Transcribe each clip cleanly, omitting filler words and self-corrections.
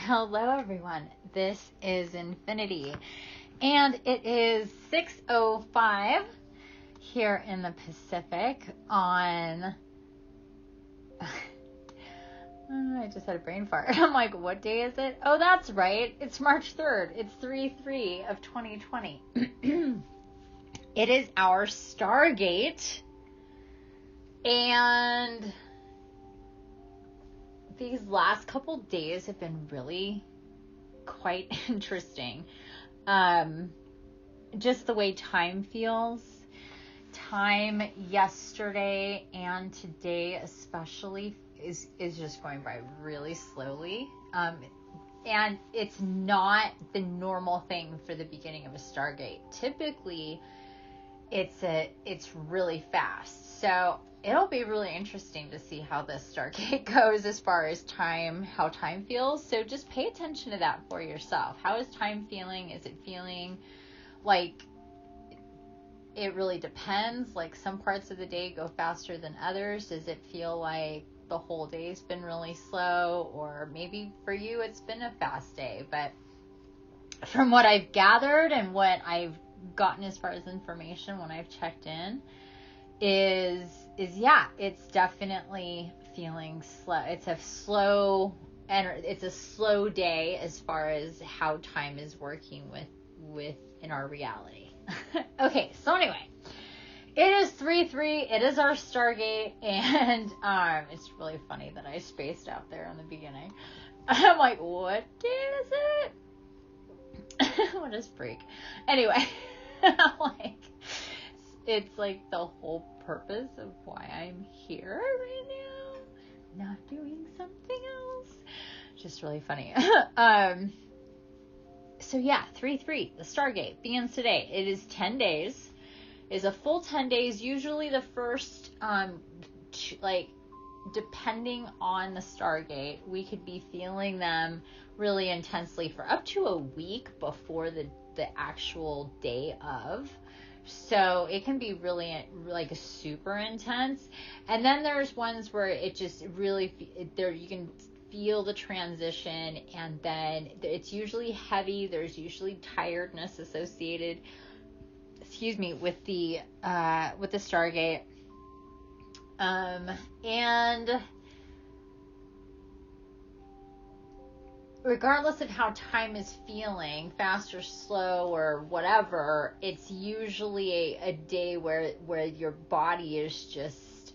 Hello everyone, this is Infiniti, and it is 6:05 here in the Pacific on, I just had a brain fart. I'm like, what day is it? Oh, that's right, it's March 3rd, it's 3/3 of 2020. It is our Stargate, and these last couple days have been really quite interesting. Just the way time feels. Time yesterday and today especially is just going by really slowly. And it's not the normal thing for the beginning of a Stargate. Typically, it's really fast. So it'll be really interesting to see how this Stargate goes as far as time, how time feels. So just pay attention to that for yourself. How is time feeling? Is it feeling like it really depends? Like some parts of the day go faster than others? Does it feel like the whole day's been really slow? Or maybe for you it's been a fast day. But from what I've gathered and what I've gotten as far as information when I've checked in, is yeah, it's definitely feeling slow. It's a slow day as far as how time is working with in our reality. Okay, so anyway, it is 3/3. It is our Stargate, and it's really funny that I spaced out there in the beginning. I'm like, what day is it? What a freak. Anyway, like, it's like the whole purpose of why I'm here right now, not doing something else. Just really funny. So yeah, 3/3, the Stargate begins today. It is 10 days. It's a full 10 days. Usually the first, depending on the Stargate, we could be feeling them really intensely for up to a week before the actual day of. So it can be really like super intense. And then there's ones where it just really you can feel the transition, and then it's usually heavy. There's usually tiredness associated, with the Stargate. And regardless of how time is feeling, fast or slow or whatever, it's usually a day where your body is just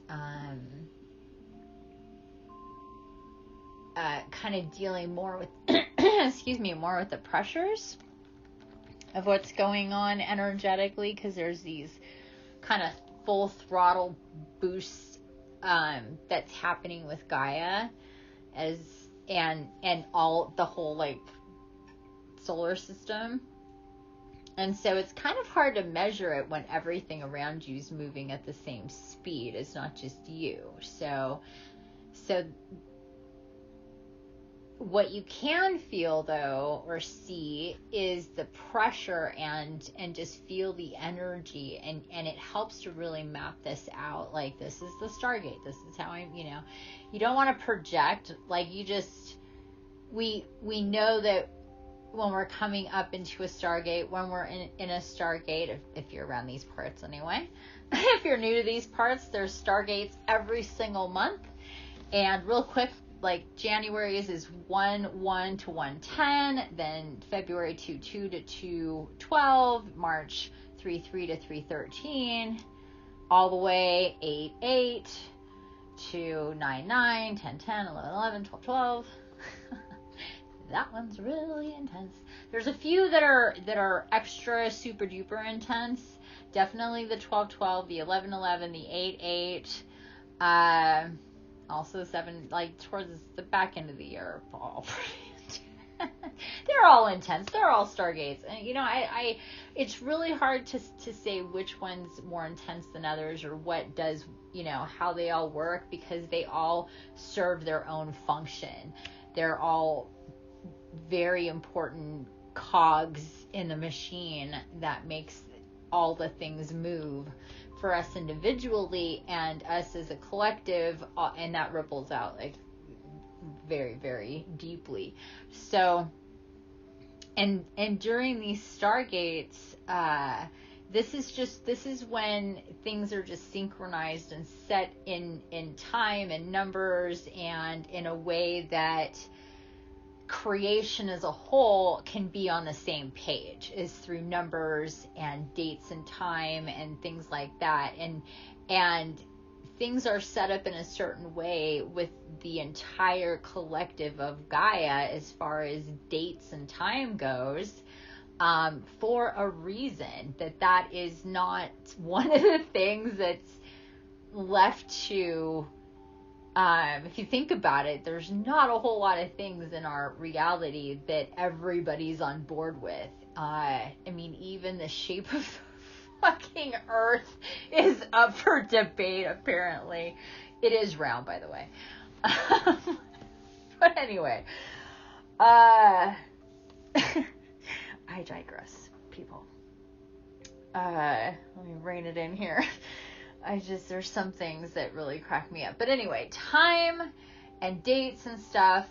kind of dealing more with more with the pressures of what's going on energetically, because there's these kind of full throttle boosts that's happening with Gaia and all the whole like solar system. And so it's kind of hard to measure it when everything around you is moving at the same speed. It's not just you. So what you can feel though, or see, is the pressure and just feel the energy, and it helps to really map this out. Like, this is the Stargate. This is how I'm, you don't want to project. Like, we know that when we're coming up into a Stargate, when we're in a Stargate, if you're around these parts anyway, if you're new to these parts, there's Stargates every single month. And real quick, like January's is 1/1 to 1/10, then February 2/2 to 2/12, March 3/3 to 3/13, all the way 8/8 to 9/9, 10/10, 11/11, 12/12. That one's really intense. There's a few that are extra super duper intense. Definitely the 12/12, the 11/11, the 8/8. Also 7, like towards the back end of the year, all pretty intense. They're all intense. They're all Stargates, and I it's really hard to say which one's more intense than others, or what does how they all work, because they all serve their own function. They're all very important cogs in the machine that makes all the things move for us individually and us as a collective, and that ripples out like very, very deeply. So, and during these stargates, this is when things are just synchronized and set in time and numbers, and in a way that creation as a whole can be on the same page, is through numbers and dates and time and things like that. And things are set up in a certain way with the entire collective of Gaia as far as dates and time goes, for a reason. That is not one of the things that's left to, if you think about it, there's not a whole lot of things in our reality that everybody's on board with. I mean, even the shape of fucking Earth is up for debate, apparently. It is round, by the way. But anyway, I digress, people. Let me rein it in here. There's some things that really crack me up. But anyway, time and dates and stuff.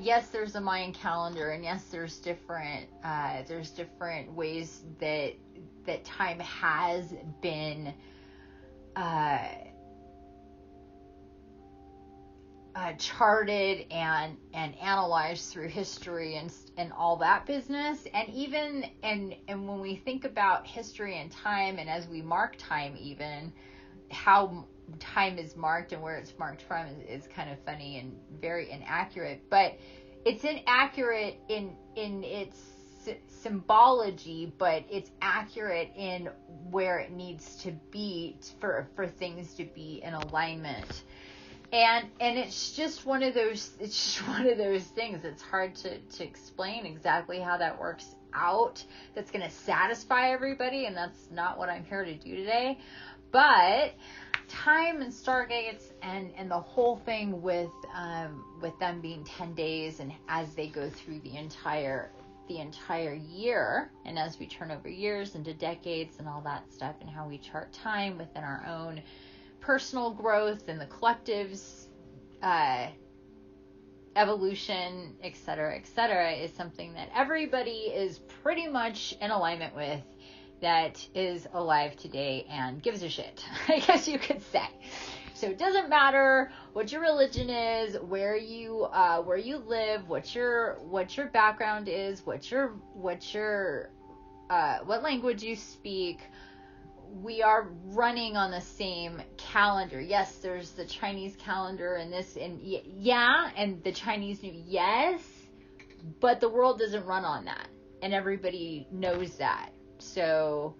Yes, there's a Mayan calendar, and yes, there's different ways that time has been charted and analyzed through history and all that business. And even and when we think about history and time, and as we mark time, even how time is marked and where it's marked from is kind of funny and very inaccurate. But it's inaccurate in its symbology, but it's accurate in where it needs to be for things to be in alignment. And it's just one of those things. It's hard to explain exactly how that works out. That's going to satisfy everybody, and that's not what I'm here to do today. But time and stargates and the whole thing with them being 10 days, and as they go through the entire year, and as we turn over years into decades and all that stuff, and how we chart time within our own personal growth and the collective's evolution, etc., is something that everybody is pretty much in alignment with, that is alive today and gives a shit, I guess you could say. So it doesn't matter what your religion is, where you live, what your background is, what language you speak. We are running on the same calendar. Yes, there's the Chinese calendar and this, and and the Chinese New, yes, but the world doesn't run on that, and everybody knows that. So,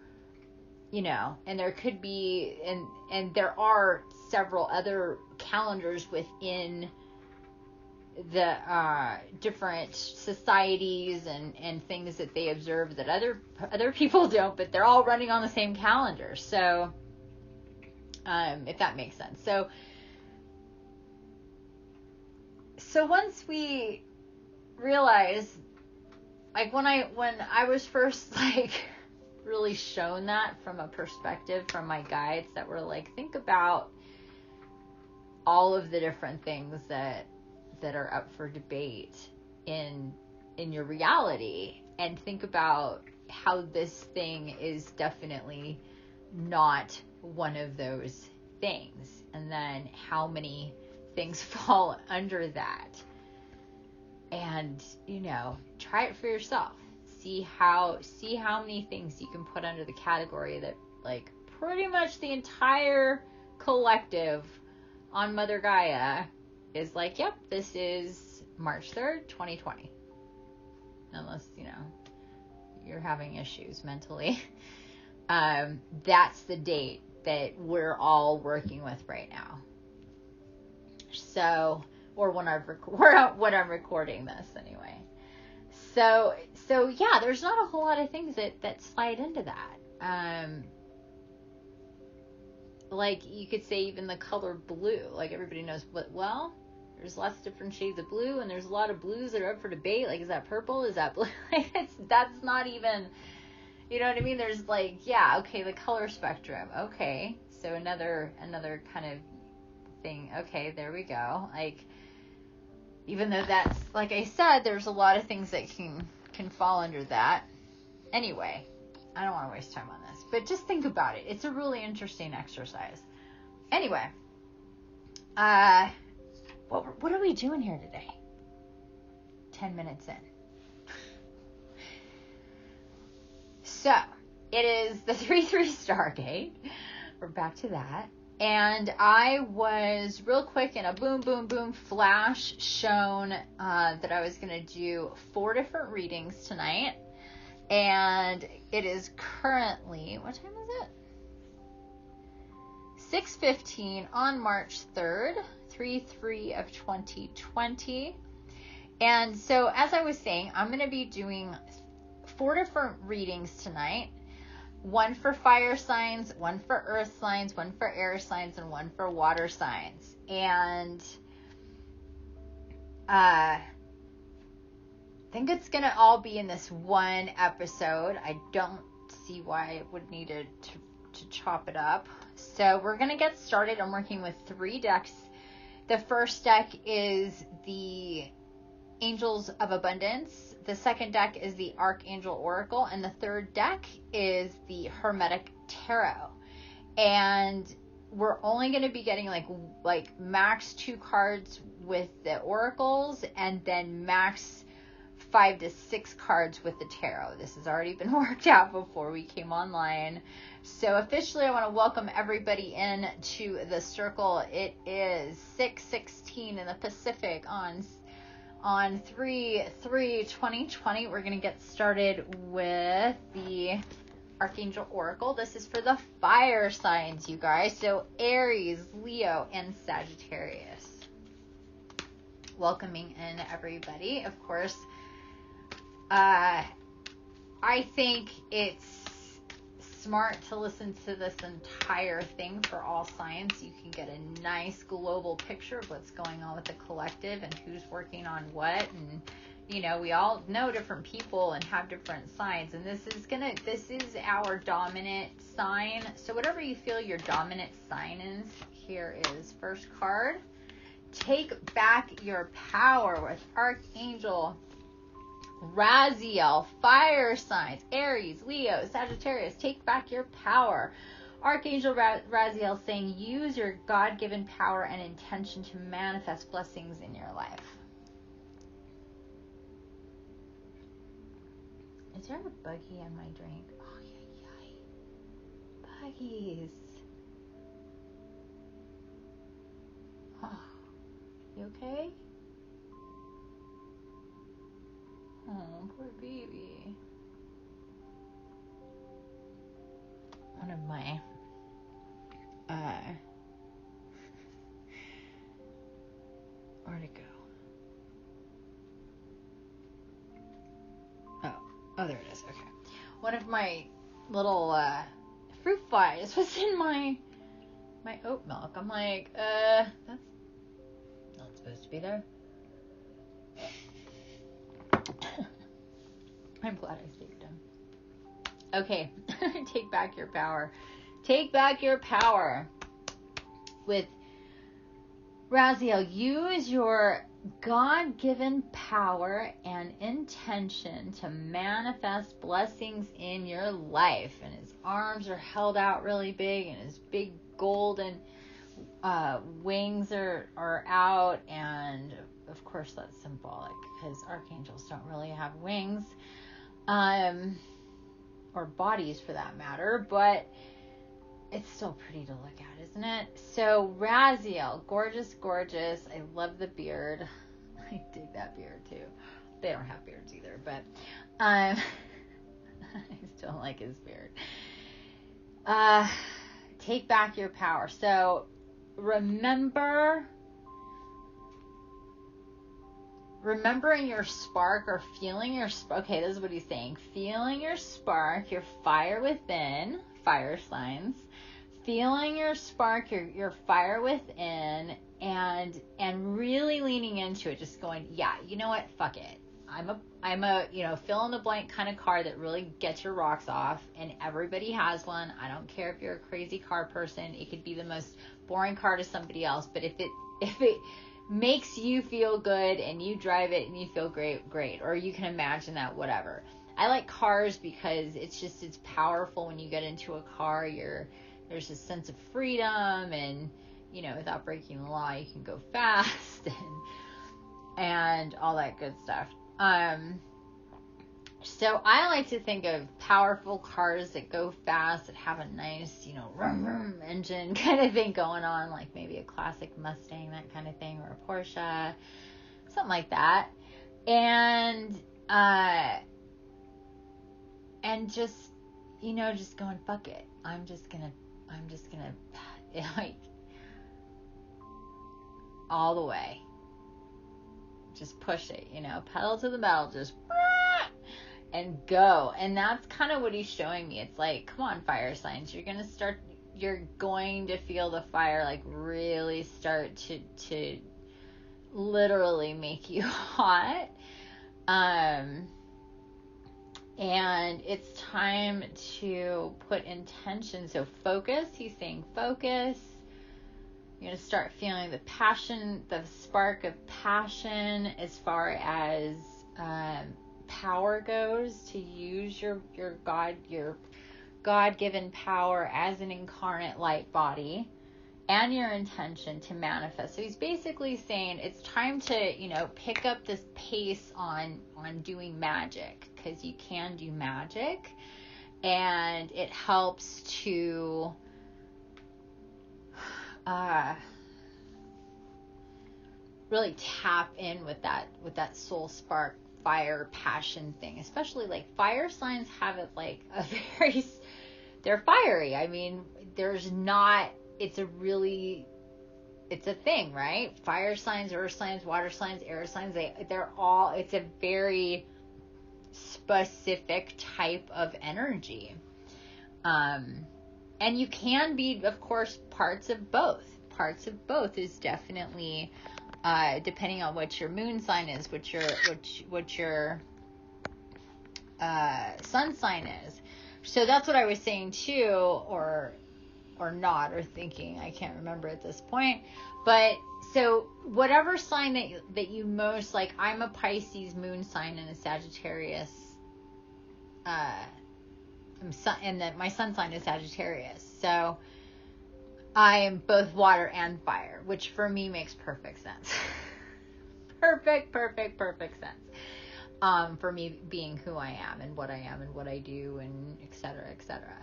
and there could be, and there are several other calendars within the different societies and things that they observe that other people don't, but they're all running on the same calendar. So, if that makes sense. So once we realize, like, when I was first, like, really shown that from a perspective from my guides that were like, think about all of the different things that are up for debate in your reality, and think about how this thing is definitely not one of those things, and then how many things fall under that. And try it for yourself. See how many things you can put under the category that, like, pretty much the entire collective on Mother Gaia is like, yep, this is March 3rd, 2020. Unless, you're having issues mentally. That's the date that we're all working with right now. So, or when I'm recording this anyway. So yeah, there's not a whole lot of things that slide into that. Like, you could say even the color blue. Like, everybody knows there's lots of different shades of blue, and there's a lot of blues that are up for debate. Like, is that purple? Is that blue? That's not even, you know what I mean? There's like, yeah, okay, the color spectrum. Okay, so another kind of thing. Okay, there we go. Like, Even though that's, like I said, there's a lot of things that can fall under that. Anyway, I don't want to waste time on this, but just think about it. It's a really interesting exercise. Anyway, what are we doing here today? 10 minutes in. So, it is the 3.3 Stargate. We're back to that. And I was real quick in a boom, boom, boom flash shown that I was going to do 4 different readings tonight. And it is currently, what time is it? 6:15 on March 3rd, 3/3 of 2020. And so, as I was saying, I'm going to be doing 4 different readings tonight. 1 for fire signs, 1 for earth signs, 1 for air signs, and 1 for water signs. And I think it's going to all be in this one episode. I don't see why I would need to chop it up. So we're going to get started. I'm working with 3 decks. The first deck is the Angels of Abundance. The second deck is the Archangel Oracle, and the third deck is the Hermetic Tarot. And we're only going to be getting like max 2 cards with the oracles, and then max 5 to 6 cards with the tarot. This has already been worked out before we came online. So officially, I want to welcome everybody in to the circle. It is 6:16 in the Pacific on 3/3/2020. We're going to get started with the Archangel Oracle. This is for the fire signs, you guys. So Aries, Leo, and Sagittarius. Welcoming in everybody. Of course, I think it's smart to listen to this entire thing for all signs. You can get a nice global picture of what's going on with the collective and who's working on what. And, you know, we all know different people and have different signs. And this is our dominant sign. So whatever you feel your dominant sign is, here is first card. Take back your power with Archangel Raziel. Fire signs, Aries, Leo, Sagittarius, take back your power. Archangel Raziel saying, use your God-given power and intention to manifest blessings in your life. Is there a buggy in my drink? Oh, yay. Buggies. Oh, you okay? Oh, poor baby. One of my where'd it go? Oh, there it is. Okay. One of my little fruit flies was in my oat milk. I'm like, that's not supposed to be there. I'm glad I saved him. Okay, take back your power. Take back your power. With Raziel, use your God-given power and intention to manifest blessings in your life. And his arms are held out really big, and his big golden wings are out. And of course, that's symbolic because archangels don't really have wings. Or bodies for that matter, but it's still pretty to look at, isn't it? So Raziel, gorgeous. I love the beard. I dig that beard too. They don't have beards either, but I still like his beard. Take back your power. So remembering your spark or feeling your spark. Okay, this is what he's saying. Feeling your spark, your fire within, fire signs. Feeling your spark, your fire within, and really leaning into it. Just going, yeah, you know what? Fuck it. I'm a fill in the blank kind of car that really gets your rocks off, and everybody has one. I don't care if you're a crazy car person. It could be the most boring car to somebody else, but if it makes you feel good and you drive it and you feel great. Or you can imagine that, whatever. I like cars because it's powerful when you get into a car. There's a sense of freedom, and, without breaking the law, you can go fast and all that good stuff. So I like to think of powerful cars that go fast, that have a nice, vroom, vroom engine kind of thing going on, like maybe a classic Mustang, that kind of thing, or a Porsche, something like that. And just, just going, fuck it. I'm just gonna, like, all the way. Just push it, pedal to the metal, just and go. And that's kind of what he's showing me. It's like, come on, fire signs, you're going to feel the fire like really start to literally make you hot. And it's time to put intention. So focus, he's saying focus. You're going to start feeling the passion, the spark of passion, as far as power goes, to use your God-given power as an incarnate light body, and your intention to manifest. So he's basically saying it's time to, pick up this pace on doing magic, because you can do magic, and it helps to really tap in with that soul spark, fire, passion thing. Especially like fire signs have it like they're fiery. I mean, it's a thing, right? Fire signs, earth signs, water signs, air signs, it's a very specific type of energy. And you can be, of course, parts of both. Parts of both is definitely, depending on what your moon sign is, what your sun sign is. So that's what I was saying too, or not, or thinking. I can't remember at this point. But so whatever sign that you most like, I'm a Pisces moon sign and a Sagittarius. And that my sun sign is Sagittarius. So I am both water and fire, which for me makes perfect sense. perfect sense. For me being who I am and what I do, and et cetera, et cetera.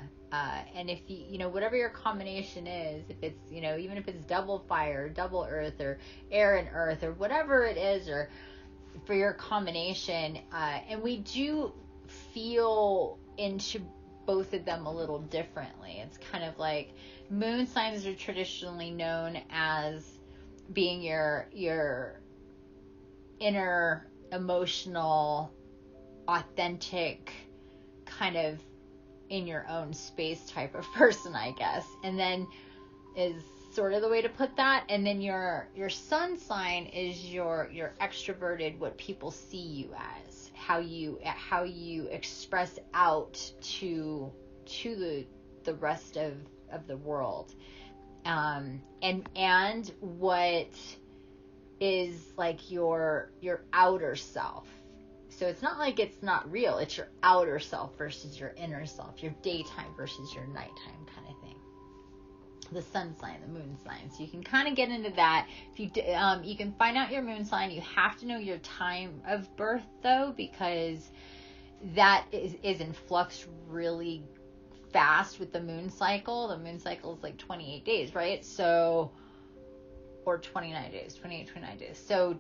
And if you, whatever your combination is, if it's, even if it's double fire, double earth, or air and earth, or whatever it is, or for your combination, and we do feel into both of them a little differently. It's kind of like moon signs are traditionally known as being your inner emotional, authentic, kind of in your own space type of person, I guess. And then is sort of the way to put that. And then your sun sign is your extroverted, what people see you as, how you express out to the rest of the world, and what is like your outer self. So it's not like it's not real. It's your outer self versus your inner self, your daytime versus your nighttime kind of thing. The sun sign, the moon sign. So you can kind of get into that. If you can find out your moon sign. You have to know your time of birth though, because that is in flux really fast with the moon cycle. The moon cycle is like 28 days, right? So, or 29 days, 29 days. So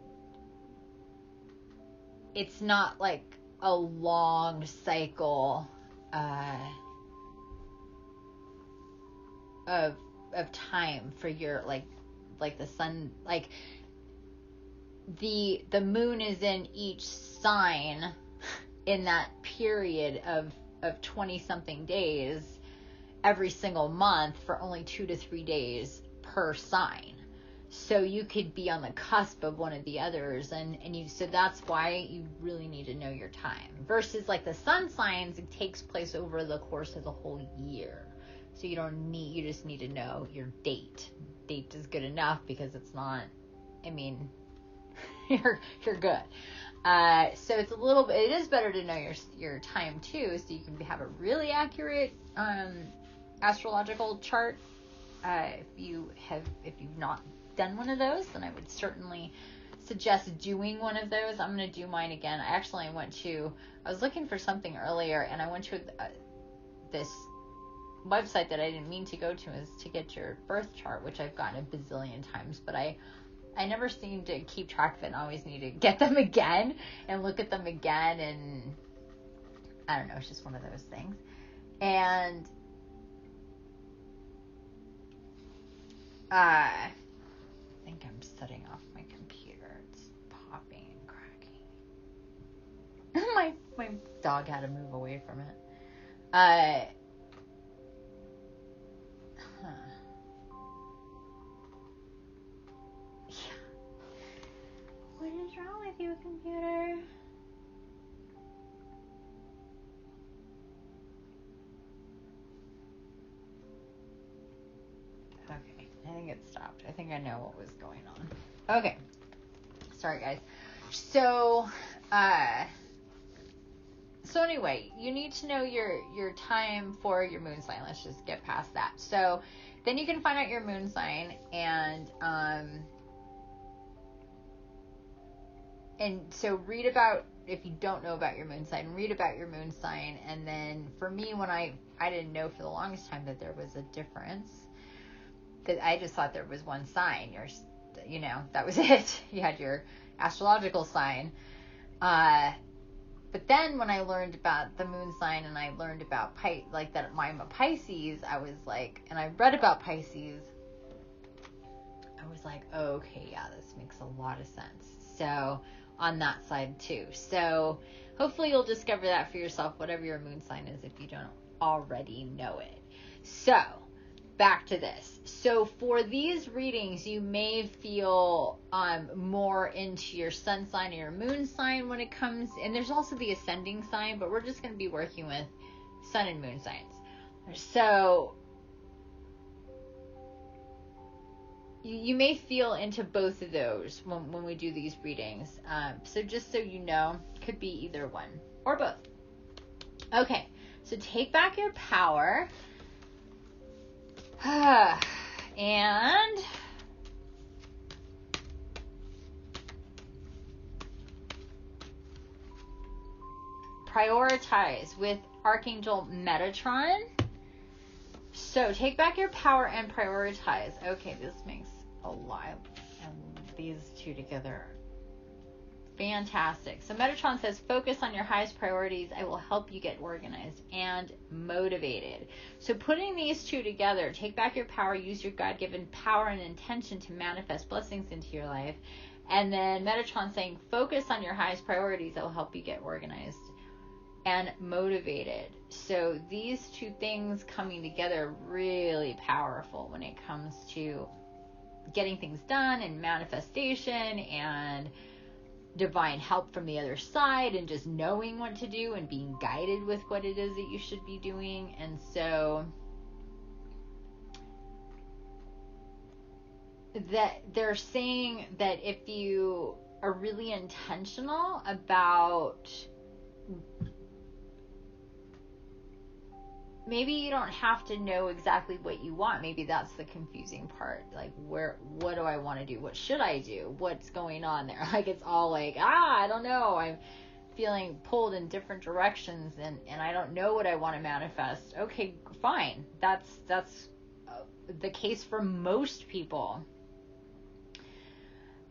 it's not like a long cycle of time for your like the sun, like the moon is in each sign in that period of 20 something days every single month, for only 2 to 3 days per sign. So you could be on the cusp of one of the others, so that's why you really need to know your time. Versus like the sun signs, it takes place over the course of the whole year. So you just need to know your date. Date is good enough, because it's not, you're good. So it's a little bit, it is better to know your time too, so you can have a really accurate astrological chart. If you've not done one of those, then I would certainly suggest doing one of those. I'm going to do mine again. I was looking for something earlier, and I went to this website that I didn't mean to go to, is to get your birth chart, which I've gotten a bazillion times, but I never seem to keep track of it, and I always need to get them again and look at them again, and I don't know, it's just one of those things. And I think I'm shutting off my computer. It's popping and cracking. my dog had to move away from it. What is wrong with you, computer? Okay, I think it stopped. I think I know what was going on. Okay. Sorry, guys. So anyway, you need to know your time for your moon sign. Let's just get past that. So then you can find out your moon sign, and so read about, if you don't know about your moon sign, read about your moon sign. And then for me, when I didn't know for the longest time that there was a difference, that I just thought there was one sign. That was it. You had your astrological sign. But then when I learned about the moon sign, and I learned about that I'm a Pisces, I was like, and I read about Pisces, I was like, oh, okay, yeah, this makes a lot of sense. So on that side too. So hopefully you'll discover that for yourself, whatever your moon sign is, if you don't already know it. So back to this. So for these readings, you may feel more into your sun sign or your moon sign when it comes, and there's also the ascending sign, but we're just going to be working with sun and moon signs. So you may feel into both of those when we do these readings. So just so you know, could be either one or both. Okay, so take back your power. And prioritize with Archangel Metatron. So take back your power and prioritize. Okay, this makes a lot. And these two together, fantastic. So Metatron says, focus on your highest priorities. I will help you get organized and motivated. So putting these two together, take back your power, use your God-given power and intention to manifest blessings into your life. And then Metatron saying, focus on your highest priorities. I will help you get organized and motivated. So these two things coming together, really powerful when it comes to getting things done and manifestation and divine help from the other side, and just knowing what to do and being guided with what it is that you should be doing. And so that they're saying that if you are really intentional about, maybe you don't have to know exactly what you want. Maybe that's the confusing part. Like, what do I want to do? What should I do? What's going on there? Like, it's all like, I don't know. I'm feeling pulled in different directions, and I don't know what I want to manifest. Okay, fine. That's the case for most people.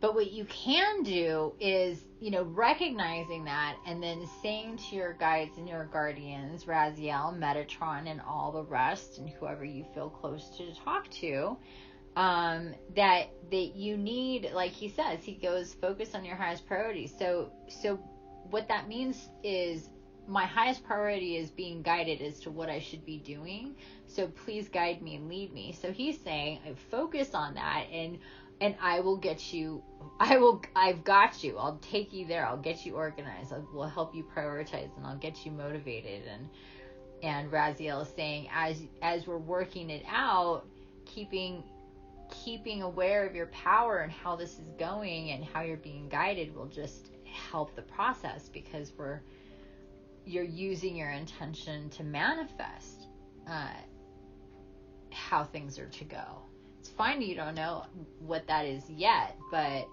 But what you can do is, recognizing that, and then saying to your guides and your guardians, Raziel, Metatron, and all the rest, and whoever you feel close to talk to, that you need, like he says, he goes, focus on your highest priorities. So what that means is, my highest priority is being guided as to what I should be doing. So please guide me and lead me. So he's saying, I focus on that, and I will get you, I've got you. I'll take you there. I'll get you organized. I will help you prioritize, and I'll get you motivated. And Raziel is saying, as we're working it out, keeping keeping aware of your power and how this is going and how you're being guided will just help the process, because you're using your intention to manifest how things are to go. It's fine you don't know what that is yet, but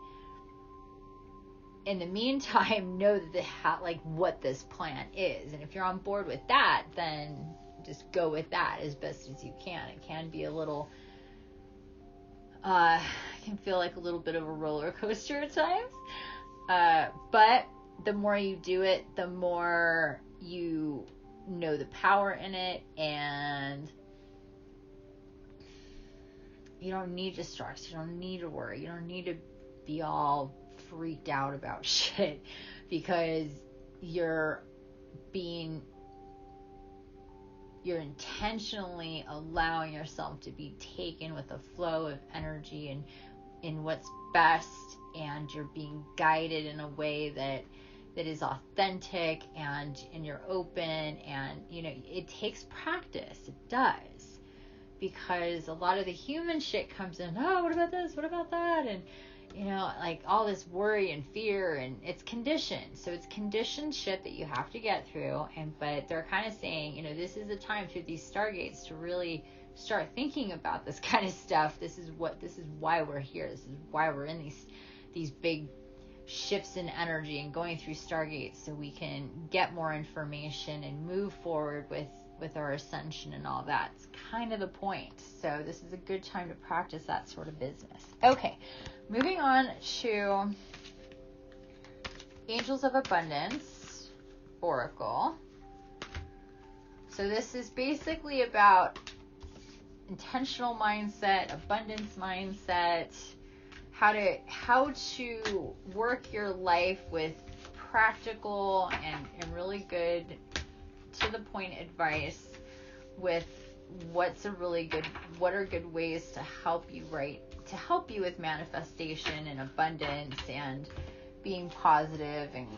in the meantime, know that what this plan is. And if you're on board with that, then just go with that as best as you can. It can be a little, can feel like a little bit of a roller coaster at times. But the more you do it, the more you know the power in it, and you don't need to stress. You don't need to worry. You don't need to be all freaked out about shit, because you're intentionally allowing yourself to be taken with the flow of energy and in what's best, and you're being guided in a way that is authentic, and you're open, and it takes practice. It does, because a lot of the human shit comes in. Oh, what about this? What about that? And like all this worry and fear, and it's conditioned. So it's conditioned shit that you have to get through. But they're kind of saying, this is the time through these stargates to really start thinking about this kind of stuff. This is why we're here. This is why we're in these big shifts in energy and going through stargates, so we can get more information and move forward with our ascension and all that. It's kind of the point. So this is a good time to practice that sort of business. Okay, moving on to Angels of Abundance Oracle. So this is basically about intentional mindset, abundance mindset, how to work your life with practical and really good, to the point advice with what are good ways to help you with manifestation and abundance and being positive and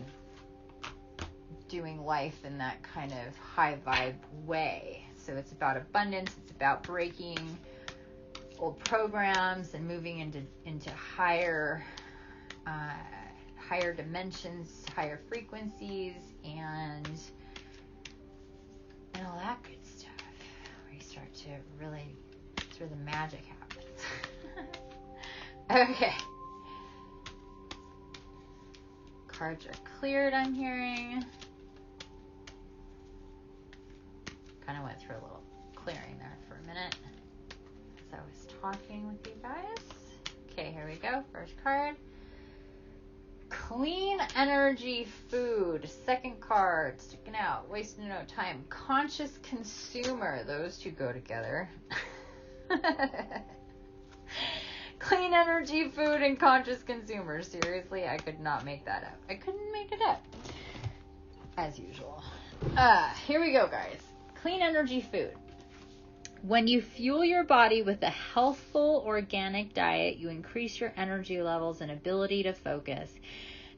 doing life in that kind of high vibe way. So it's about abundance. It's about breaking old programs and moving into higher dimensions, higher frequencies, and all that good stuff, where you start to really, it's where the magic happens. Okay. Cards are cleared, I'm hearing. Kind of went through a little clearing there for a minute as I was talking with you guys. Okay, here we go. First card. Clean energy food. Second card. Sticking out. Wasting no time. Conscious consumer. Those two go together. Clean energy food and conscious consumer. Seriously, I could not make that up. I couldn't make it up. As usual. Here we go, guys. Clean energy food. When you fuel your body with a healthful organic diet, you increase your energy levels and ability to focus.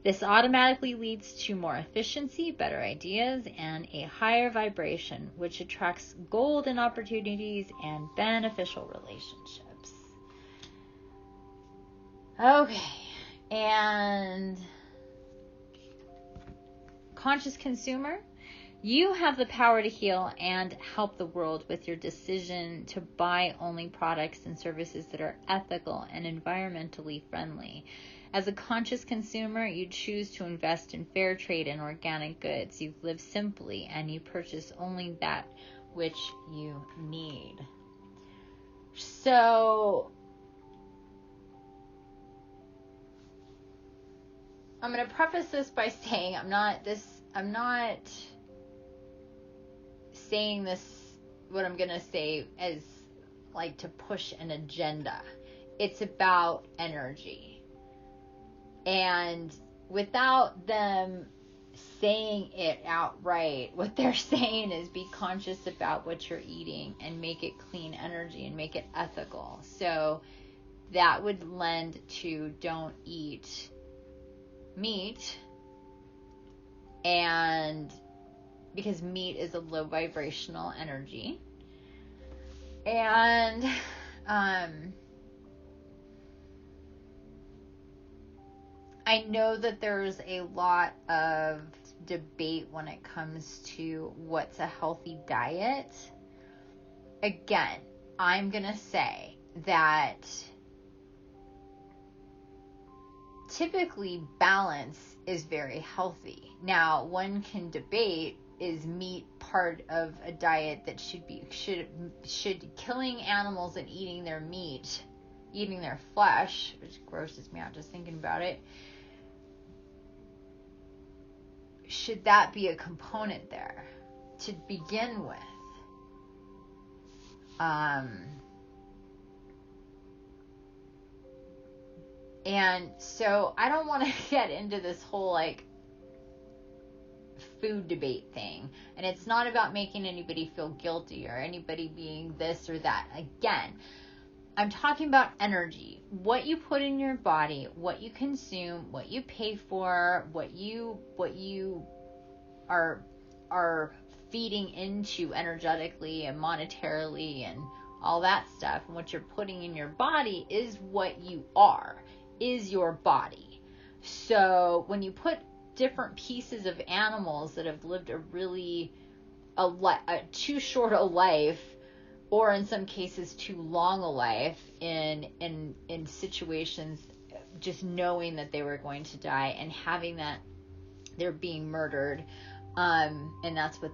This automatically leads to more efficiency, better ideas, and a higher vibration, which attracts golden opportunities and beneficial relationships. Okay, and conscious consumer. You have the power to heal and help the world with your decision to buy only products and services that are ethical and environmentally friendly. As a conscious consumer, you choose to invest in fair trade and organic goods. You live simply and you purchase only that which you need. So, I'm going to preface this by saying I'm not saying this, what I'm going to say, as like to push an agenda. It's about energy. And without them saying it outright, what they're saying is be conscious about what you're eating and make it clean energy and make it ethical. So that would lend to don't eat meat, and because meat is a low vibrational energy. And I know that there's a lot of debate when it comes to what's a healthy diet. Again, I'm going to say that typically balance is very healthy. Now, one can debate, is meat part of a diet that should killing animals and eating their meat, eating their flesh, which grosses me out just thinking about it, should that be a component there to begin with? And so I don't want to get into this whole like food debate thing. And it's not about making anybody feel guilty or anybody being this or that. Again, I'm talking about energy. What you put in your body, what you consume, what you pay for, what you are feeding into energetically and monetarily and all that stuff, and what you're putting in your body is what you are, is your body. So when you put different pieces of animals that have lived too short a life, or in some cases too long a life, in situations, just knowing that they were going to die and having that they're being murdered, and that's what,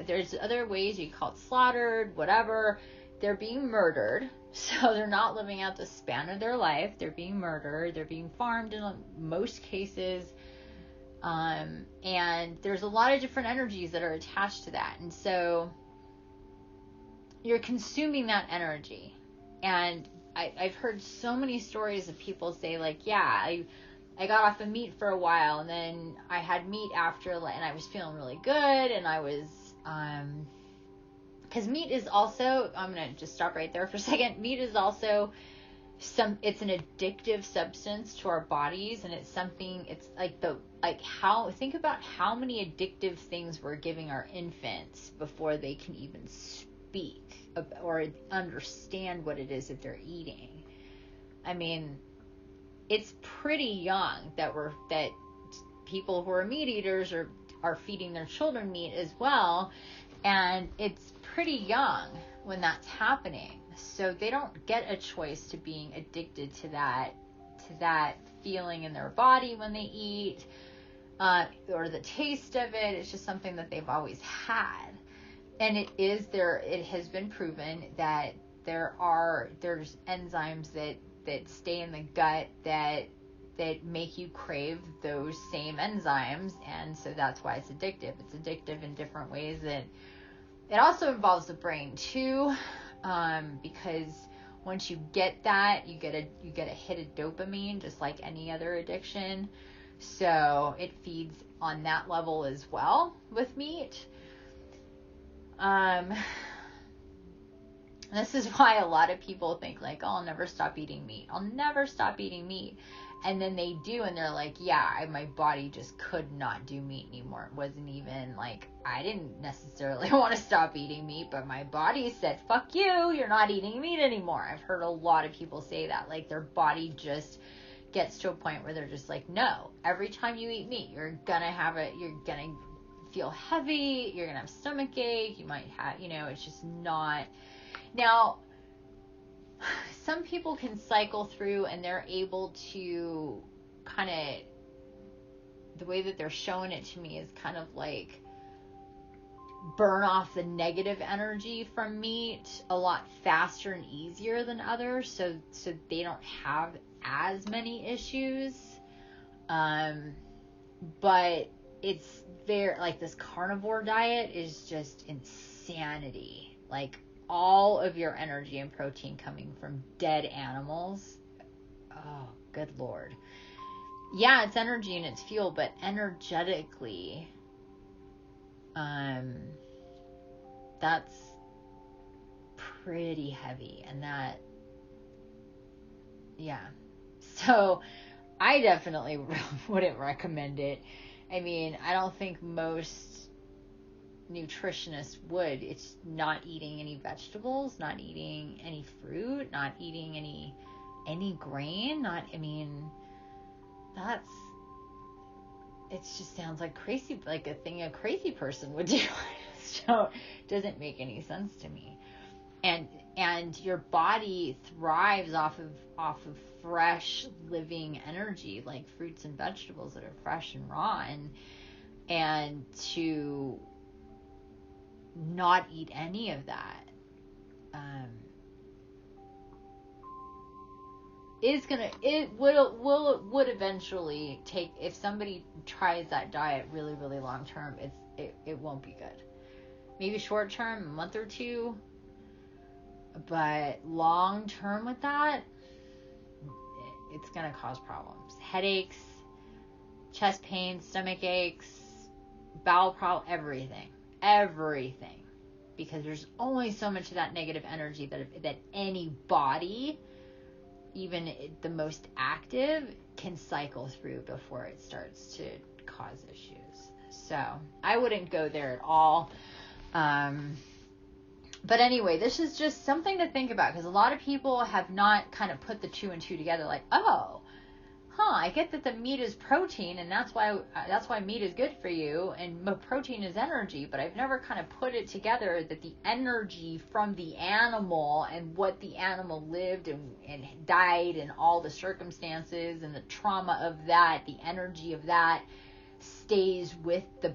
there's other ways you call it, slaughtered, whatever. They're being murdered, so they're not living out the span of their life. They're being murdered. They're being farmed in most cases. And there's a lot of different energies that are attached to that. And so you're consuming that energy. And I've heard so many stories of people say, like, yeah, I got off of meat for a while, and then I had meat after, and I was feeling really good, and I was, because meat is also, I'm going to just stop right there for a second, meat is also it's an addictive substance to our bodies, and it's something, it's think about how many addictive things we're giving our infants before they can even speak or understand what it is that they're eating. I mean, it's pretty young that people who are meat eaters are feeding their children meat as well, and it's pretty young when that's happening. So they don't get a choice to being addicted to that feeling in their body when they eat, or the taste of it. It's just something that they've always had. And it has been proven that there's enzymes that stay in the gut that make you crave those same enzymes, and so that's why it's addictive. It's addictive in different ways. That it also involves the brain too, because once you get that, you get a hit of dopamine, just like any other addiction. So it feeds on that level as well with meat. This is why a lot of people think like, oh, I'll never stop eating meat. I'll never stop eating meat. And then they do, and they're like, yeah, my body just could not do meat anymore. It wasn't even like, I didn't necessarily want to stop eating meat, but my body said, fuck you, you're not eating meat anymore. I've heard a lot of people say that, like their body just gets to a point where they're just like, no, every time you eat meat, you're gonna feel heavy, you're gonna have stomach ache, you might have, it's just not. Now, some people can cycle through and they're able to kind of, the way that they're showing it to me is kind of like burn off the negative energy from meat a lot faster and easier than others, so they don't have as many issues. But it's very, like, this carnivore diet is just insanity. Like, all of your energy and protein coming from dead animals. Oh, good Lord. Yeah, it's energy and it's fuel, but energetically, that's pretty heavy. And that, yeah. So I definitely wouldn't recommend it. I mean, I don't think most nutritionists would. It's not eating any vegetables, not eating any fruit, not eating any grain, it just sounds like crazy, like a thing a crazy person would do. So it doesn't make any sense to me. And your body thrives off of fresh living energy, like fruits and vegetables that are fresh and raw, and to not eat any of that would eventually take, if somebody tries that diet really, really long term, it won't be good. Maybe short term, a month or two, but long term with that, it's going to cause problems. Headaches, chest pain, stomach aches, bowel problem, everything. Because there's only so much of that negative energy that any body, even the most active, can cycle through before it starts to cause issues. So I wouldn't go there at all. But anyway, this is just something to think about, because a lot of people have not kind of put the two and two together, like, I get that the meat is protein, and that's why meat is good for you, and protein is energy, but I've never kind of put it together that the energy from the animal and what the animal lived and died and all the circumstances and the trauma of that, the energy of that stays with the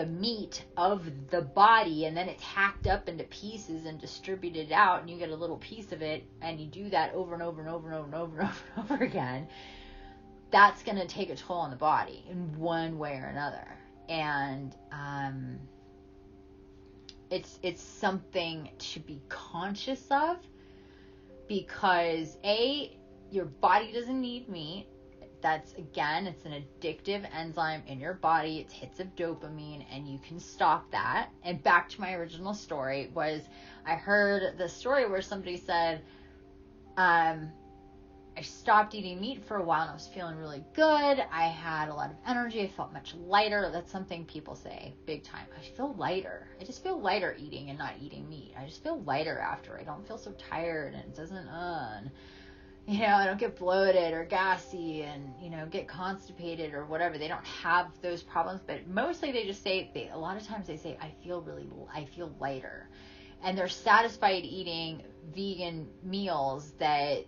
meat of the body, and then it's hacked up into pieces and distributed out, and you get a little piece of it, and you do that over and over and over and over and over and over and over again. That's going to take a toll on the body in one way or another. And it's something to be conscious of, because your body doesn't need meat. That's, again, it's an addictive enzyme in your body. It's hits of dopamine, and you can stop that. And back to my original story was, I heard the story where somebody said, I stopped eating meat for a while and I was feeling really good. I had a lot of energy. I felt much lighter. That's something people say big time. I feel lighter. I just feel lighter eating and not eating meat. I just feel lighter after. I don't feel so tired, and it doesn't, I don't get bloated or gassy and, get constipated or whatever. They don't have those problems, but mostly they just say, a lot of times they say, I feel lighter. And they're satisfied eating vegan meals that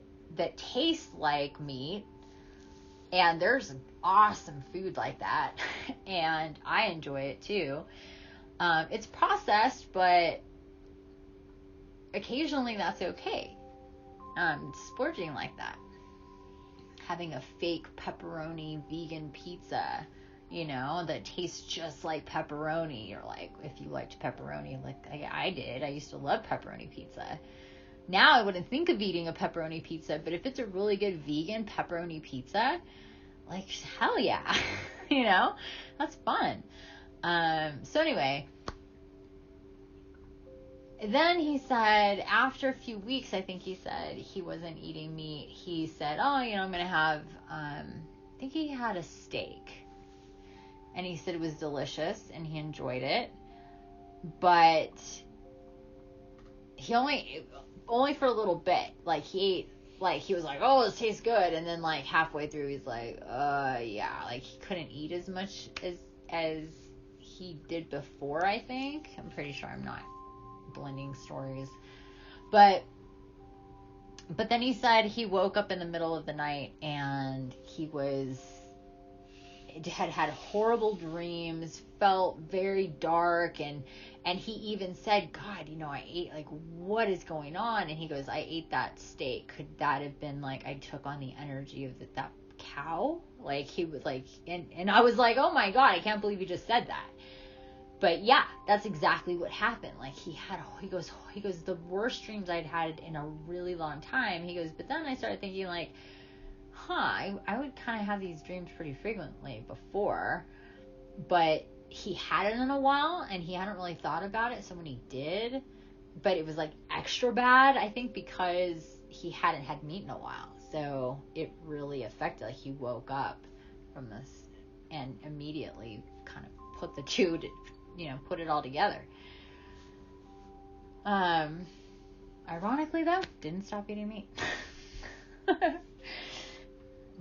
taste like meat, and there's awesome food like that, and I enjoy it too. It's processed, but occasionally that's okay. Splurging like that, having a fake pepperoni vegan pizza, that tastes just like pepperoni, or like, if you liked pepperoni, like I did, I used to love pepperoni pizza. Now I wouldn't think of eating a pepperoni pizza, but if it's a really good vegan pepperoni pizza, like, hell yeah, that's fun. So anyway, then he said, after a few weeks, I think he said he wasn't eating meat. He said, I'm going to have, I think he had a steak, and he said it was delicious and he enjoyed it, but he only for a little bit. Like, he ate, like, he was like, this tastes good, and then, like, halfway through he's like, yeah, like, he couldn't eat as much as he did before, I think. I'm pretty sure, I'm not blending stories, but then he said he woke up in the middle of the night and he had horrible dreams, felt very dark, and he even said, God, I ate, like, what is going on? And he goes, I ate that steak. Could that have been, like, I took on the energy of that cow? Like, he was like, and I was like, oh my God, I can't believe you just said that. But yeah, that's exactly what happened. Like, he goes, the worst dreams I'd had in a really long time. He goes, but then I started thinking, like, I would kind of have these dreams pretty frequently before, but he hadn't in a while, and he hadn't really thought about it. So when he did, but it was like extra bad, I think, because he hadn't had meat in a while. So it really affected, like, he woke up from this and immediately kind of put the two to, put it all together. Ironically though, didn't stop eating meat.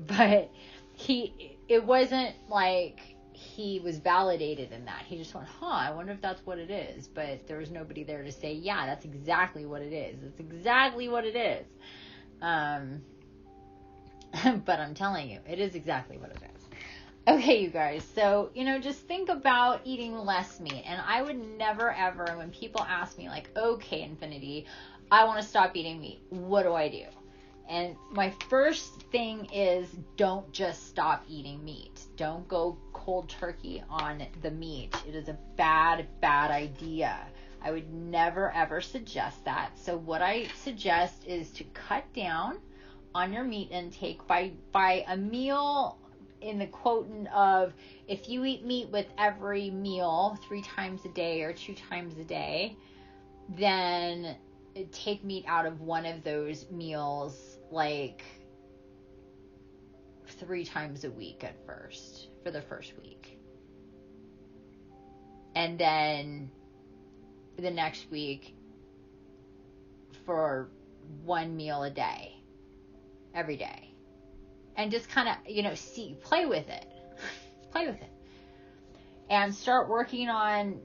But it wasn't like he was validated in that. He just went, I wonder if that's what it is. But there was nobody there to say, yeah, that's exactly what it is. It's exactly what it is. But I'm telling you, it is exactly what it is. Okay, you guys. So, just think about eating less meat. And I would never, ever, when people ask me, like, okay, Infiniti, I want to stop eating meat. What do I do? And my first thing is, don't just stop eating meat. Don't go cold turkey on the meat. It is a bad, bad idea. I would never, ever suggest that. So what I suggest is to cut down on your meat intake by a meal, in the quotient of, if you eat meat with every meal 3 times a day or 2 times a day, then take meat out of one of those meals like 3 times a week at first, for the first week. And then the next week for 1 meal a day, every day. And just kind of, play with it. Play with it. And start working on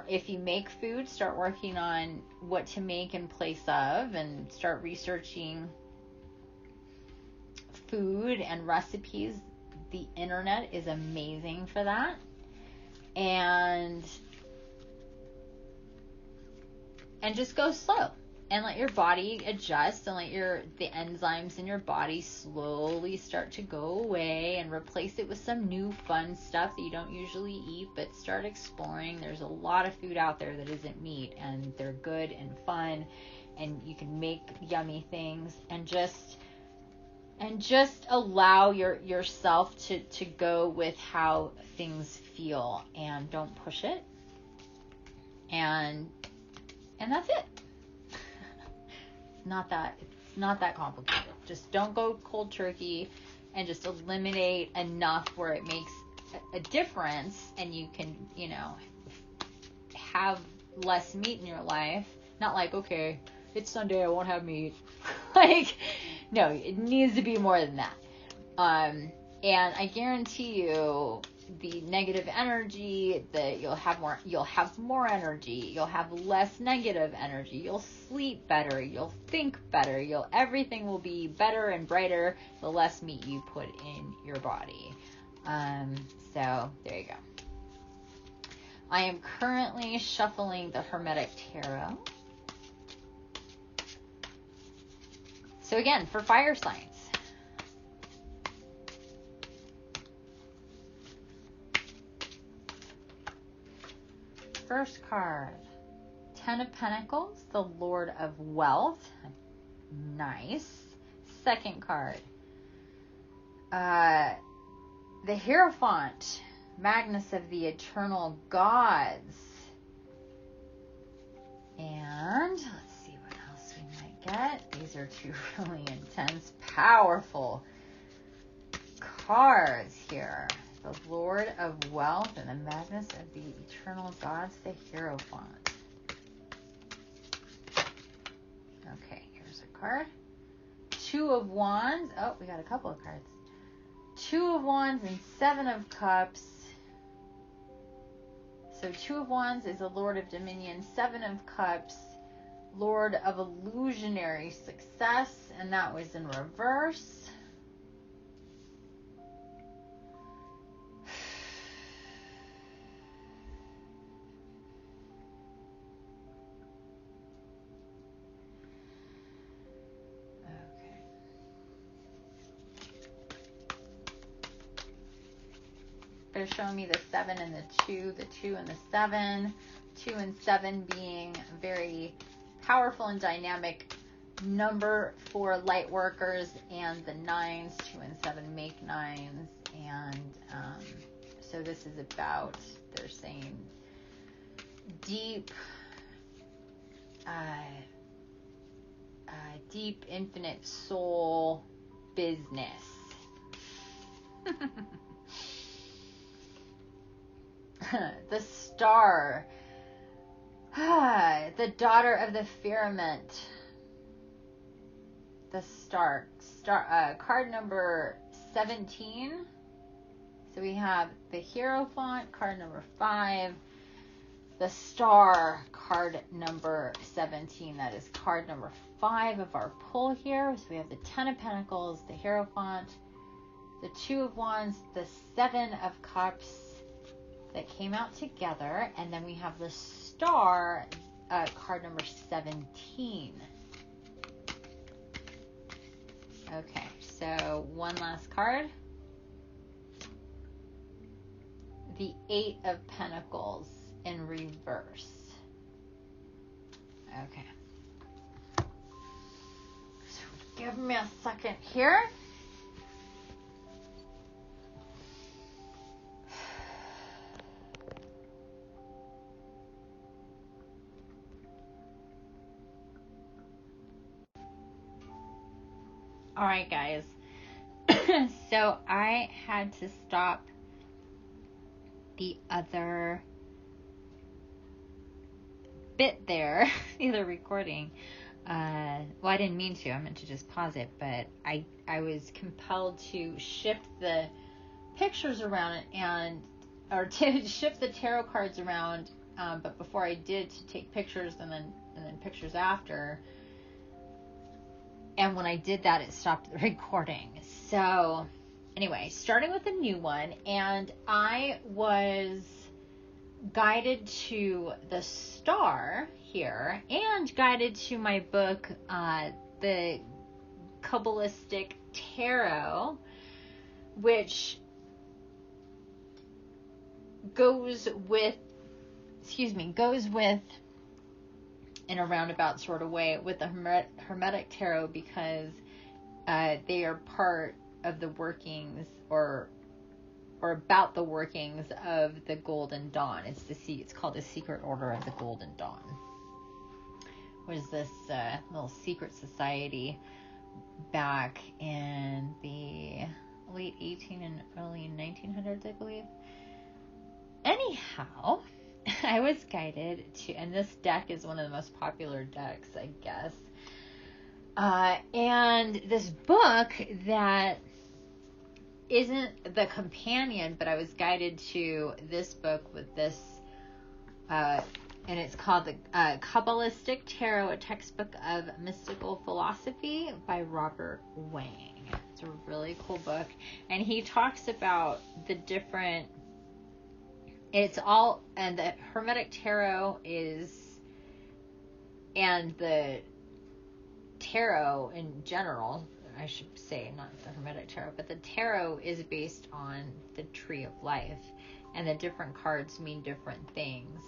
if you make food, start working on what to make in place of, and start researching food and recipes. The internet is amazing for that. And just go slow. And let your body adjust, and let the enzymes in your body slowly start to go away, and replace it with some new fun stuff that you don't usually eat, but start exploring. There's a lot of food out there that isn't meat, and they're good and fun, and you can make yummy things, and just allow yourself to go with how things feel, and don't push it. And that's it. It's not that complicated. Just don't go cold turkey, and just eliminate enough where it makes a difference, and you can, have less meat in your life. Not like, okay, it's Sunday, I won't have meat. Like, no, it needs to be more than that. And I guarantee you, the negative energy, that you'll have more energy, you'll have less negative energy, you'll sleep better, you'll think better, everything will be better and brighter the less meat you put in your body. So there you go. I am currently shuffling the Hermetic Tarot. So again, for fire signs. First card, 10 of Pentacles, the Lord of Wealth. Nice. Second card, the Hierophant, Magnus of the Eternal Gods. And let's see what else we might get. These are 2 really intense, powerful cards here. The Lord of Wealth and the Magnus of the Eternal Gods, the Hierophant. Okay, here's a card. 2 of Wands. Oh, we got a couple of cards. 2 of Wands and 7 of Cups. So 2 of Wands is the Lord of Dominion. 7 of Cups, Lord of Illusionary Success. And that was in reverse. They're showing me the 7 and the 2 and the 7. 2 and 7 being very powerful and dynamic number for light workers, and the 9s, 2 and 7 make 9s. And so this is about, they're saying, deep, infinite soul business. The Star, the daughter of the firmament. The Star, card number 17. So we have the Hierophant, card number 5. The Star, card number 17. That is card number 5 of our pull here. So we have the 10 of Pentacles, the Hierophant, the 2 of Wands, the 7 of Cups that came out together. And then we have the Star, card number 17. Okay, so one last card. The 8 of Pentacles in reverse. Okay. So give me a second here. All right, guys. So I had to stop the other bit there, the other recording. Well, I didn't mean to. I meant to just pause it, but I was compelled to shift the pictures around or to shift the tarot cards around. But before I did, to take pictures and then pictures after. And when I did that, it stopped the recording. So anyway, starting with a new one, and I was guided to the Star here and guided to my book, the Kabbalistic Tarot, which goes with in a roundabout sort of way with the Hermetic Tarot, because they are part of the workings or about the workings of the Golden Dawn. It's called the Secret Order of the Golden Dawn. Was this little secret society back in the late 18 and early 1900s, I believe. Anyhow, I was guided to, and this deck is one of the most popular decks, I guess. And this book that isn't the companion, but I was guided to this book with this, and it's called the Kabbalistic Tarot, a textbook of mystical philosophy by Robert Wang. It's a really cool book, and he talks about the different. And the Hermetic Tarot and the tarot in general, I should say, not the Hermetic Tarot, but the tarot is based on the Tree of Life, and the different cards mean different things,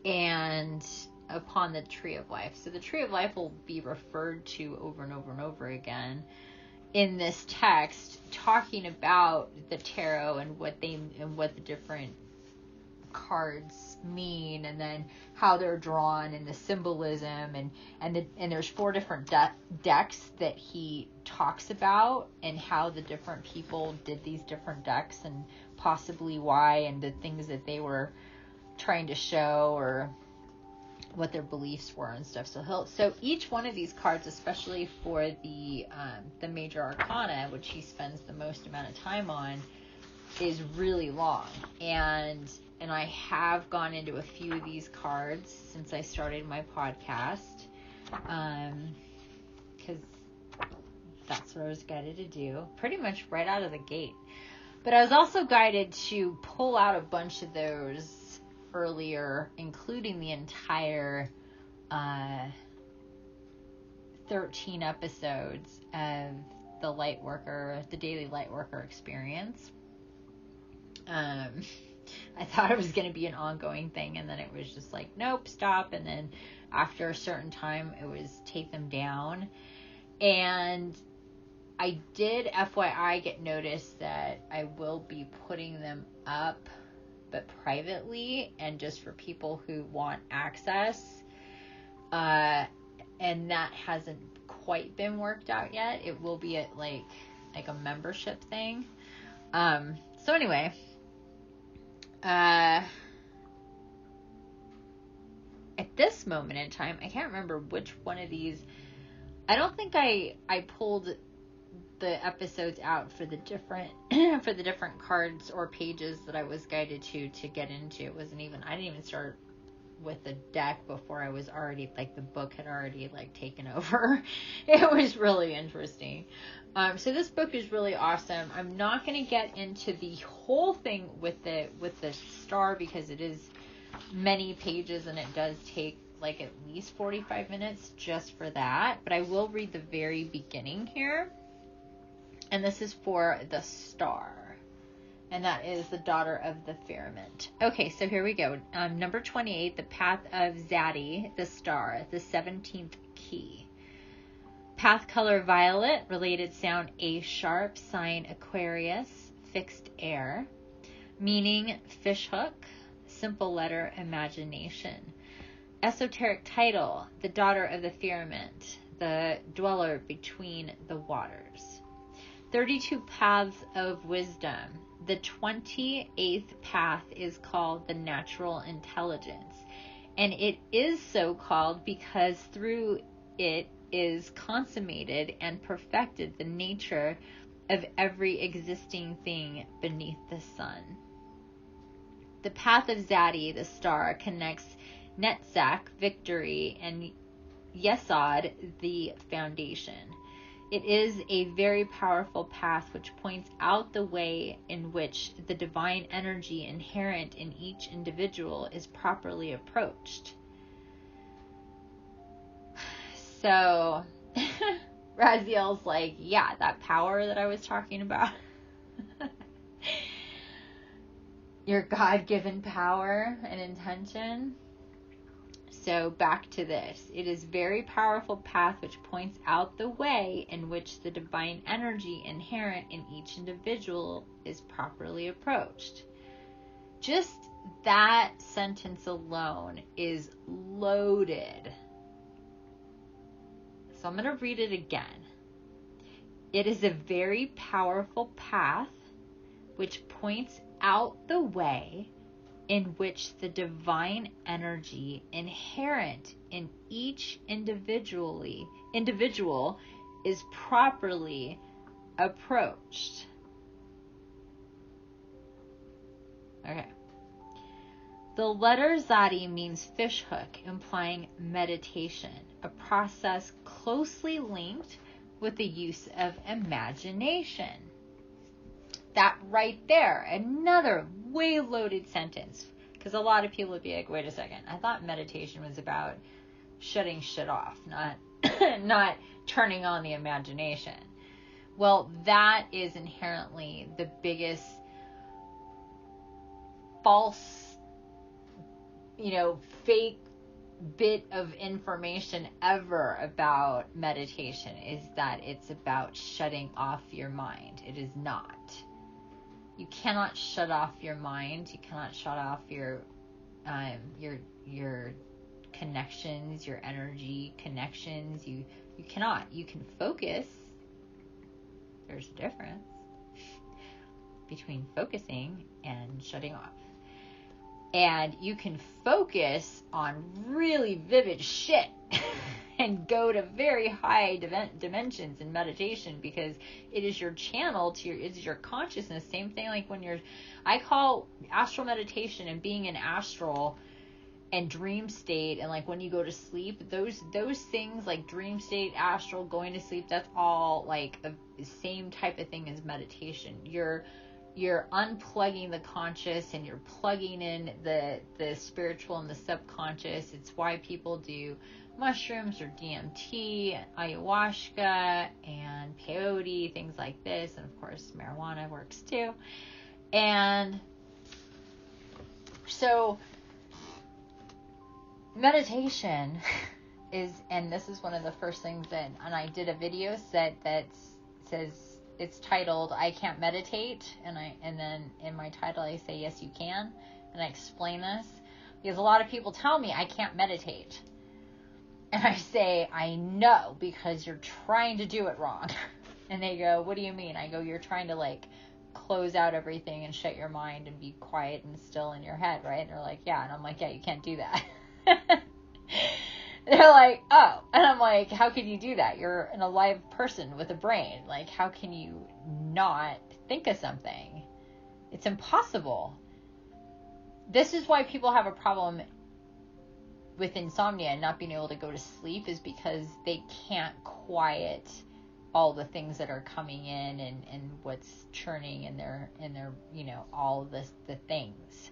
and upon the Tree of Life. So the Tree of Life will be referred to over and over and over again in this text, talking about the tarot and what the different cards mean, and then how they're drawn, and the symbolism, and there's 4 different decks that he talks about, and how the different people did these different decks, and possibly why, and the things that they were trying to show, or what their beliefs were and stuff. So each one of these cards, especially for the major arcana, which he spends the most amount of time on, is really long, and I have gone into a few of these cards since I started my podcast, because that's what I was guided to do, pretty much right out of the gate. But I was also guided to pull out a bunch of those earlier, including the entire 13 episodes of the Lightworker, the daily Lightworker experience. I thought it was going to be an ongoing thing, and then it was just like, nope, stop. And then after a certain time, it was take them down. And I did, FYI, get notice that I will be putting them up, but privately, and just for people who want access. And that hasn't quite been worked out yet. It will be at like a membership thing. So anyway, at this moment in time, I can't remember which one of these. I don't think I pulled the episodes out for the different for the different cards or pages that I was guided to get into. I didn't even start with the deck before I was already, like, the book had already, like, taken over. It was really interesting. So this book is really awesome. I'm not going to get into the whole thing with the star, because it is many pages and it does take like at least 45 minutes just for that. But I will read the very beginning here. And this is for the star. And that is the daughter of the firmament. Okay, so here we go. Number 28, the path of Zaddy, the star, the 17th key. Path color violet, related sound A sharp, sign Aquarius, fixed air. Meaning fishhook, simple letter imagination. Esoteric title, the daughter of the firmament, the dweller between the waters. 32 paths of wisdom. The 28th path is called the natural intelligence, and it is so called because through it is consummated and perfected the nature of every existing thing beneath the sun. The path of Zaddy, the star, connects Netzach, victory, and Yesod, the foundation. It is a very powerful path which points out the way in which the divine energy inherent in each individual is properly approached. So, Raziel's like, yeah, that power that I was talking about. Your God-given power and intention. So back to this. It is a very powerful path which points out the way in which the divine energy inherent in each individual is properly approached. Just that sentence alone is loaded. So I'm going to read it again. It is a very powerful path which points out the way in which the divine energy inherent in each individual is properly approached. Okay. The letter Zaddy means fishhook, implying meditation, a process closely linked with the use of imagination. That right there, another way loaded sentence. Because a lot of people would be like, wait a second, I thought meditation was about shutting shit off, not turning on the imagination. Well, that is inherently the biggest false, fake bit of information ever about meditation, is that it's about shutting off your mind. It is not. You cannot shut off your mind. You cannot shut off your connections, your energy connections. You cannot. You can focus. There's a difference between focusing and shutting off. And you can focus on really vivid shit and go to very high dimensions in meditation, because it is your channel to it's your consciousness. Same thing like when I call astral meditation and being in astral and dream state, and like when you go to sleep, those things like dream state, astral, going to sleep, that's all like the same type of thing as meditation. You're unplugging the conscious and you're plugging in the spiritual and the subconscious. It's why people do mushrooms or DMT, ayahuasca, and peyote, things like this. And of course, marijuana works too. And so meditation is, and this is one of the first things that, and I did a video that says, it's titled, I Can't Meditate, and then in my title I say, yes you can, and I explain this, because a lot of people tell me I can't meditate, and I say, I know, because you're trying to do it wrong. And they go, what do you mean? I go, you're trying to like close out everything and shut your mind and be quiet and still in your head, right? And they're like, yeah. And I'm like, yeah, you can't do that. They're like, oh. And I'm like, how can you do that? You're an alive person with a brain. Like, how can you not think of something? It's impossible. This is why people have a problem with insomnia and not being able to go to sleep, is because they can't quiet all the things that are coming in and what's churning in their all of the things.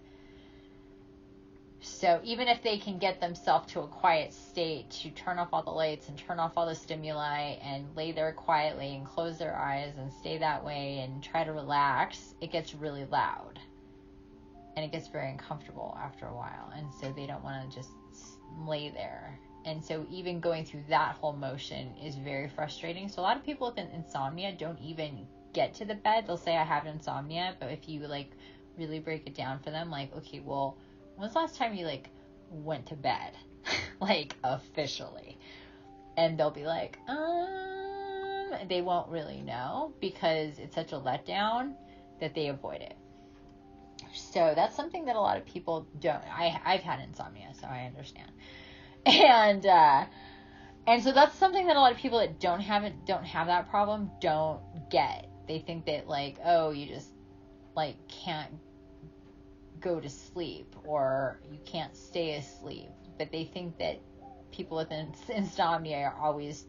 So even if they can get themselves to a quiet state, to turn off all the lights and turn off all the stimuli and lay there quietly and close their eyes and stay that way and try to relax, it gets really loud. And it gets very uncomfortable after a while. And so they don't want to just lay there. And so even going through that whole motion is very frustrating. So a lot of people with insomnia don't even get to the bed. They'll say, I have insomnia. But if you really break it down for them, okay, well, when's the last time you went to bed? Officially. And they'll be like, they won't really know, because it's such a letdown that they avoid it. So that's something that a lot of people don't. I've had insomnia, so I understand. And so that's something that a lot of people that don't have that problem don't get. They think that you just can't go to sleep, or you can't stay asleep. But they think that people with insomnia are always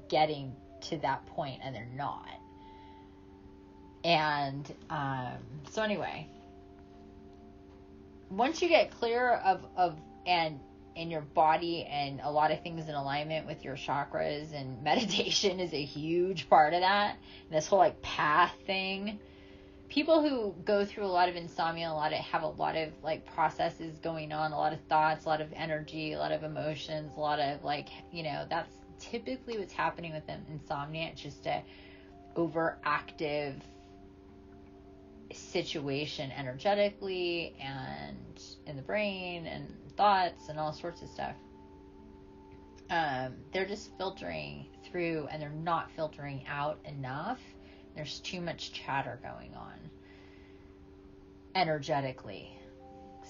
getting to that point, and they're not. And so anyway, once you get clear of in your body and a lot of things in alignment with your chakras, and meditation is a huge part of that, and this whole path thing. People who go through a lot of insomnia, have a lot of processes going on, a lot of thoughts, a lot of energy, a lot of emotions, a lot of that's typically what's happening with them. Insomnia. It's just a overactive situation energetically and in the brain and thoughts and all sorts of stuff. They're just filtering through, and they're not filtering out enough. There's too much chatter going on energetically,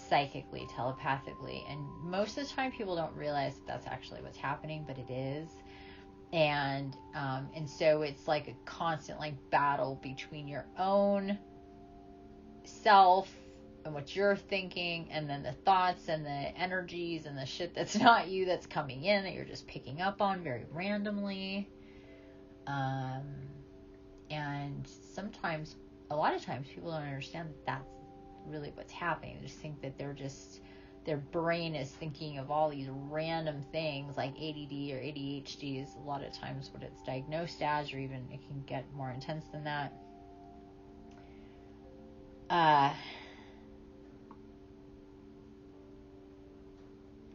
psychically, telepathically, and most of the time people don't realize that that's actually what's happening, but it is. And so it's a constant battle between your own self and what you're thinking, and then the thoughts and the energies and the shit that's not you, that's coming in, that you're just picking up on very randomly. And sometimes, a lot of times, people don't understand that that's really what's happening. They just think that their brain is thinking of all these random things, like ADD or ADHD is a lot of times what it's diagnosed as, or even it can get more intense than that.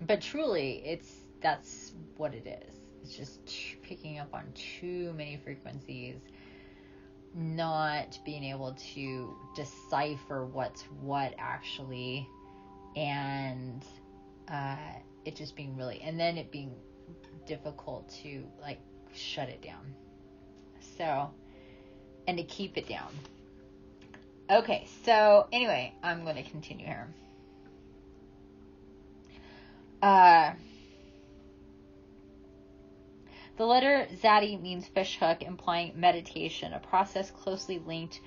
But truly, that's what it is. It's just picking up on too many frequencies, not being able to decipher what's what actually, and it just being really, and then it being difficult to shut it down. So, and to keep it down. Okay, so anyway, I'm going to continue here. The letter Zadi means fishhook, implying meditation, a process closely linked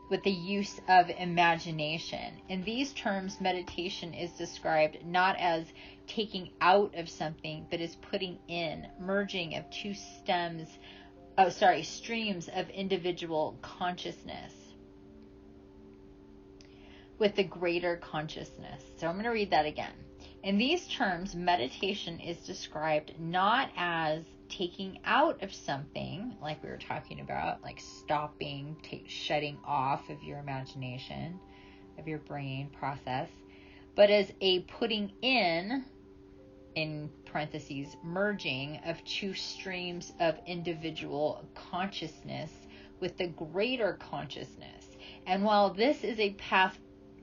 with the use of imagination. In these terms, meditation is described not as taking out of something, but as putting in, merging of two streams of individual consciousness with the greater consciousness. So I'm going to read that again. In these terms, meditation is described not as taking out of something, like we were talking about, stopping, shutting off of your imagination, of your brain process, but as a putting in parentheses, merging of two streams of individual consciousness with the greater consciousness. And while this is a path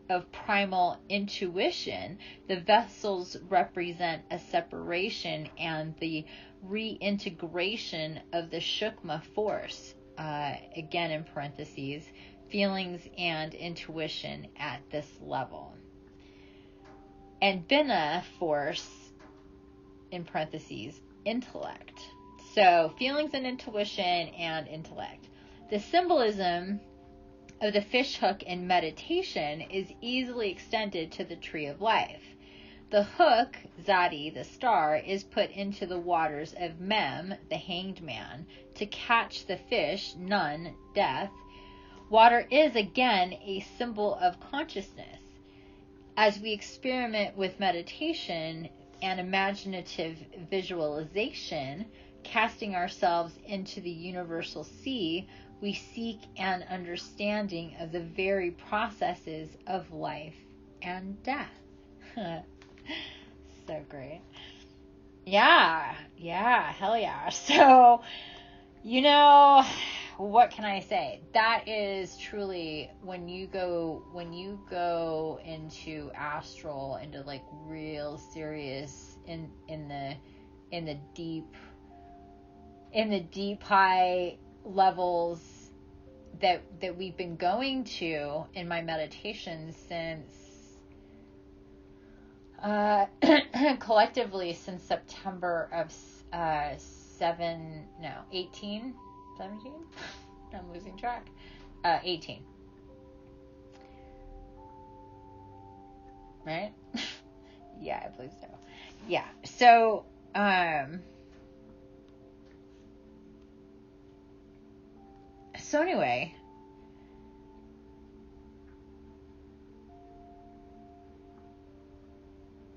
of primal intuition, the vessels represent a separation and the reintegration of the Shukma force, again in parentheses, feelings and intuition at this level. And Binah force in parentheses, intellect. So feelings and intuition and intellect. The symbolism of the fish hook in meditation is easily extended to the tree of life. The hook, Zadi, the star, is put into the waters of Mem, the hanged man, to catch the fish, Nun, death. Water is, again, a symbol of consciousness. As we experiment with meditation and imaginative visualization, casting ourselves into the universal sea, we seek an understanding of the very processes of life and death. So great. Yeah, hell yeah. So, what can I say? That is truly when you go into astral, into like real serious in the deep high levels that we've been going to in my meditations since collectively since September of 17? I'm losing track. 18. Right? Yeah, I believe so. Yeah. So, anyway,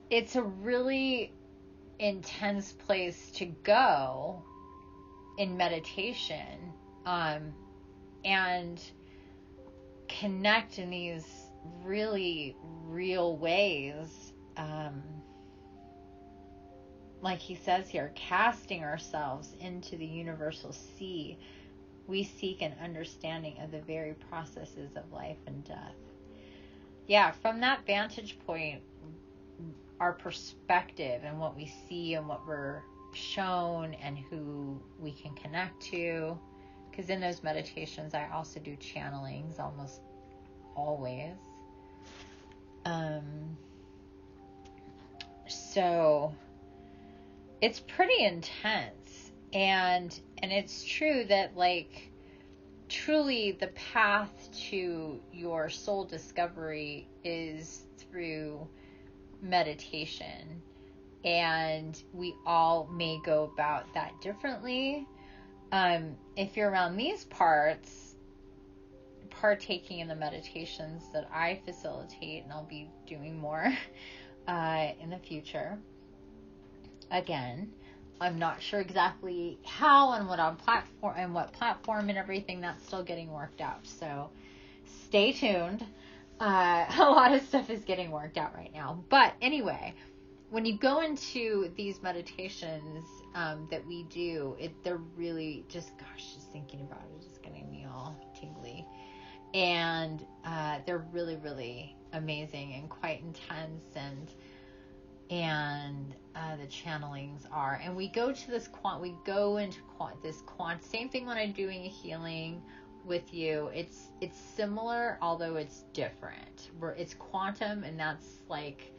it's a really intense place to go in meditation, and connect in these really real ways. Like he says here, casting ourselves into the universal sea, we seek an understanding of the very processes of life and death. Yeah, from that vantage point, our perspective and what we see and what we're shown and who we can connect to. Because in those meditations, I also do channelings almost always. So it's pretty intense. And it's true that, like, truly the path to your soul discovery is through meditation, and we all may go about that differently. If you're around these parts, partaking in the meditations that I facilitate, and I'll be doing more in the future. Again, I'm not sure exactly how and what platform and everything. That's still getting worked out. So stay tuned. A lot of stuff is getting worked out right now. But anyway, when you go into these meditations that we do, they're really just thinking about it is getting me all tingly. And they're really, really amazing and quite intense, and the channelings are. And we go to this same thing when I'm doing a healing with you. It's similar, although it's different. It's quantum, and that's like,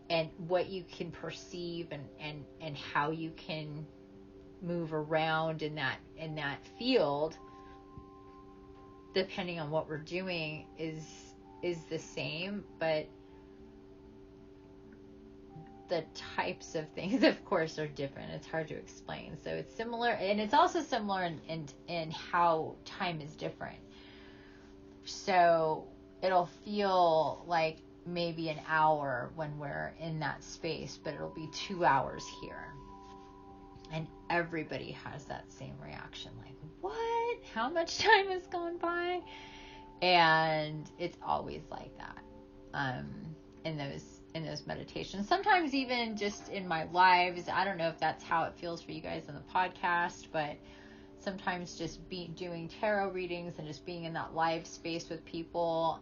and what you can perceive and how you can move around in that field, depending on what we're doing, is the same, but the types of things, of course, are different. It's hard to explain. So it's similar, and it's also similar in how time is different. So it'll feel like maybe an hour when we're in that space, but it'll be 2 hours here. And everybody has that same reaction, like, what? How much time has gone by? And it's always like that in those meditations. Sometimes even just in my lives. I don't know if that's how it feels for you guys on the podcast, but sometimes just doing tarot readings and just being in that live space with people,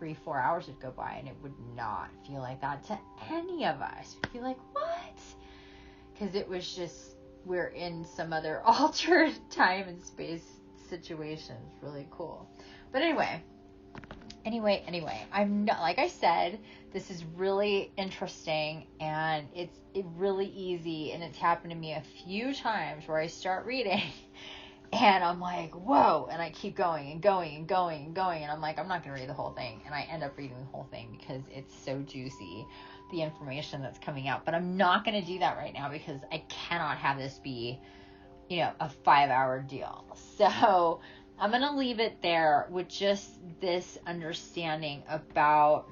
3-4 hours would go by and it would not feel like that to any of us. We'd be like, what? Because it was just, we're in some other altered time and space situation. It's really cool. But anyway, Anyway, I'm not, like I said, this is really interesting, and it's really easy, and it's happened to me a few times where I start reading and I'm like, whoa, and I keep going and going and going and going, and I'm like, I'm not going to read the whole thing, and I end up reading the whole thing because it's so juicy, the information that's coming out. But I'm not going to do that right now because I cannot have this be, a 5-hour deal. So I'm going to leave it there with just this understanding about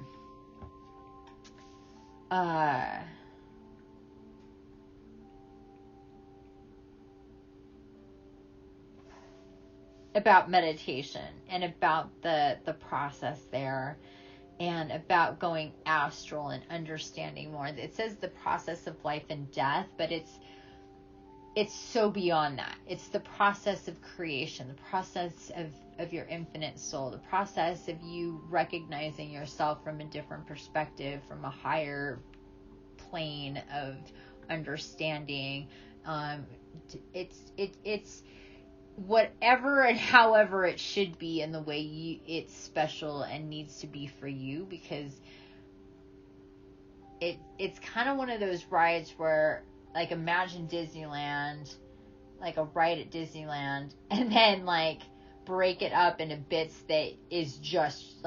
meditation and about the process there, and about going astral and understanding more. It says the process of life and death, but it's so beyond that. It's the process of creation, the process of your infinite soul, the process of you recognizing yourself from a different perspective, from a higher plane of understanding. It's whatever and however it should be, in the way it's special and needs to be for you, because it's kind of one of those rides where, like, imagine Disneyland, like a ride at Disneyland, and then like break it up into bits that is just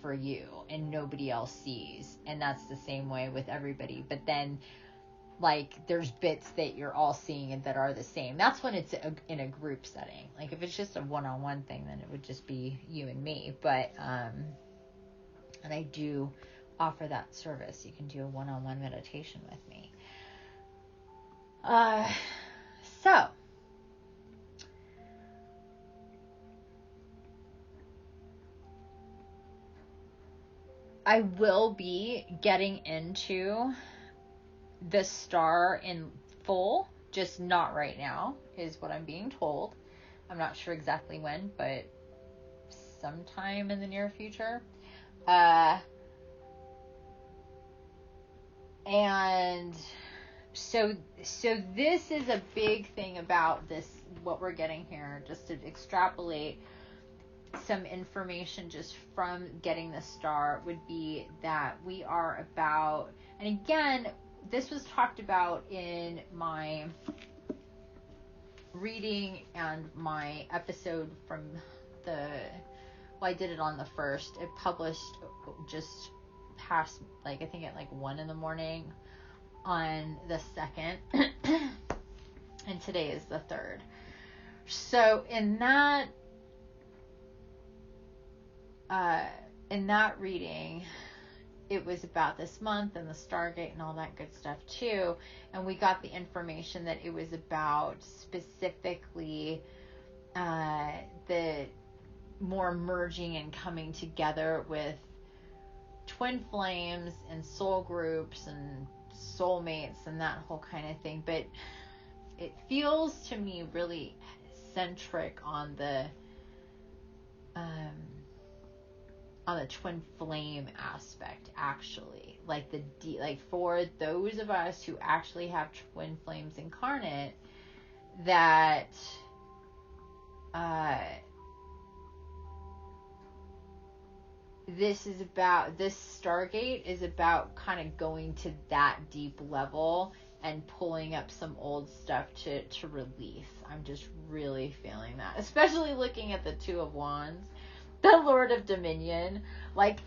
for you and nobody else sees. And that's the same way with everybody. But then, like, there's bits that you're all seeing and that are the same. That's when it's in a group setting. Like, if it's just a one-on-one thing, then it would just be you and me. But and I do offer that service. You can do a one-on-one meditation with me. So I will be getting into the star in full, just not right now, is what I'm being told. I'm not sure exactly when, but sometime in the near future. And so this is a big thing about this, what we're getting here, just to extrapolate some information just from getting the star, would be that we are about, and again, this was talked about in my reading and my episode from I did it on the 1st. It published just past, I think at 1 a.m. on the 2nd. And today is the 3rd. So in that reading, it was about this month and the Stargate and all that good stuff too. And we got the information that it was about specifically the more merging and coming together with twin flames and soul groups and soulmates and that whole kind of thing. But it feels to me really centric on the twin flame aspect, actually. For those of us who actually have twin flames incarnate, that this Stargate is about kind of going to that deep level and pulling up some old stuff to release. I'm just really feeling that, especially looking at the Two of Wands, the Lord of Dominion, like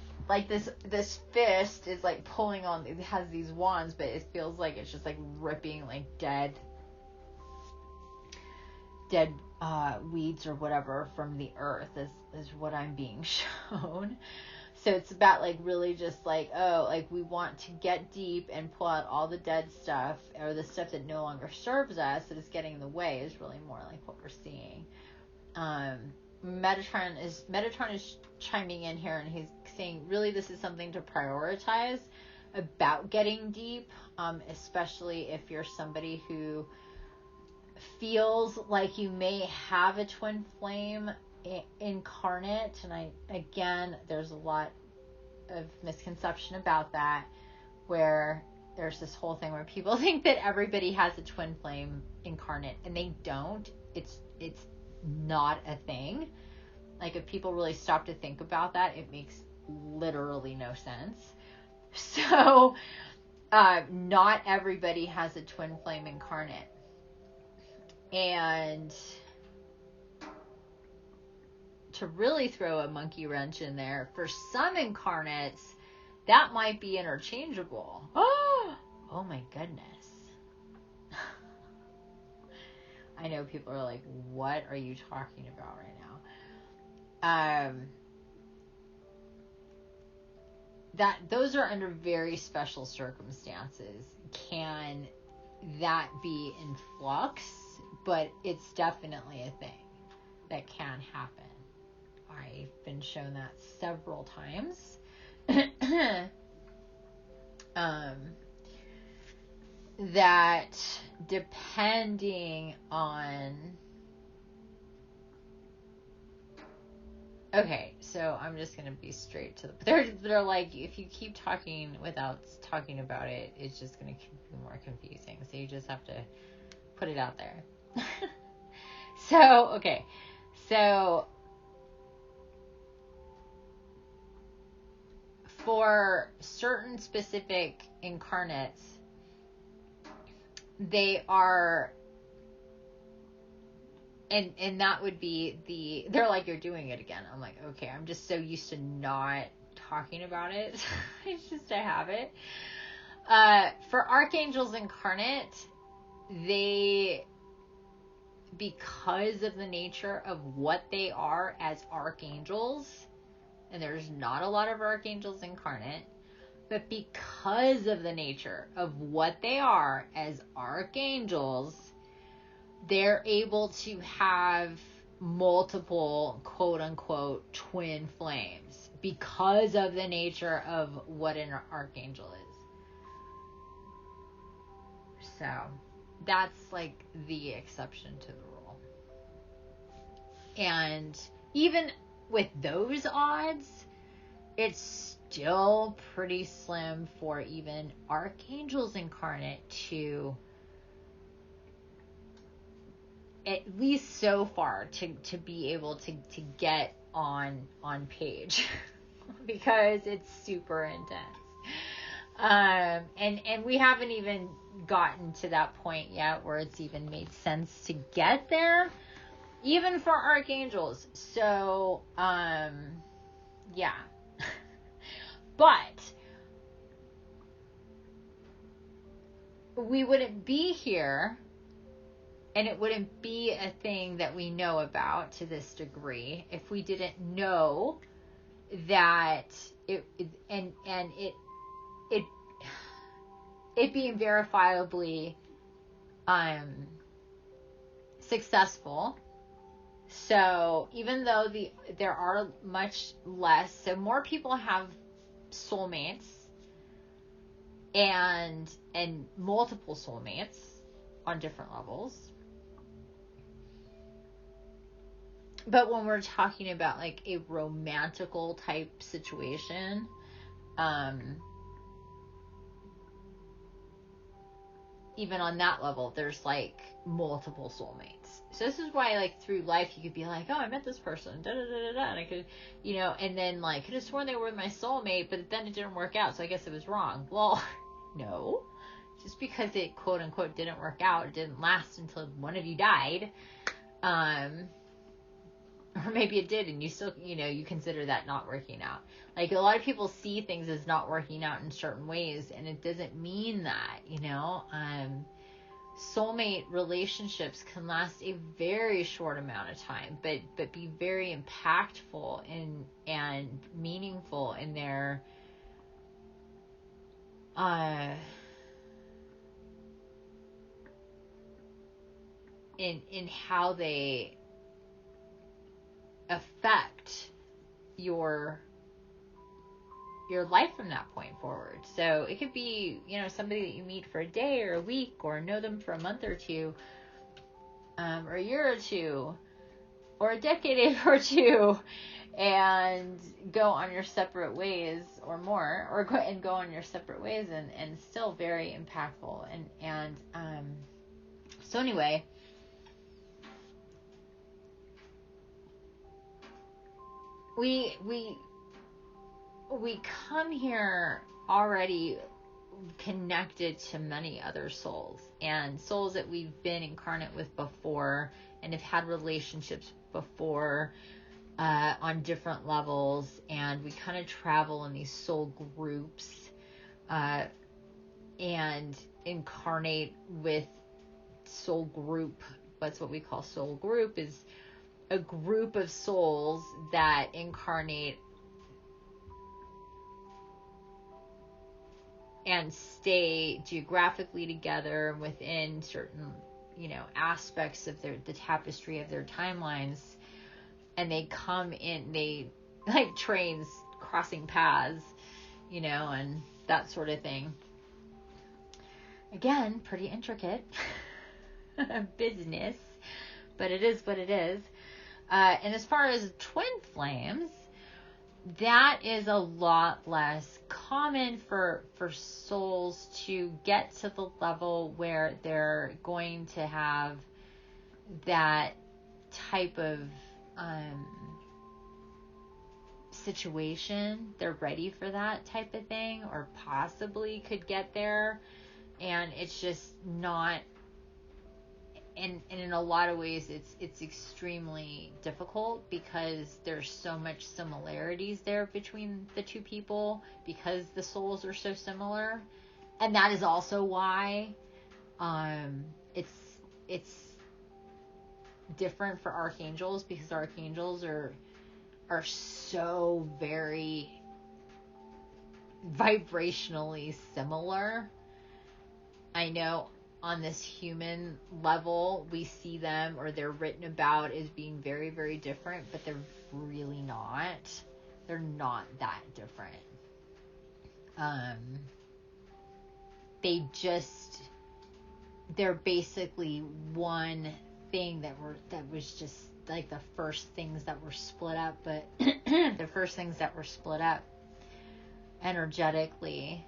this fist is pulling on. It has these wands, but it feels like it's just ripping dead weeds or whatever from the earth is what I'm being shown. So it's about really just we want to get deep and pull out all the dead stuff, or the stuff that no longer serves us, that is getting in the way, is really more what we're seeing. Metatron is chiming in here, and he's saying really this is something to prioritize about getting deep, especially if you're somebody who feels like you may have a twin flame incarnate. And there's a lot of misconception about that, where there's this whole thing where people think that everybody has a twin flame incarnate, and they don't. It's not a thing. Like, if people really stop to think about that, it makes literally no sense. So, not everybody has a twin flame incarnate. And to really throw a monkey wrench in there, for some incarnates, that might be interchangeable. Oh my goodness. I know people are like, what are you talking about right now? Those are under very special circumstances. Can that be in flux? But it's definitely a thing that can happen. I've been shown that several times. That depending on... Okay, so I'm just going to be straight to the... They're like, if you keep talking without talking about it, it's just going to be more confusing. So you just have to put it out there. Okay. So for certain specific incarnates, they are, and that would be they're like, you're doing it again. I'm like, okay, I'm just so used to not talking about it. It's just a habit. For archangels incarnate, they, because of the nature of what they are as archangels, and there's not a lot of archangels incarnate, but because of the nature of what they are as archangels, they're able to have multiple quote-unquote twin flames because of the nature of what an archangel is. So that's like the exception to the rule. And even with those odds, it's still pretty slim for even archangels incarnate to, at least so far, to be able to get on page because it's super intense. And we haven't even gotten to that point yet where it's even made sense to get there, even for archangels. So, yeah. But we wouldn't be here, and it wouldn't be a thing that we know about to this degree if we didn't know that it being verifiably successful. So even though there are much less, so more people have soulmates and multiple soulmates on different levels. But when we're talking about like a romantical type situation, even on that level, there's like multiple soulmates. So this is why, like, through life, you could be like, oh, I met this person, da da da da da, and I could, and then like, could have sworn they were my soulmate, but then it didn't work out, so I guess it was wrong. Well, no, just because it quote unquote didn't work out, it didn't last until one of you died, or maybe it did, and you still, you consider that not working out. Like, a lot of people see things as not working out in certain ways, and it doesn't mean that, soulmate relationships can last a very short amount of time, but be very impactful and meaningful in their in how they affect your life from that point forward. So it could be, somebody that you meet for a day or a week, or know them for a month or two, or a year or two, or a decade or two, and go on your separate ways, or more, or go on your separate ways, and still very impactful. And so anyway, we come here already connected to many other souls, and souls that we've been incarnate with before and have had relationships before on different levels, and we kind of travel in these soul groups and incarnate with soul group. That's what we call soul group, is a group of souls that incarnate and stay geographically together within certain, aspects of the tapestry of their timelines. And they come in, they like trains crossing paths, and that sort of thing. Again, pretty intricate business, but it is what it is. And as far as twin flames, that is a lot less common for souls to get to the level where they're going to have that type of situation. They're ready for that type of thing, or possibly could get there, and it's just not. And in a lot of ways, it's extremely difficult because there's so much similarities there between the two people, because the souls are so similar. And that is also why it's different for archangels, because archangels are so very vibrationally similar. I know on this human level, we see them, or they're written about as being very, very different, but they're really not. They're not that different. They're basically one thing that was just like the first things that were split up, but the first things that were split up energetically,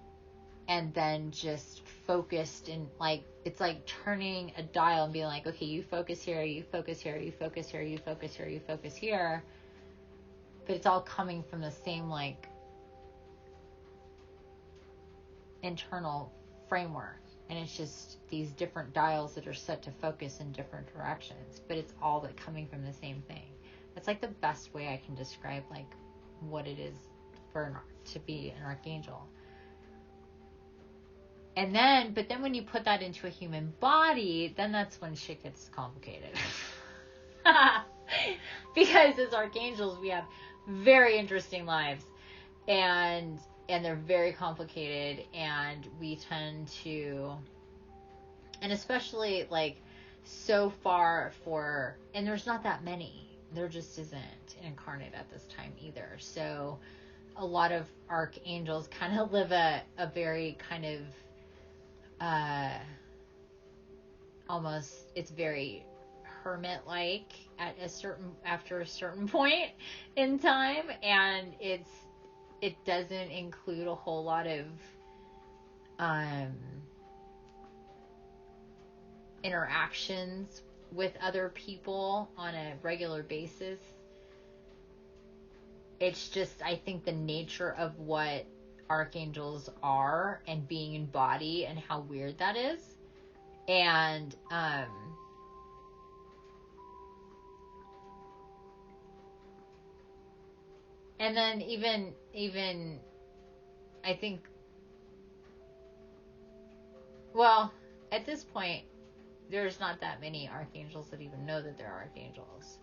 and then just focused in, like, it's like turning a dial and being like, okay, you focus here, you focus here, you focus here, you focus here, you focus here. But it's all coming from the same, like, internal framework. And it's just these different dials that are set to focus in different directions. But it's all that coming from the same thing. That's like the best way I can describe, like, what it is to be an archangel. But then when you put that into a human body, then that's when shit gets complicated. Because as archangels, we have very interesting lives, and they're very complicated, and we tend to, and especially like so far and there's not that many. There just isn't incarnate at this time either. So a lot of archangels kind of live a very kind of almost, it's very hermit-like after a certain point in time, and it doesn't include a whole lot of interactions with other people on a regular basis. It's just, I think, the nature of what archangels are and being in body and how weird that is. And and then even I think, well, at this point there's not that many archangels that even know that they're archangels.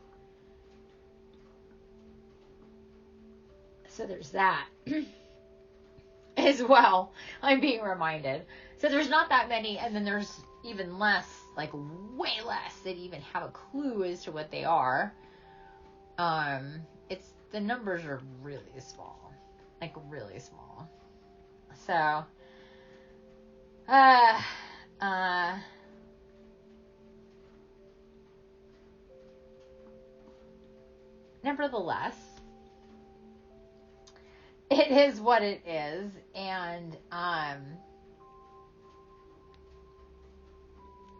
So there's that. As well, I'm being reminded. So there's not that many, and then there's even less, like way less, that even have a clue as to what they are. It's, the numbers are really small, like really small. So, nevertheless, it is what it is, and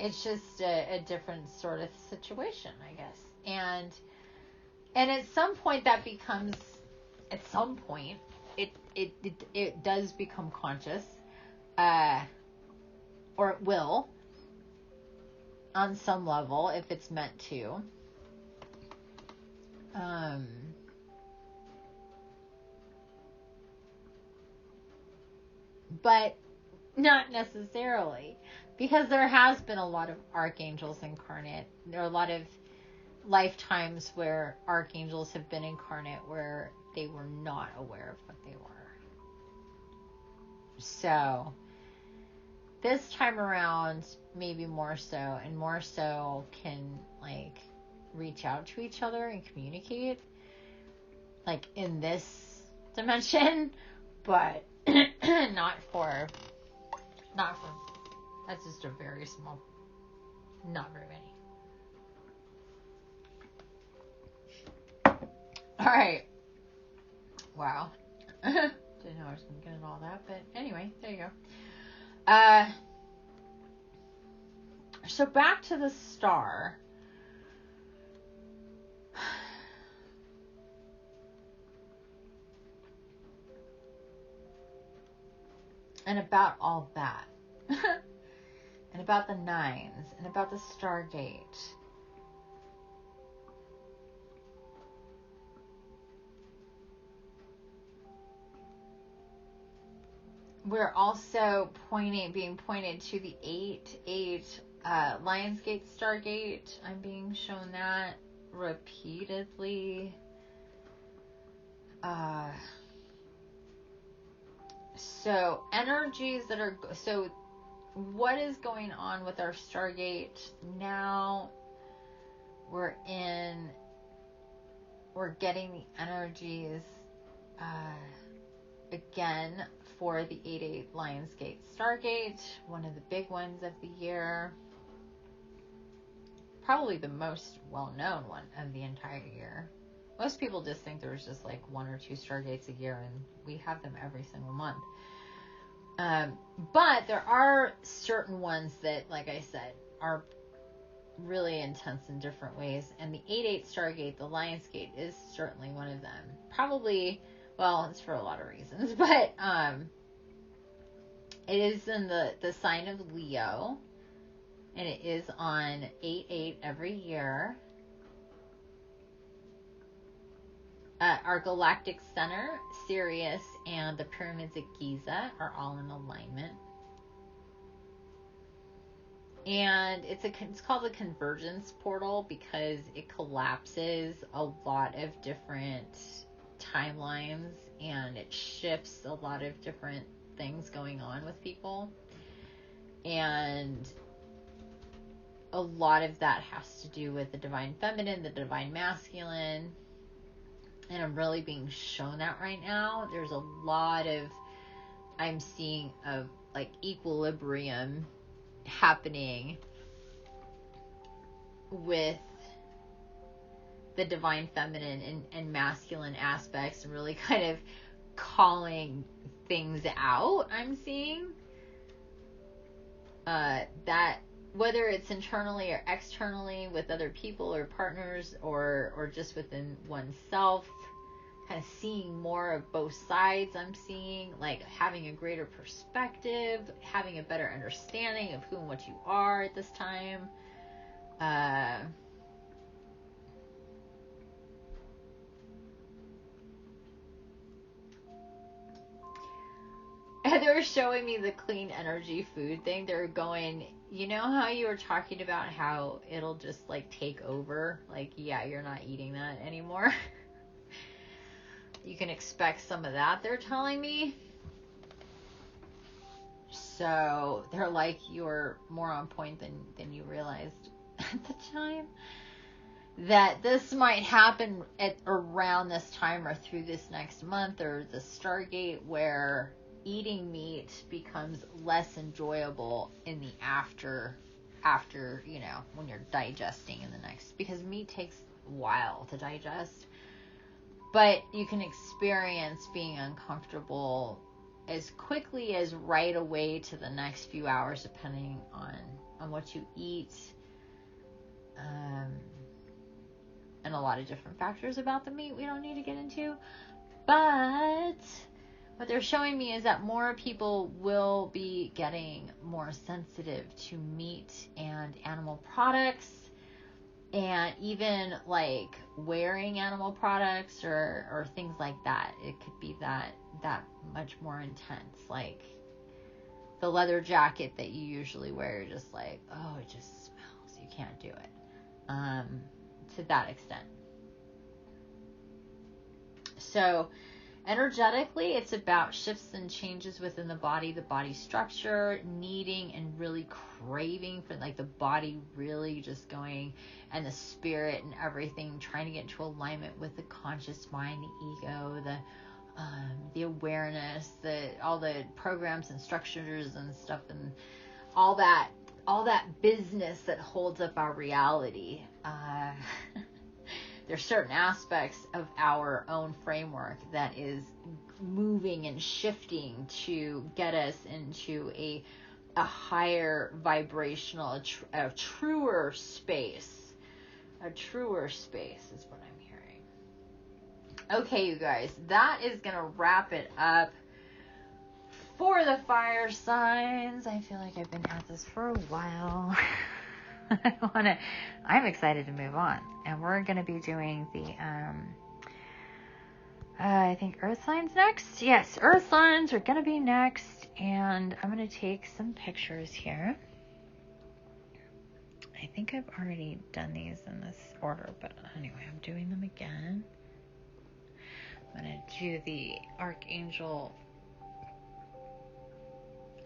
it's just a different sort of situation, I guess. And at some point that becomes at some point, it does become conscious, or it will, on some level, if it's meant to. But not necessarily, because there has been a lot of archangels incarnate. There are a lot of lifetimes where archangels have been incarnate where they were not aware of what they were. So this time around, maybe more so, and more so can like reach out to each other and communicate, like in this dimension, but not for, that's just a very small, not very many. All right. Wow. Didn't know I was going to get into all that, but anyway, there you go. So back to the star. And about all that. And about the nines. And about the Stargate. We're also being pointed to the 8-8 Lionsgate Stargate. I'm being shown that repeatedly. So energies that are, so what is going on with our Stargate now? We're getting the energies again for the 8-8 Lionsgate Stargate, one of the big ones of the year. Probably the most well-known one of the entire year. Most people just think there's just like 1 or 2 Stargates a year, and we have them every single month. But there are certain ones that, like I said, are really intense in different ways. And the 8-8 Stargate, the Lionsgate, is certainly one of them. Probably, well, it's for a lot of reasons, but it is in the sign of Leo, and it is on 8-8 every year. Our galactic center, Sirius, and the pyramids at Giza are all in alignment. And it's called the convergence portal because it collapses a lot of different timelines, and it shifts a lot of different things going on with people. And a lot of that has to do with the divine feminine, the divine masculine. And I'm really being shown that right now. There's a lot of, I'm seeing of like equilibrium happening with the divine feminine and masculine aspects, and really kind of calling things out. I'm seeing that whether it's internally or externally with other people or partners, or just within oneself, kind of seeing more of both sides. I'm seeing like having a greater perspective, having a better understanding of who and what you are at this time. They're showing me the clean energy food thing. They're going, you know how you were talking about how it'll just like take over? Like, yeah, you're not eating that anymore. You can expect some of that, they're telling me. So they're like, you're more on point than you realized at the time. That this might happen at around this time or through this next month, or the Stargate, where eating meat becomes less enjoyable in the after, you know, when you're digesting in the next, because meat takes a while to digest. But you can experience being uncomfortable as quickly as right away to the next few hours, depending on what you eat. And a lot of different factors about the meat we don't need to get into. But what they're showing me is that more people will be getting more sensitive to meat and animal products, and even like wearing animal products or things like that. It could be that much more intense. Like the leather jacket that you usually wear, you're just like, oh, it just smells. You can't do it. To that extent. So energetically, it's about shifts and changes within the body structure, needing and really craving for like the body really just going, and the spirit and everything, trying to get into alignment with the conscious mind, the ego, the awareness, all the programs and structures and stuff, and all that business that holds up our reality. There's certain aspects of our own framework that is moving and shifting to get us into a higher vibrational, a truer space. A truer space is what I'm hearing. Okay, you guys, that is going to wrap it up for the fire signs. I feel like I've been at this for a while. I'm excited to move on, and we're going to be doing the I think earth signs next. Yes, earth signs are going to be next, and I'm going to take some pictures here. I think I've already done these in this order, but anyway, I'm doing them again. I'm going to do the Archangel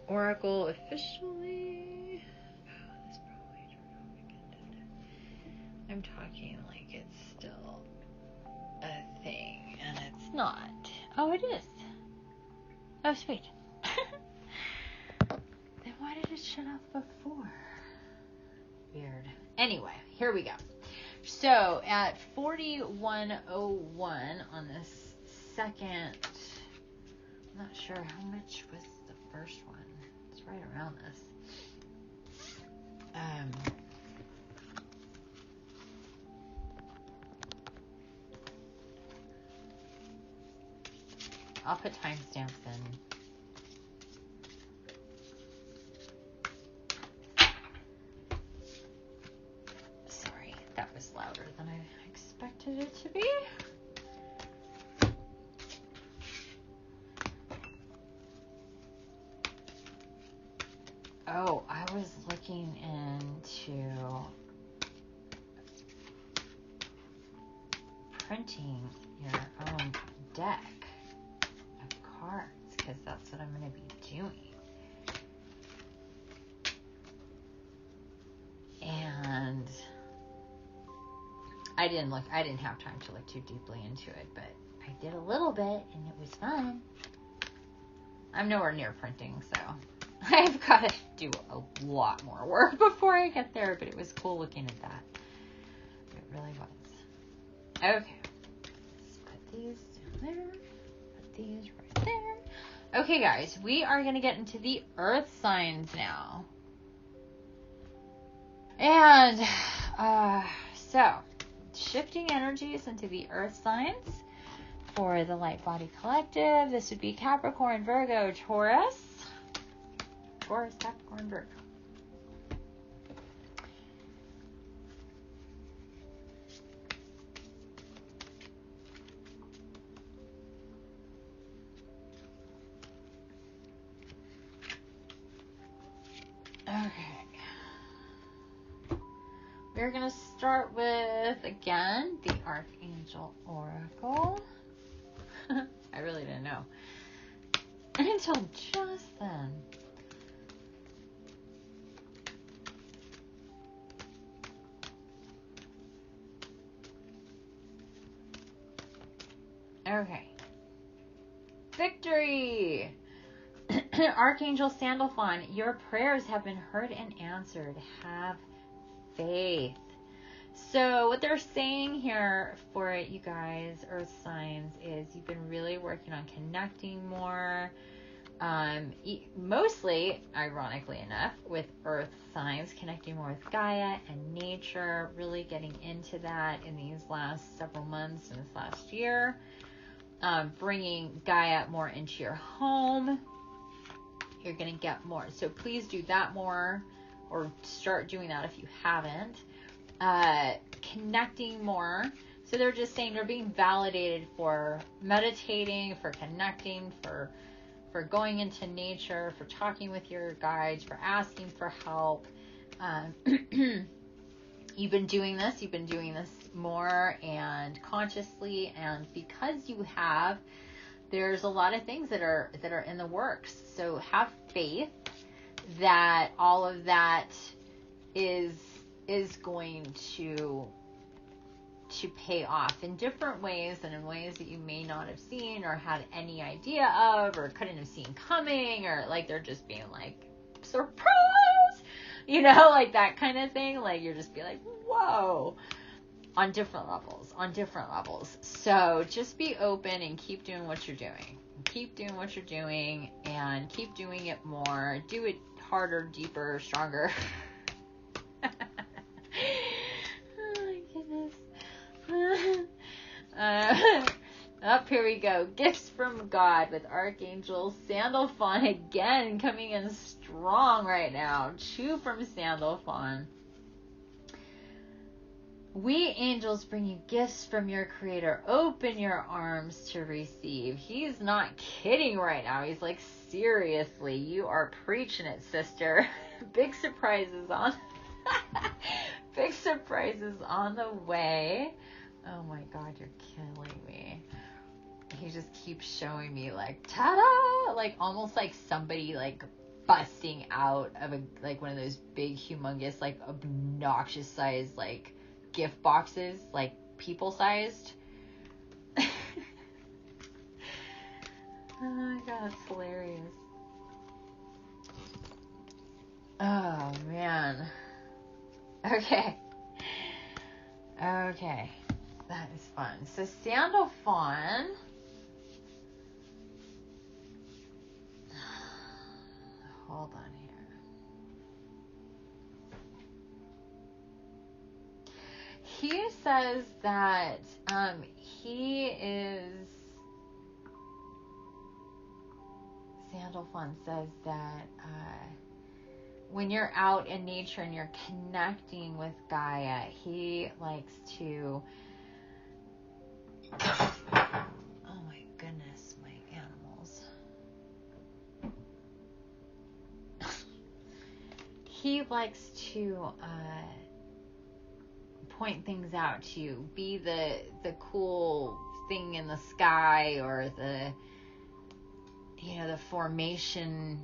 Oracle officially. I'm talking like it's still a thing, and it's not. Oh, it is. Oh, sweet. Then why did it shut off before? Weird. Anyway, here we go. So at 4101 on this second, I'm not sure how much was the first one. It's right around this. I'll put timestamps in. Sorry, that was louder than I expected it to be. Oh, I was looking into printing your own deck of cards, because that's what I'm going to be doing. And I didn't have time to look too deeply into it, but I did a little bit, and it was fun. I'm nowhere near printing, so I've got to do a lot more work before I get there, but it was cool looking at that. It really was. Okay. Let's put these down there. Put these right there. Okay, guys, we are going to get into the earth signs now. And, so, shifting energies into the earth signs for the Light Body Collective. This would be Capricorn, Virgo, Taurus. Taurus, Capricorn, Virgo. Okay. We're going to start with, again, the Archangel Oracle. I really didn't know until just then. Okay. Victory! Archangel Sandalphon, your prayers have been heard and answered. Have faith. So what they're saying here for you guys, earth signs, is you've been really working on connecting more, mostly, ironically enough, with earth signs, connecting more with Gaia and nature, really getting into that in these last several months, in this last year. bringing Gaia more into your home. You're going to get more. So please do that more, or start doing that if you haven't. Connecting more. So they're just saying they're being validated for meditating, for connecting, for going into nature, for talking with your guides, for asking for help. You've been doing this more and consciously, and because you have, there's a lot of things that are in the works. So have faith that all of that is going to pay off in different ways, and in ways that you may not have seen or had any idea of, or couldn't have seen coming, or like they're just being like, surprise, like that kind of thing. Like you're just be like, whoa, on different levels. So just be open and keep doing what you're doing. And keep doing it more. Do it harder, deeper, stronger. Oh my goodness. Up here we go. Gifts from God with Archangel Sandalphon again, coming in strong right now. 2 from Sandalphon. We angels bring you gifts from your Creator. Open your arms to receive. He's not kidding right now. He's like, seriously, you are preaching it, sister. Big surprises on the way. Oh my God, you're killing me. He just keeps showing me like, ta-da! Like almost like somebody like busting out of one of those big, humongous, like obnoxious sized like gift boxes, like people sized. Oh my God, that's hilarious. Oh man. Okay, that is fun. So Sandalphon, hold on here. He says that Sandalphon says that when you're out in nature and you're connecting with Gaia, he likes to, oh my goodness, my animals. He likes to point things out to you, be the cool thing in the sky, or the formation,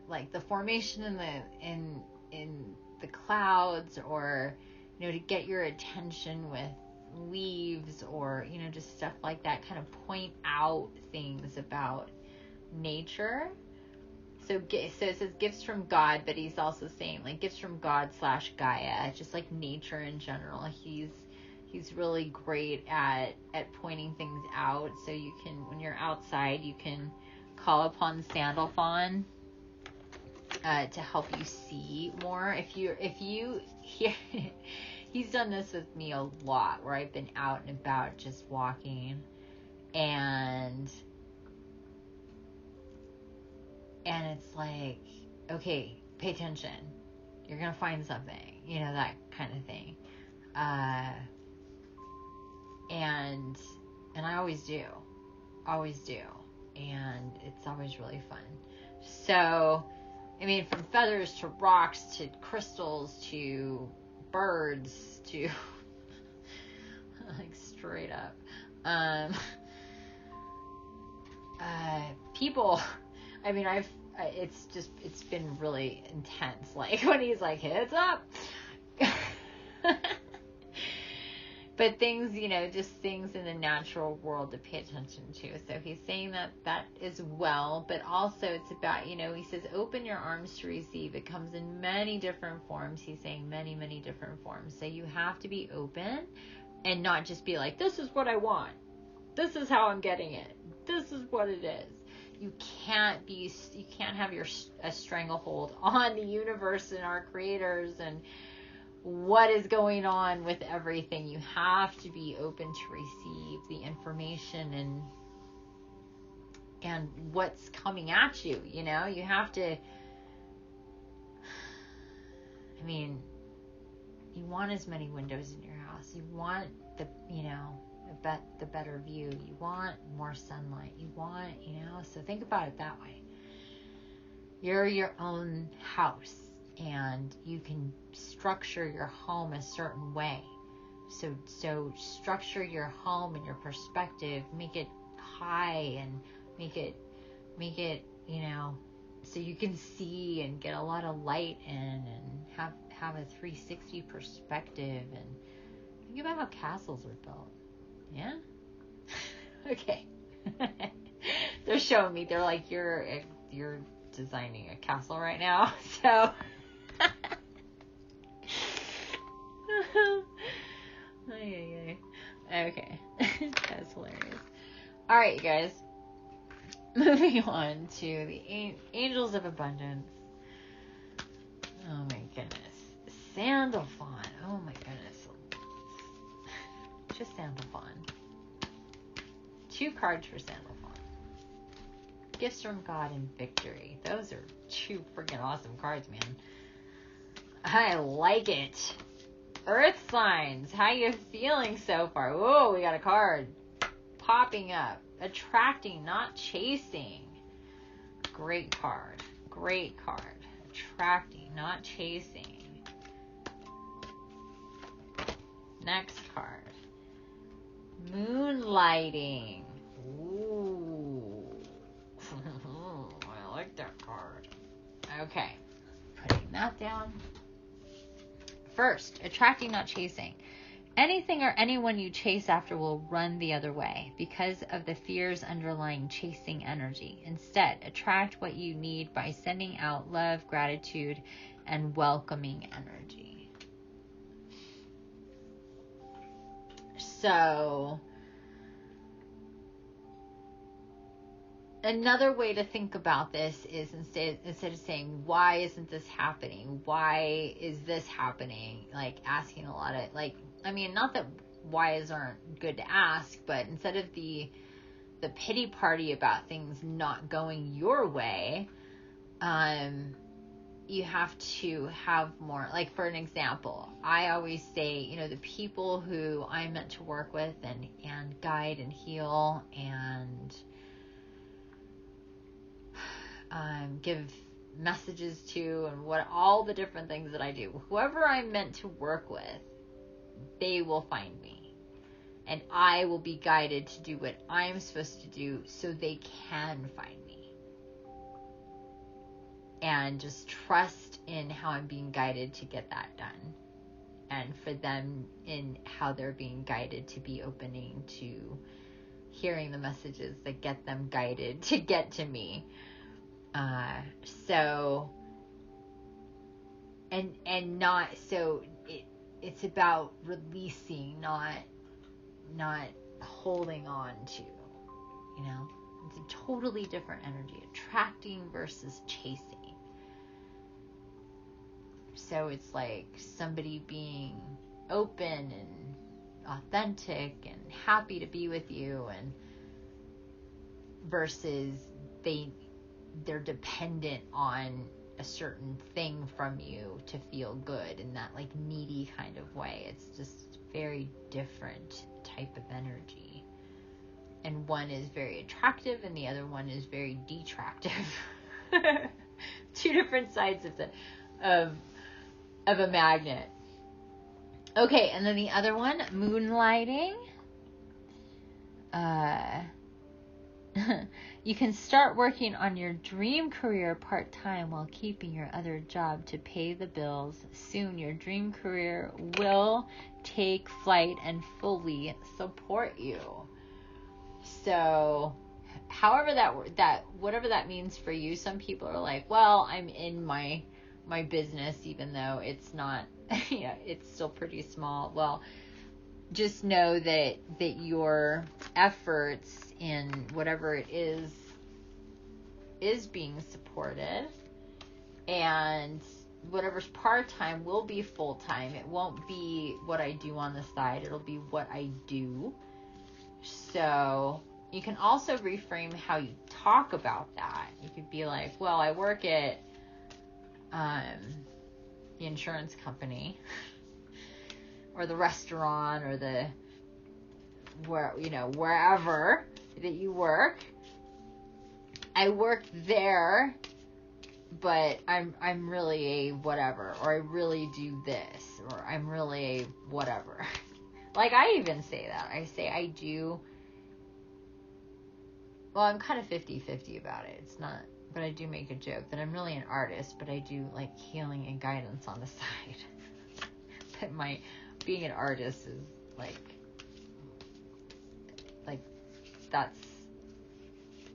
like the formation in the clouds, or to get your attention with leaves, or just stuff like that, kind of point out things about nature. So it says gifts from God, but he's also saying like gifts from God / Gaia, just like nature in general. He's really great at pointing things out. So you can, when you're outside, you can call upon Sandalphon to help you see more. If you he's done this with me a lot, where I've been out and about just walking, and it's like, okay, pay attention, you're gonna find something, that kind of thing. And I always do, and it's always really fun. So I mean, from feathers to rocks to crystals to birds to like straight up people. I mean, it's been really intense, like when he's like, heads up. But things, just things in the natural world to pay attention to. So he's saying that as well, but also it's about, he says, open your arms to receive. It comes in many different forms. He's saying many, many different forms. So you have to be open and not just be like, this is what I want. This is how I'm getting it. This is what it is. You can't have a stranglehold on the universe and our creators and what is going on with everything. You have to be open to receive the information and what's coming at you, you know? You have to, I mean, you want as many windows in your house. You want the, you know, the better view. You want more sunlight. You want, you know, so think about it that way. You're your own house, and you can structure your home a certain way. So structure your home and your perspective, make it high and make it, you know, so you can see and get a lot of light in and have a 360 perspective. And think about how castles are built. Yeah? Okay. They're showing me, they're like, you're designing a castle right now. So okay. That's hilarious. All right, you guys. Moving on to the Angels of Abundance. Oh my goodness. Sandalphon. Oh my goodness. Just Sandalphon. 2 cards for Sandalphon. Gifts from God and Victory. Those are 2 freaking awesome cards, man. I like it. Earth signs. How you feeling so far? Oh, we got a card popping up. Attracting, not chasing. Great card. Great card. Attracting, not chasing. Next card. Moonlighting. Ooh. I like that card. Okay. Putting that down. First, attracting, not chasing. Anything or anyone you chase after will run the other way because of the fears underlying chasing energy. Instead, attract what you need by sending out love, gratitude, and welcoming energy. So, another way to think about this is instead of saying, why isn't this happening? Why is this happening? Like asking a lot of, like, I mean, not that whys aren't good to ask, but instead of the pity party about things not going your way, you have to have more, like, for an example, I always say, you know, the people who I'm meant to work with and guide and heal and give messages to, and what all the different things that I do, whoever I'm meant to work with, they will find me, and I will be guided to do what I'm supposed to do so they can find me. And just trust in how I'm being guided to get that done, and for them in how they're being guided to be opening to hearing the messages that get them guided to get to me. So and not so it's about releasing, not holding on to, you know. It's a totally different energy, attracting versus chasing. So it's like somebody being open and authentic and happy to be with you, and versus they're dependent on a certain thing from you to feel good in that, like, needy kind of way. It's just very different type of energy. And one is very attractive and the other one is very detractive. 2 different sides of a magnet. Okay, and then the other one, moonlighting. You can start working on your dream career part-time while keeping your other job to pay the bills. Soon your dream career will take flight and fully support you. So, however that whatever that means for you, some people are like, well, I'm in my business even though it's not, it's still pretty small. Well, just know that your efforts in whatever it is being supported, and whatever's part-time will be full-time. It won't be what I do on the side. It'll be what I do. So you can also reframe how you talk about that. You could be like, well, I work at the insurance company or the restaurant or the wherever that you work. I work there, but I'm really a whatever, or I really do this, or I'm really a whatever. Like, I even say that. I say I do. Well, I'm kind of 50-50 about it. It's not, but I do make a joke that I'm really an artist, but I do like healing and guidance on the side. But being an artist is like that's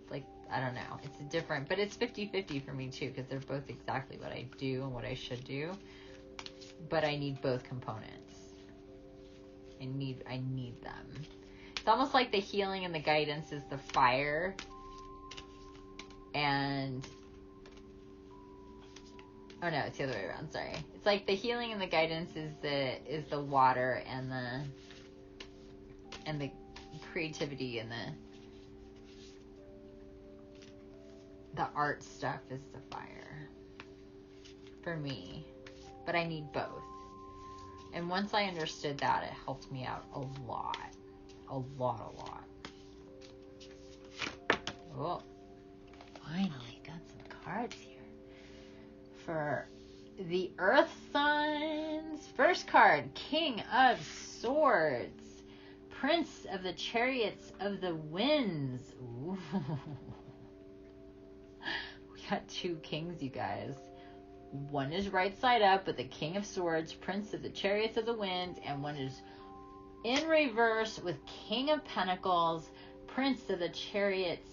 like, I don't know. It's different, but it's 50-50 for me too, because they're both exactly what I do and what I should do. But I need both components. I need them. It's almost like the healing and the guidance is the fire, and oh no, it's the other way around. Sorry. It's like the healing and the guidance is the water, and the creativity and the art stuff is the fire for me. But I need both. And once I understood that, it helped me out a lot. A lot. Oh, finally got some cards here for the Earth signs. First card, King of Swords, Prince of the Chariots of the Winds. Ooh. We got two kings, you guys. One is right side up with the King of Swords, Prince of the Chariots of the Winds, and one is in reverse with King of Pentacles, Prince of the Chariots.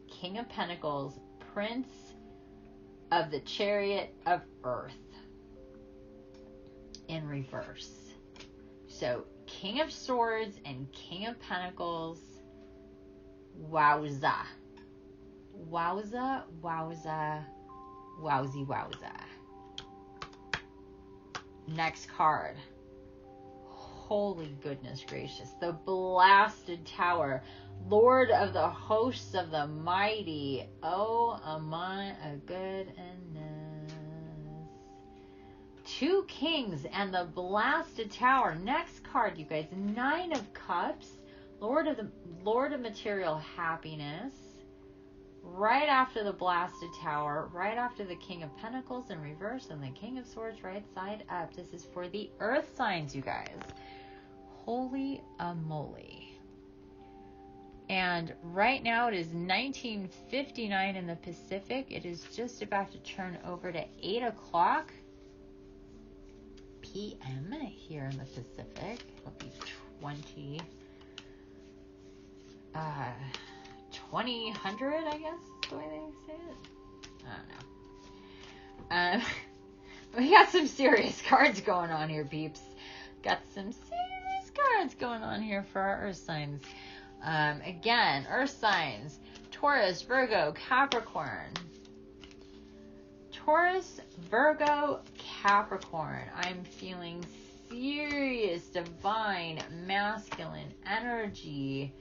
King of Pentacles, Prince of the Chariot of Earth. In reverse. So, King of Swords and King of Pentacles. Wowza. Wowza, wowza, wowzy, wowza. Next card. Holy goodness gracious. The Blasted Tower. Lord of the hosts of the mighty. Oh, my goodness. Two kings and the Blasted Tower. Next card, you guys. Nine of Cups. Lord of material happiness. Right after the Blasted Tower, right after the King of Pentacles in reverse, and the King of Swords right side up. This is for the Earth signs, you guys. Holy moly. And right now it is 19:59 in the Pacific. It is just about to turn over to 8 o'clock p.m. here in the Pacific. It'll be 2000, I guess, the way they say it. I don't know. We got some serious cards going on here, peeps. Got some serious cards going on here for our Earth signs. Again, Earth signs. Taurus, Virgo, Capricorn. Taurus, Virgo, Capricorn. I'm feeling serious, divine, masculine energy.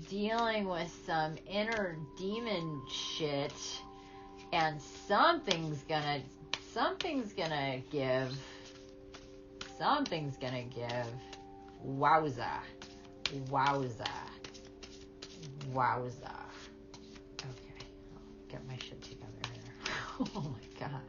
Dealing with some inner demon shit, and something's gonna give. Wowza. Okay, I'll get my shit together here. Oh my god.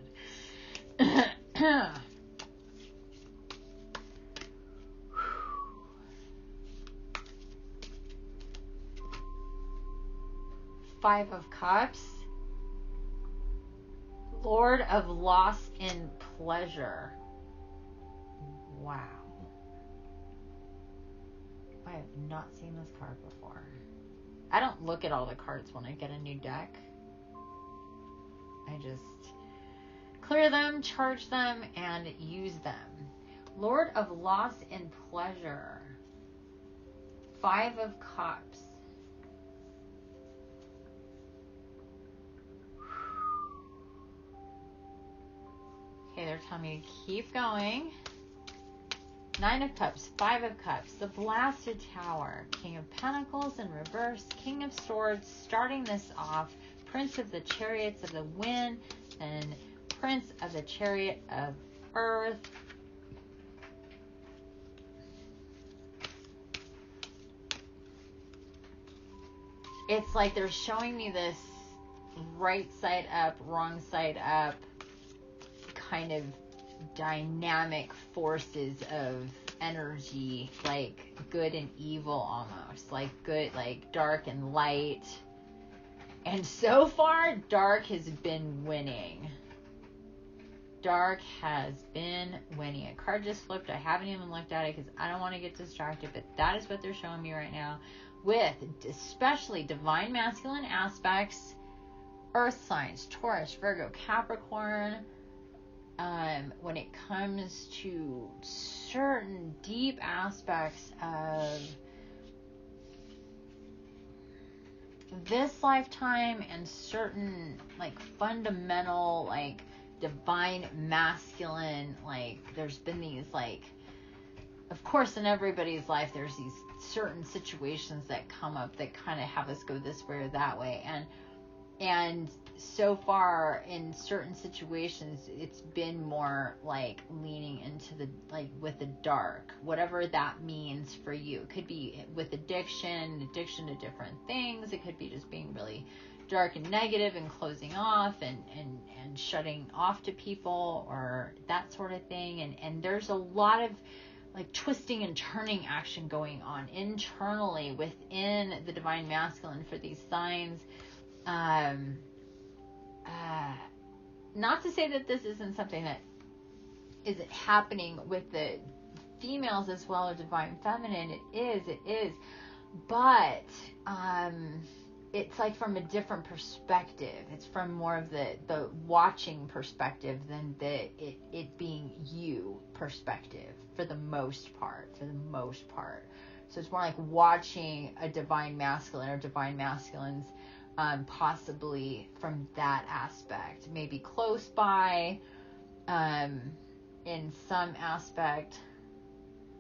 Five of Cups. Lord of loss in pleasure. Wow. I have not seen this card before. I don't look at all the cards when I get a new deck. I just clear them, charge them, and use them. Lord of loss in pleasure. Five of Cups. are telling me to keep going. 9 of Cups, 5 of Cups, the Blasted Tower, King of Pentacles in reverse, King of Swords, starting this off, Prince of the Chariots of the Wind, and Prince of the Chariot of Earth. It's like they're showing me this right side up, wrong side up kind of dynamic forces of energy, like good and evil almost, like good, like dark and light. And so far, dark has been winning. Dark has been winning. A card just flipped. I haven't even looked at it because I don't want to get distracted, but that is what they're showing me right now, with especially divine masculine aspects, earth signs, Taurus, Virgo, Capricorn. When it comes to certain deep aspects of this lifetime and certain like fundamental like divine masculine, like there's been these, like, of course in everybody's life there's these certain situations that come up that kind of have us go this way or that way, and so far in certain situations it's been more like leaning into the, like, with the dark, whatever that means for you. It could be with addiction to different things. It could be just being really dark and negative and closing off and shutting off to people or that sort of thing. And there's a lot of like twisting and turning action going on internally within the divine masculine for these signs. Not to say that this isn't something that isn't happening with the females as well, or divine feminine. It is, but it's like from a different perspective. It's from more of the watching perspective than the it being you perspective for the most part. So it's more like watching a divine masculine or divine masculines, possibly from that aspect, maybe close by, in some aspect,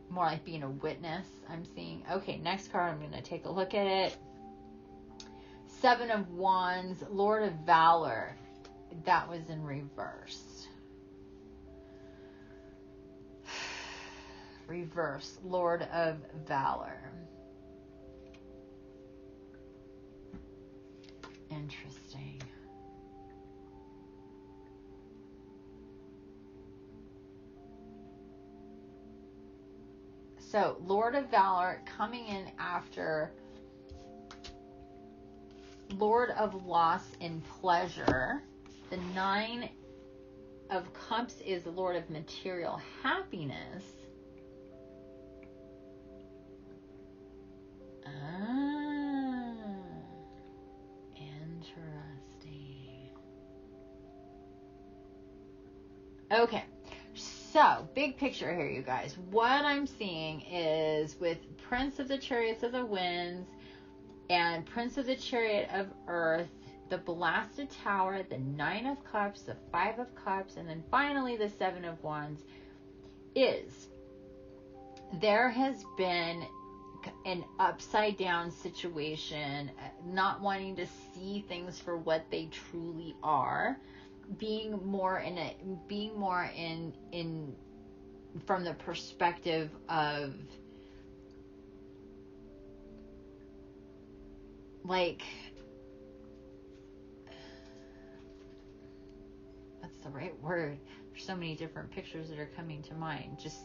more like being a witness, I'm seeing. Okay, next card, I'm going to take a look at it. 7 of Wands, Lord of Valor. That was in reverse. Reverse, Lord of Valor. Interesting. So, Lord of Valor coming in after Lord of Loss and Pleasure. The 9 of Cups is the Lord of Material Happiness. Interesting. Okay, so big picture here, you guys. What I'm seeing is with Prince of the Chariots of the Winds and Prince of the Chariot of Earth, the Blasted Tower, the 9 of Cups, the 5 of Cups, and then finally the 7 of Wands, is there has been an upside down situation, not wanting to see things for what they truly are, being more in from the perspective of like, what's the right word? There's so many different pictures that are coming to mind. Just,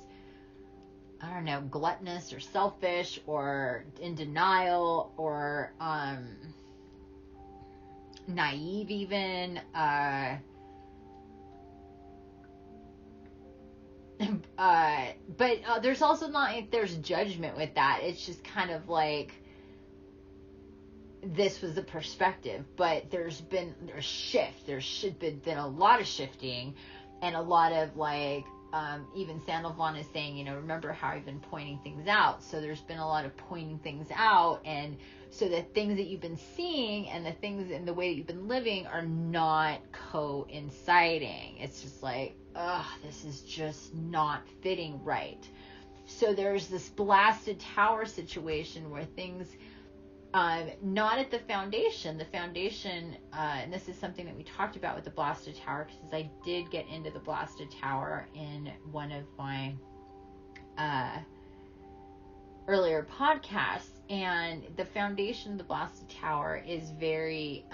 I don't know, gluttonous or selfish or in denial or naive even. But there's also not, if there's judgment with that. It's just kind of like, this was the perspective, but there's been a shift. There's been a lot of shifting and a lot of like, even Sandoval is saying, remember how I've been pointing things out. So there's been a lot of pointing things out and So the things that you've been seeing and the things in the way that you've been living are not coinciding. It's just like, this is just not fitting right. So there's this blasted tower situation where things, not at the foundation. The foundation, and this is something that we talked about with the blasted tower, because I did get into the blasted tower in one of my earlier podcasts, and the foundation of the blasted tower is very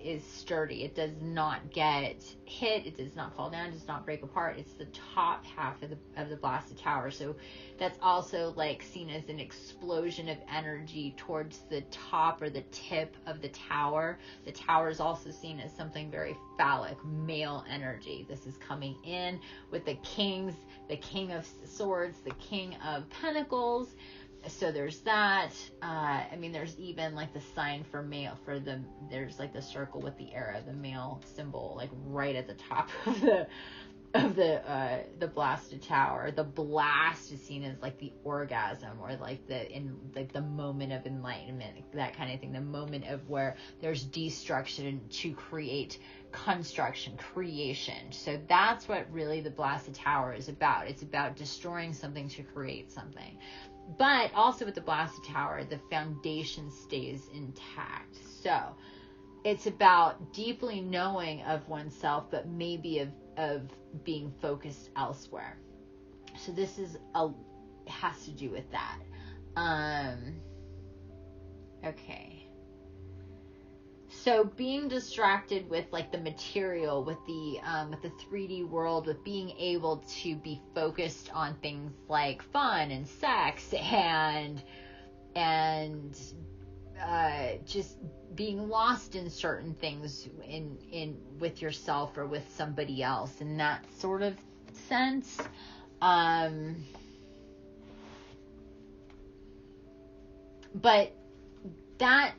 is sturdy. It does not get hit, it does not fall down, it does not break apart. It's the top half of the blasted tower. So that's also like seen as an explosion of energy towards the top or the tip of the tower. The tower is also seen as something very phallic, male energy. This is coming in with the king of swords, the king of pentacles. So there's that. There's even like the sign for male, there's like the circle with the arrow, the male symbol, like right at the top of the blasted tower. The blast is seen as like the orgasm, or like the moment of enlightenment, that kind of thing. The moment of where there's destruction to create construction, creation. So that's what really the blasted tower is about. It's about destroying something to create something. But also with the blasted tower, the foundation stays intact. So it's about deeply knowing of oneself, but maybe of being focused elsewhere. So this has to do with that. Okay. So being distracted with like the material, with the 3D world, with being able to be focused on things like fun and sex and just being lost in certain things in with yourself or with somebody else in that sort of sense. But that,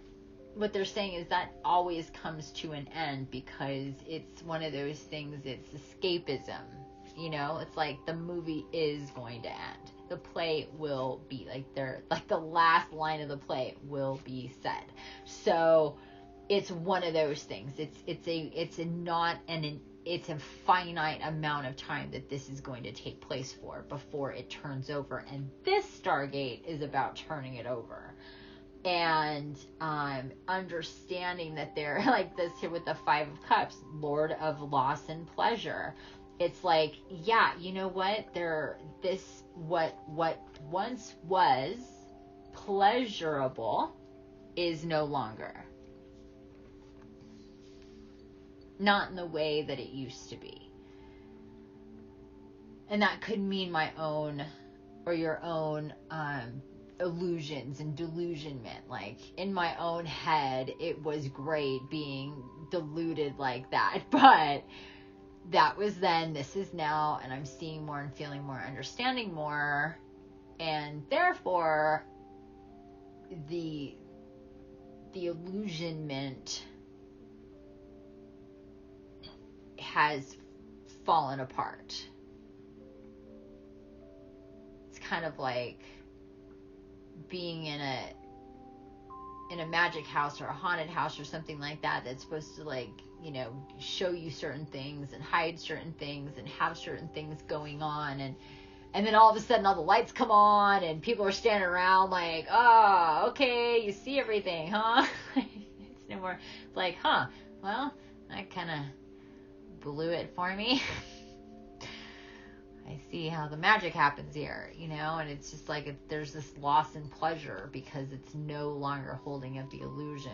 what they're saying is that always comes to an end, because it's one of those things, it's escapism, it's like the movie is going to end. The play will be like the last line of the play will be said. So it's one of those things. It's a finite amount of time that this is going to take place for before it turns over. And this Stargate is about turning it over. And understanding that they're like this here with the Five of Cups, Lord of loss and pleasure. It's like, yeah, you know what? What once was pleasurable is no longer. Not in the way that it used to be. And that could mean my own or your own illusions and delusionment. Like in my own head, it was great being deluded like that, but that was then, this is now, and I'm seeing more and feeling more, understanding more, and therefore the illusionment has fallen apart. It's kind of like being in a magic house or a haunted house or something like that, that's supposed to like, show you certain things and hide certain things and have certain things going on, and then all of a sudden all the lights come on and people are standing around like, oh, okay, you see everything, huh? It's no more like, well, that kind of blew it for me. I see how the magic happens here, and it's just like there's this loss in pleasure because it's no longer holding up the illusion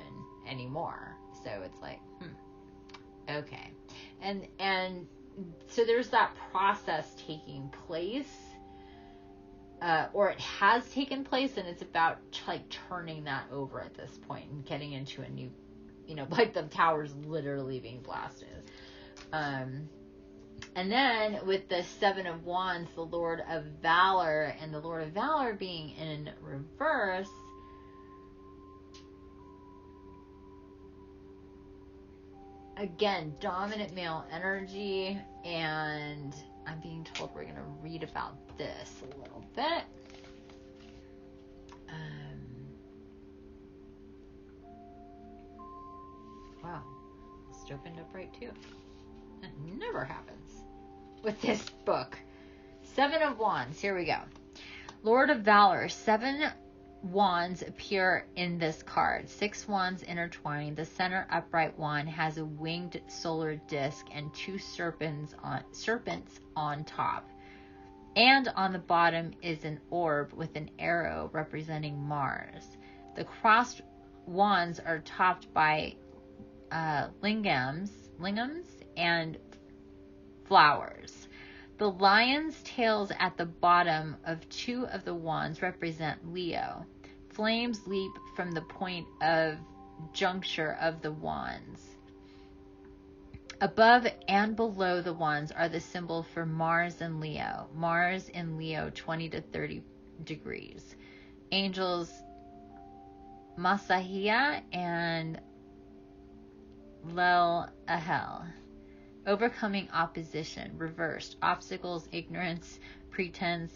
anymore. So it's like, okay. And so there's that process taking place, or it has taken place, and it's about like turning that over at this point and getting into a new, like the tower's literally being blasted. And then with the Seven of Wands, the Lord of Valor, and the Lord of Valor being in reverse, again, dominant male energy, and I'm being told we're going to read about this a little bit. wow. It's opened up right too. That never happens with this book. 7 of Wands. Here we go. Lord of Valor. 7 wands appear in this card. 6 wands intertwining. The center upright wand has a winged solar disc and 2 serpents on top. And on the bottom is an orb with an arrow representing Mars. The crossed wands are topped by lingams and flowers. The lion's tails at the bottom of 2 of the wands represent Leo. Flames leap from the point of juncture of the wands. Above and below the wands are the symbol for Mars and Leo. Mars in Leo, 20 to 30 degrees. Angels Masahia and Lel Ahel. Overcoming opposition, reversed, obstacles, ignorance, pretense,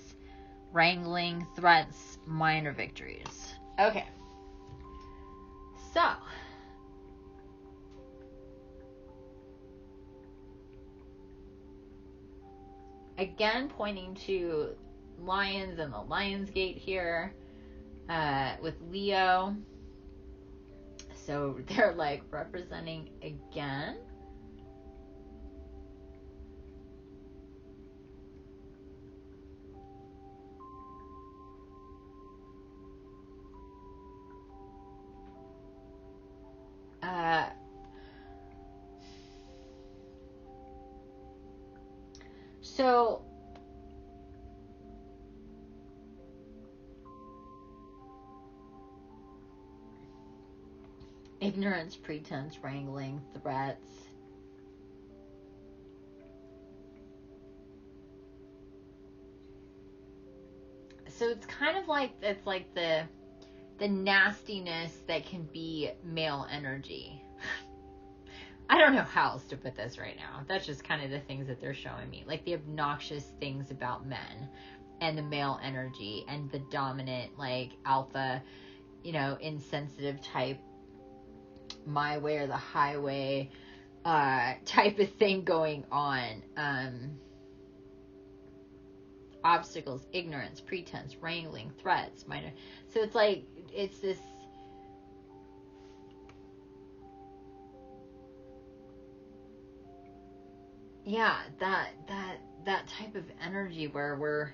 wrangling, threats, minor victories. Okay. So, again, pointing to lions and the Lion's Gate here with Leo. So they're like representing again. So ignorance, pretense, wrangling, threats. So it's kind of like, it's like the nastiness that can be male energy. I don't know how else to put this right now. That's just kind of the things that they're showing me. Like the obnoxious things about men and the male energy and the dominant, like alpha, insensitive type, my way or the highway type of thing going on. Obstacles, ignorance, pretense, wrangling, threats, minor. So it's like, it's this, yeah, that type of energy where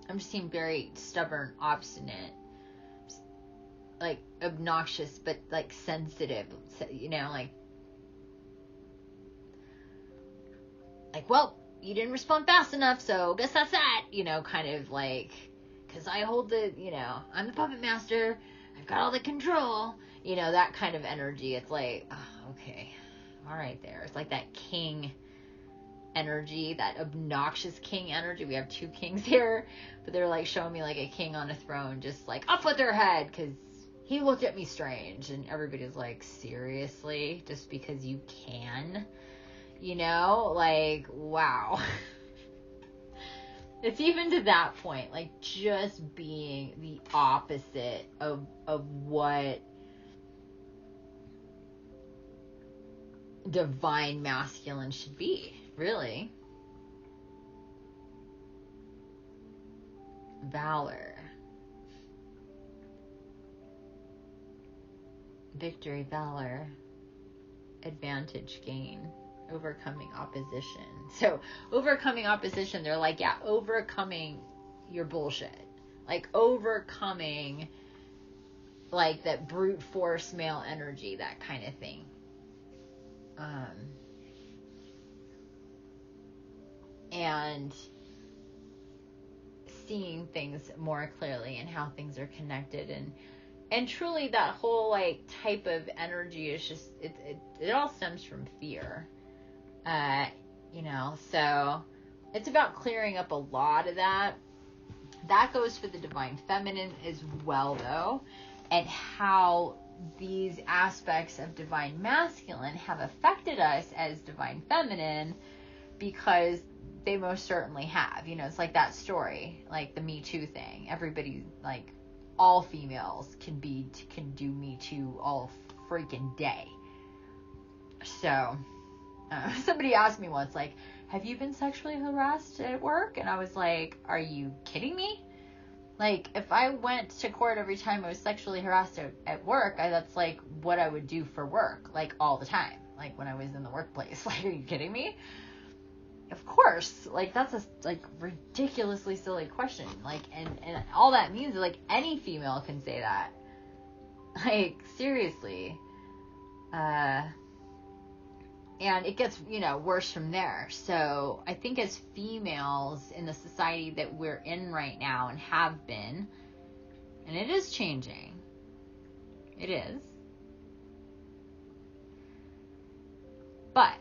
I'm just seeing very stubborn, obstinate, like obnoxious, but like sensitive, like, well, you didn't respond fast enough, so guess that's that, kind of like, because I hold the, I'm the puppet master, I've got all the control, that kind of energy. It's like, oh, okay, all right there. It's like that king energy, that obnoxious king energy. We have 2 kings here, but they're like showing me like a king on a throne, just like up with their head, because he looked at me strange, and everybody's like, seriously, just because you can? Like, wow. It's even to that point, like just being the opposite of what divine masculine should be, really. Valor. Victory, valor. Advantage, gain. Overcoming opposition. So overcoming opposition, they're like, yeah, overcoming your bullshit, like overcoming like that brute force male energy, that kind of thing. And seeing things more clearly and how things are connected, and truly that whole like type of energy is just it all stems from fear. So it's about clearing up a lot of that. That goes for the divine feminine as well, though, and how these aspects of divine masculine have affected us as divine feminine, because they most certainly have. It's like that story, like the Me Too thing. Everybody like all females can do Me Too all freaking day. So, somebody asked me once, like, have you been sexually harassed at work? And I was like, are you kidding me? Like, if I went to court every time I was sexually harassed at work, that's like what I would do for work, like all the time, like when I was in the workplace. Like, are you kidding me? Of course. Like, that's a like ridiculously silly question. Like, and all that means is like any female can say that. Like, seriously. And it gets, worse from there. So I think as females in the society that we're in right now and have been, and it is changing. It is. But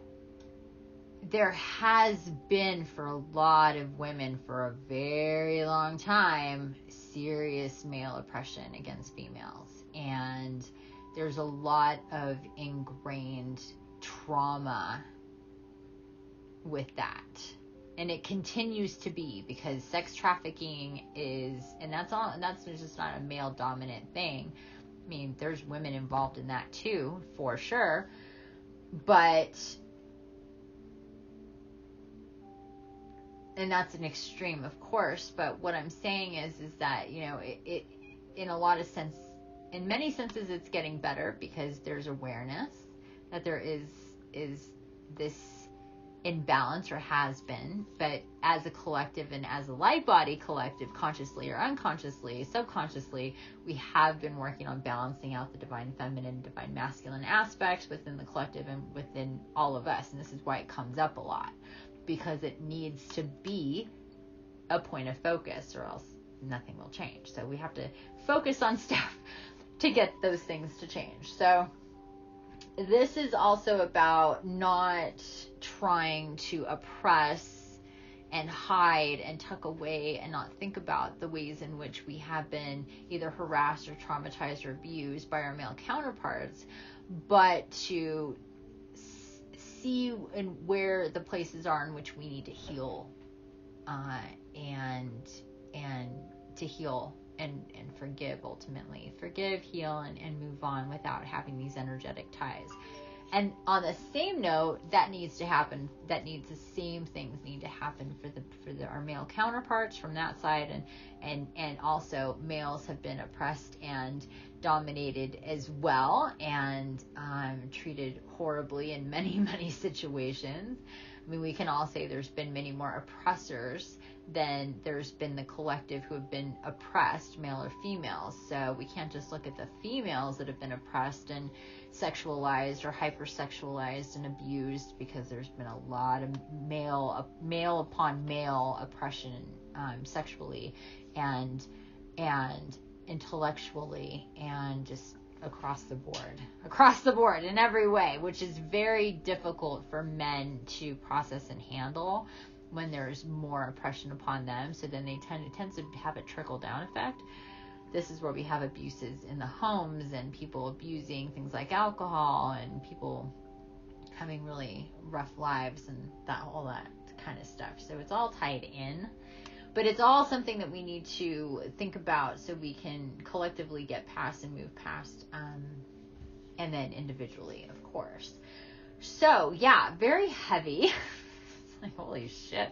there has been, for a lot of women for a very long time, serious male oppression against females. And there's a lot of ingrained trauma with that, and it continues to be, because sex trafficking is, and that's just not a male dominant thing. I mean, there's women involved in that too, for sure, but, and that's an extreme, of course, but what I'm saying is that, it in a lot of sense, in many senses, it's getting better, because there's awareness that there is this imbalance, or has been. But as a collective, and as a light body collective, consciously or unconsciously, subconsciously, we have been working on balancing out the divine feminine, divine masculine aspects within the collective and within all of us. And this is why it comes up a lot, because it needs to be a point of focus, or else nothing will change. So we have to focus on stuff to get those things to change. So this is also about not trying to oppress and hide and tuck away and not think about the ways in which we have been either harassed or traumatized or abused by our male counterparts, but to see where the places are in which we need to heal, and to heal and forgive, ultimately. Forgive, heal, and move on without having these energetic ties. And on the same note, that needs to happen. The same things need to happen for our male counterparts from that side, and also males have been oppressed and dominated as well, and treated horribly in many, many situations. I mean, we can all say there's been many more oppressors than there's been the collective who have been oppressed, male or female. So we can't just look at the females that have been oppressed and sexualized or hypersexualized and abused, because there's been a lot of male upon male oppression, sexually and intellectually, and just across the board in every way, which is very difficult for men to process and handle when there's more oppression upon them. So then it tends to have a trickle down effect. This is where we have abuses in the homes, and people abusing things like alcohol, and people having really rough lives, and all that kind of stuff. So it's all tied in, but it's all something that we need to think about so we can collectively get past and move past, and then individually, of course. So yeah, very heavy. It's like, holy shit.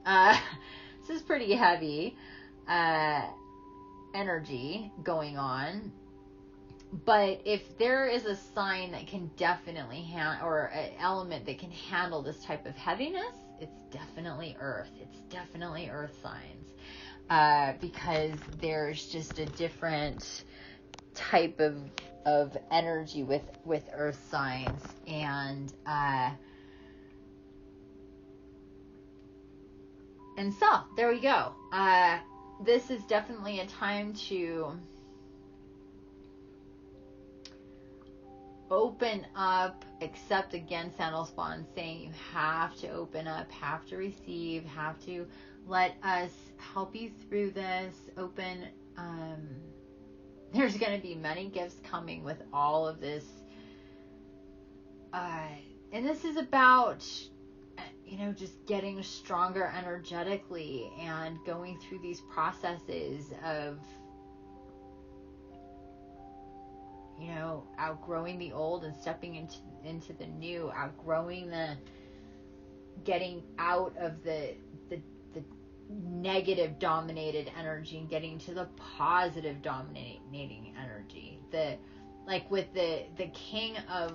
This is pretty heavy energy going on. But if there is a sign that can definitely or an element that can handle this type of heaviness, it's definitely Earth. It's definitely Earth signs, because there's just a different type of energy with Earth signs, and so there we go. This is definitely a time to open up, accept, again, Sandalspawn saying you have to open up, have to receive, have to let us help you through this. Open, there's going to be many gifts coming with all of this, and this is about, just getting stronger energetically and going through these processes of you know, outgrowing the old and stepping into the new, outgrowing getting out of the negative dominated energy and getting to the positive dominating energy. Like with the King of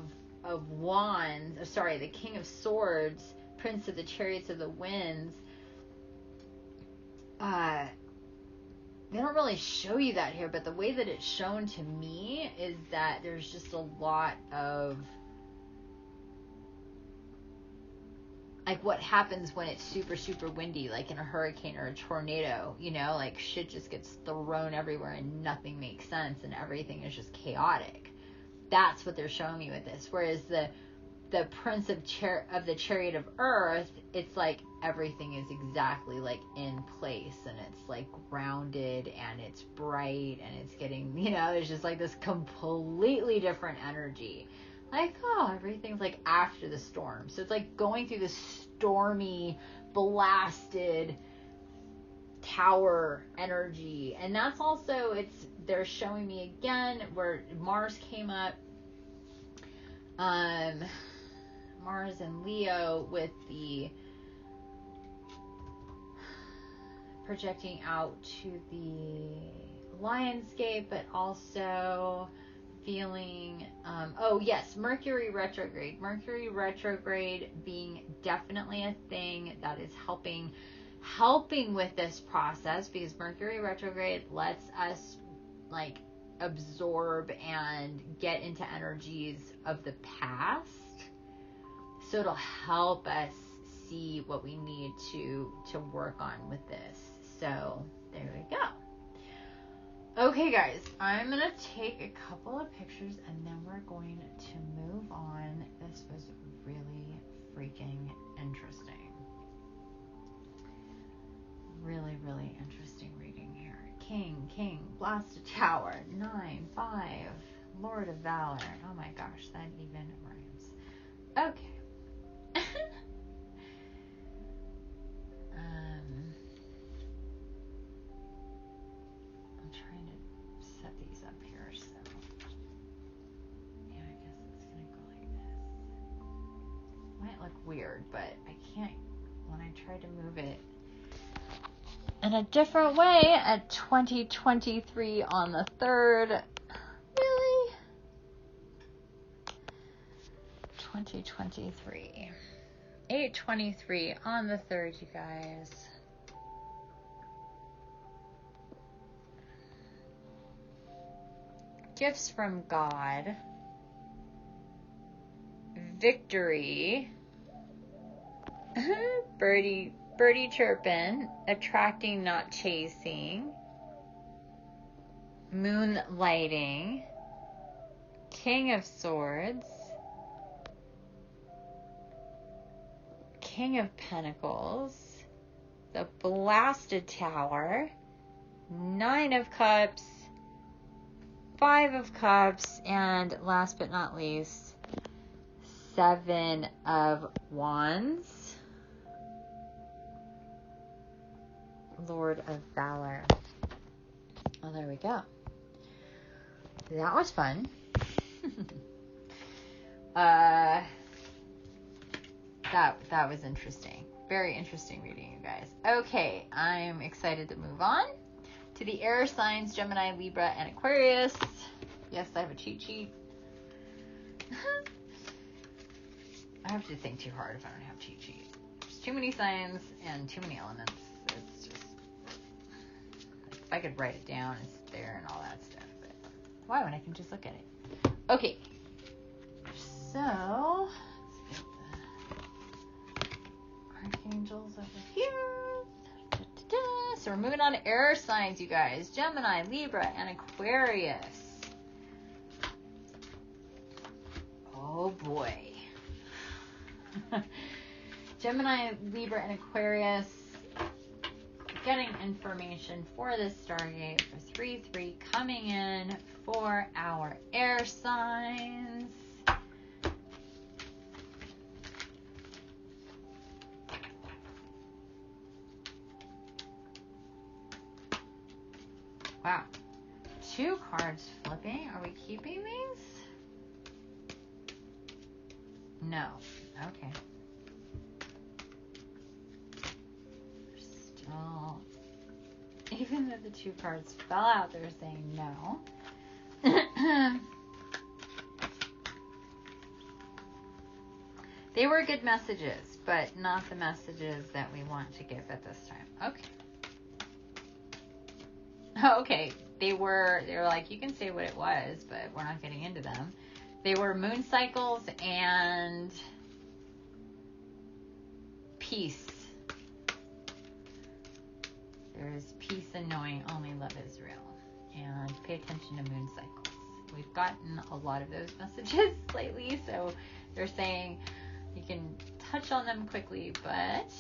Wands, the King of Swords, Prince of the Chariots of the Winds, they don't really show you that here, but the way that it's shown to me is that there's just a lot of, like, what happens when it's super, super windy, like in a hurricane or a tornado, you know, like shit just gets thrown everywhere and nothing makes sense and everything is just chaotic. That's what they're showing me with this. Whereas the Prince of the Chariot of Earth, it's like everything is exactly like in place and it's like grounded and it's bright and it's getting, you know, there's just like this completely different energy. Like, oh, everything's like after the storm. So it's like going through this stormy, blasted tower energy. And that's also, they're showing me again where Mars came up. Mars and Leo with the projecting out to the Lionsgate, but also feeling, Mercury retrograde. Mercury retrograde being definitely a thing that is helping with this process, because Mercury retrograde lets us like absorb and get into energies of the past. So it'll help us see what we need to work on with this. So there we go. Okay, guys, I'm going to take a couple of pictures and then we're going to move on. This was really freaking interesting. Really, really interesting reading here. King, Blasted Tower, 9, 5, Lord of Valor. Oh my gosh, that even rhymes. Okay. I'm trying to set these up here, so yeah, I guess it's gonna go like this. Might look weird, but I can't, when I try to move it in a different way at 2023 on the 3rd. Really? 2023. 8/23 on the 3rd, you guys. Gifts from God. Victory. Birdie chirping. Attracting, not chasing. Moonlighting. King of Swords. King of Pentacles. The Blasted Tower. 9 of Cups. 5 of Cups. And last but not least, 7 of Wands. Lord of Valor. Well, there we go. That was fun. That was interesting. Very interesting reading, you guys. Okay, I'm excited to move on to the air signs, Gemini, Libra, and Aquarius. Yes, I have a cheat sheet. I have to think too hard if I don't have cheat sheet. There's too many signs and too many elements. It's just, if I could write it down, it's there and all that stuff. But why, when I can just look at it? Okay, so let's get the archangels over here. So we're moving on to air signs, you guys. Gemini, Libra, and Aquarius. Oh boy. Gemini, Libra, and Aquarius getting information for this Stargate for 3.3 coming in for our air signs. Wow. 2 cards flipping. Are we keeping these? No. Okay. Still, even though the 2 cards fell out, they're saying no. They were good messages, but not the messages that we want to give at this time. Okay. Oh, okay. They were like, you can say what it was, but we're not getting into them. They were moon cycles and peace. There's peace in knowing only love is real. And pay attention to moon cycles. We've gotten a lot of those messages lately, so they're saying you can touch on them quickly, but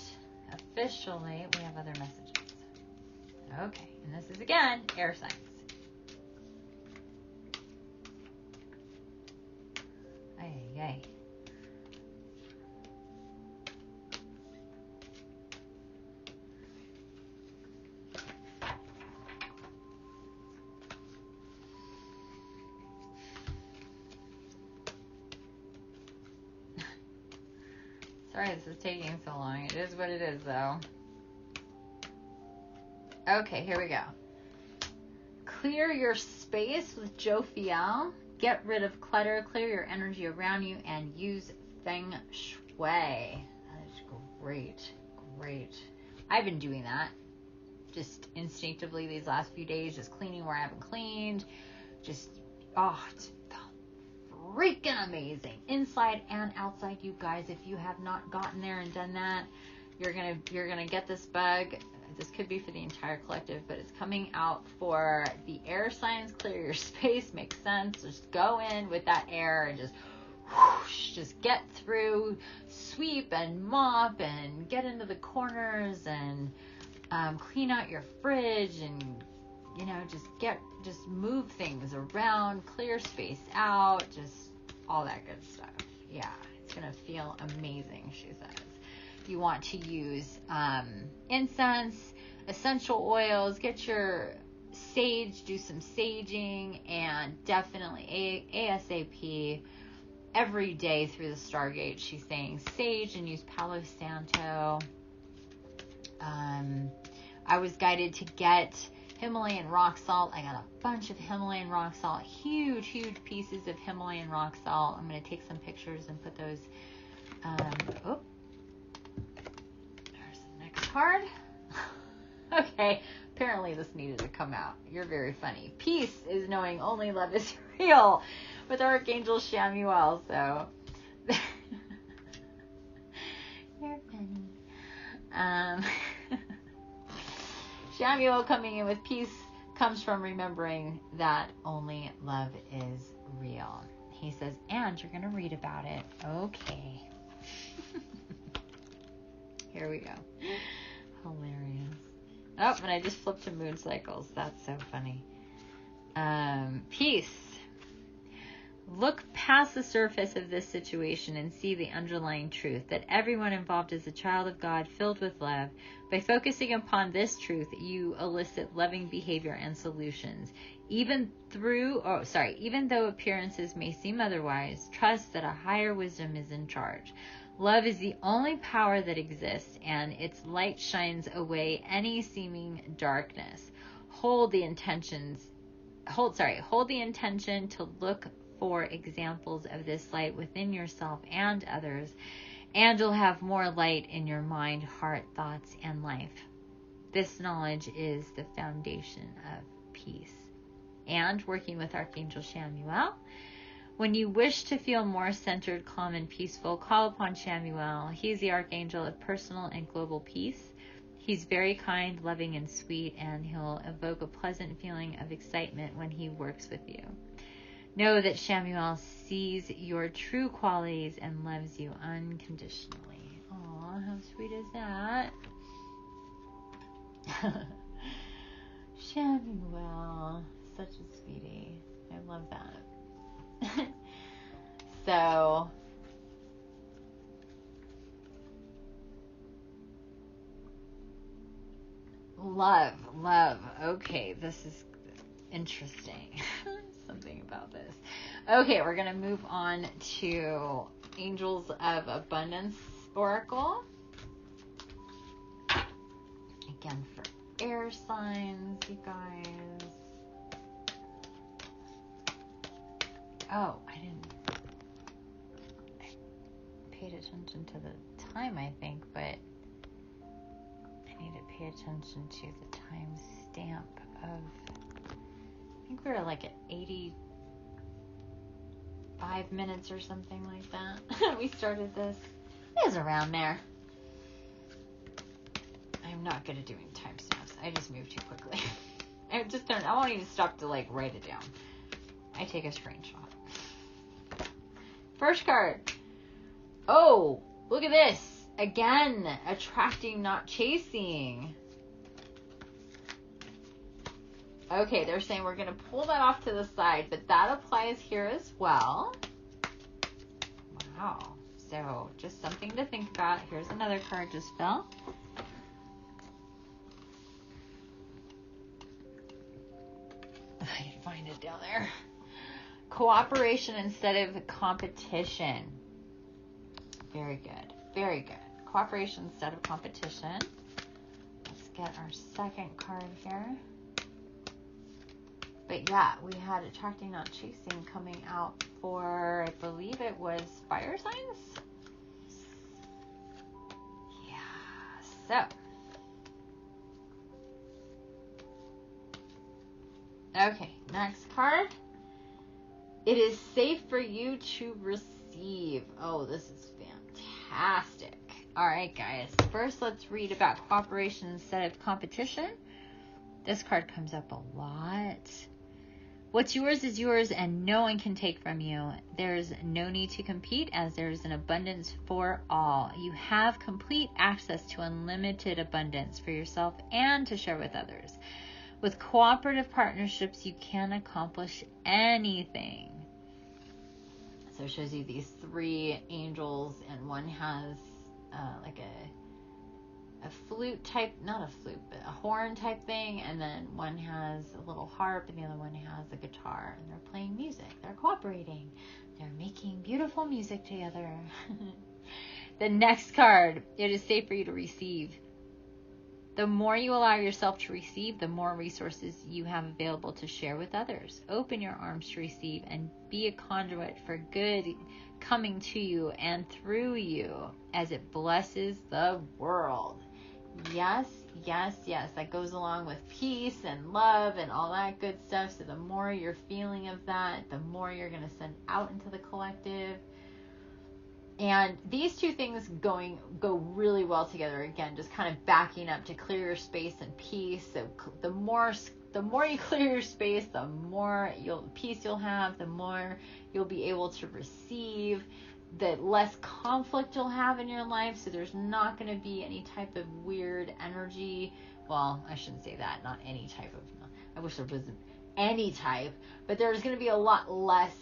officially we have other messages. Okay, and this is again air signs. Ay. Sorry this is taking so long. It is what it is, though. Okay, here we go. Clear your space with Jophiel. Get rid of clutter. Clear your energy around you and use Feng Shui. That is great. Great. I've been doing that. Just instinctively these last few days. Just cleaning where I haven't cleaned. Just, it's freaking amazing. Inside and outside, you guys. If you have not gotten there and done that, you're gonna get this bug. This could be for the entire collective, but it's coming out for the air signs. Clear your space. Makes sense. Just go in with that air and just whoosh, just get through, sweep and mop and get into the corners and clean out your fridge and just move things around, clear space out, just all that good stuff. Yeah, it's gonna feel amazing, she says. You want to use incense, essential oils, get your sage, do some saging, and definitely ASAP every day through the Stargate. She's saying sage and use Palo Santo. I was guided to get Himalayan rock salt. I got a bunch of Himalayan rock salt, huge pieces of Himalayan rock salt. I'm going to take some pictures and put those. There's the next card. Okay, apparently this needed to come out. You're very funny. Peace is knowing only love is real with Archangel Shamuel. So you're funny. Shamuel coming in with peace comes from remembering that only love is real. He says, and you're going to read about it. Okay. Here we go. Hilarious. Oh, and I just flipped to moon cycles. That's so funny. Peace. Look past the surface of this situation and see the underlying truth that everyone involved is a child of God filled with love. By focusing upon this truth, you elicit loving behavior and solutions. Even though appearances may seem otherwise, trust that a higher wisdom is in charge. Love is the only power that exists, and its light shines away any seeming darkness. Hold the intention to look for examples of this light within yourself and others, and you'll have more light in your mind, heart, thoughts, and life. This knowledge is the foundation of peace. And working with Archangel Shamuel, when you wish to feel more centered, calm, and peaceful, call upon Shamuel. He's the Archangel of personal and global peace. He's very kind, loving, and sweet, and he'll evoke a pleasant feeling of excitement when he works with you. Know that Shamuel sees your true qualities and loves you unconditionally. Aw, how sweet is that? Shamuel, such a sweetie. I love that. So, love. Okay, this is interesting. Something about this. Okay, we're going to move on to Angels of Abundance Oracle. Again, for air signs, you guys. Oh, I paid attention to the time, I think, but I need to pay attention to the time stamp of, I think we were like at 85 minutes or something like that. We started this. It was around there. I'm not good at doing timestamps. I just move too quickly. I won't even stop to like write it down. I take a screenshot. First card. Oh, look at this. Again, attracting, not chasing. Okay, they're saying we're going to pull that off to the side, but that applies here as well. Wow. So, just something to think about. Here's another card just fell. I can find it down there. Cooperation instead of competition. Very good. Very good. Cooperation instead of competition. Let's get our second card here. But yeah, we had attracting, not chasing coming out for, I believe it was fire signs? Yeah. So. Okay, next card. It is safe for you to receive. Oh, this is fantastic. All right, guys. First, let's read about cooperation instead of competition. This card comes up a lot. What's yours is yours and no one can take from you. There's no need to compete as there's an abundance for all. You have complete access to unlimited abundance for yourself and to share with others. With cooperative partnerships, you can accomplish anything. So it shows you these three angels, and one has like a flute type, not a flute, but a horn type thing, and then one has a little harp, and the other one has a guitar, and they're playing music. They're cooperating. They're making beautiful music together. The next card, it is safe for you to receive. The more you allow yourself to receive, the more resources you have available to share with others. Open your arms to receive and be a conduit for good coming to you and through you as it blesses the world. Yes, yes, yes. That goes along with peace and love and all that good stuff. So the more you're feeling of that, the more you're going to send out into the collective. And these two things go really well together. Again, just kind of backing up to clear your space and peace. So the more you clear your space, the more peace you'll have, the more you'll be able to receive, the less conflict you'll have in your life. So there's not going to be any type of weird energy. Well, I shouldn't say that. Not any type of. I wish there wasn't any type, but there's going to be a lot less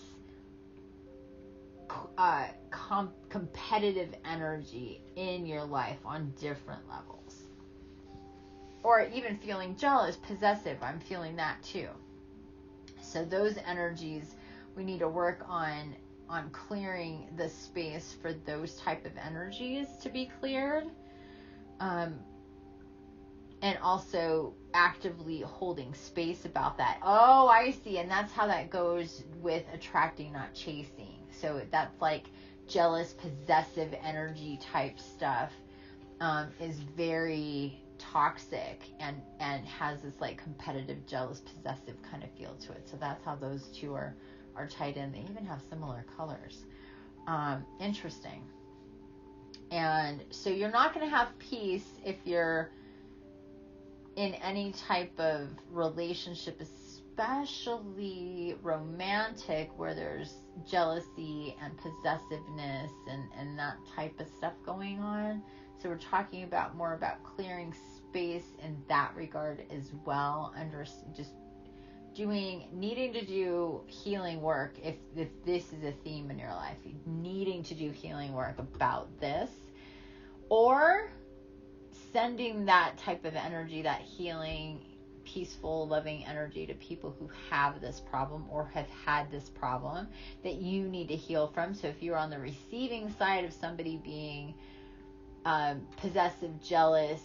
competitive energy in your life on different levels. Or even feeling jealous, possessive. I'm feeling that too. So those energies, we need to work on clearing the space for those type of energies to be cleared. And also actively holding space about that. Oh, I see. And that's how that goes with attracting, not chasing. So that's like jealous, possessive energy type stuff is very toxic and has this like competitive, jealous, possessive kind of feel to it. So that's how those two are tied in. They even have similar colors. Interesting. And so you're not going to have peace if you're in any type of relationship, especially romantic, where there's jealousy and possessiveness and that type of stuff going on. So we're talking about more about clearing space in that regard as well, under just needing to do healing work. If this is a theme in your life, needing to do healing work about this, or sending that type of energy, that healing peaceful, loving energy to people who have this problem or have had this problem that you need to heal from. So if you're on the receiving side of somebody being possessive, jealous,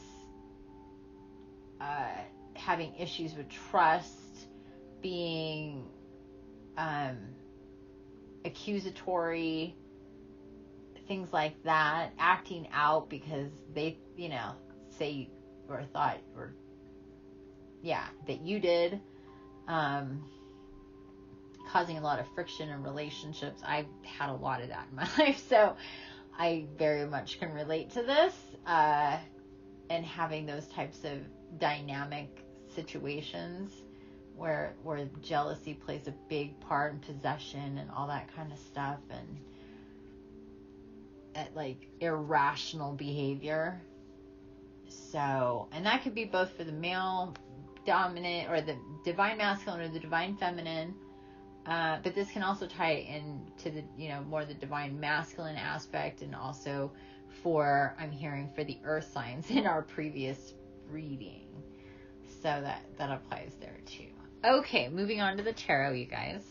having issues with trust, being accusatory, things like that, acting out because they, say or thought or that you did, causing a lot of friction in relationships. I've had a lot of that in my life, so I very much can relate to this, and having those types of dynamic situations where jealousy plays a big part in possession and all that kind of stuff, and at like irrational behavior. So, and that could be both for the male dominant or the divine masculine or the divine feminine. But this can also tie into the, more the divine masculine aspect, and also for, I'm hearing, for the earth signs in our previous reading. So that applies there too. Okay, moving on to the tarot, you guys.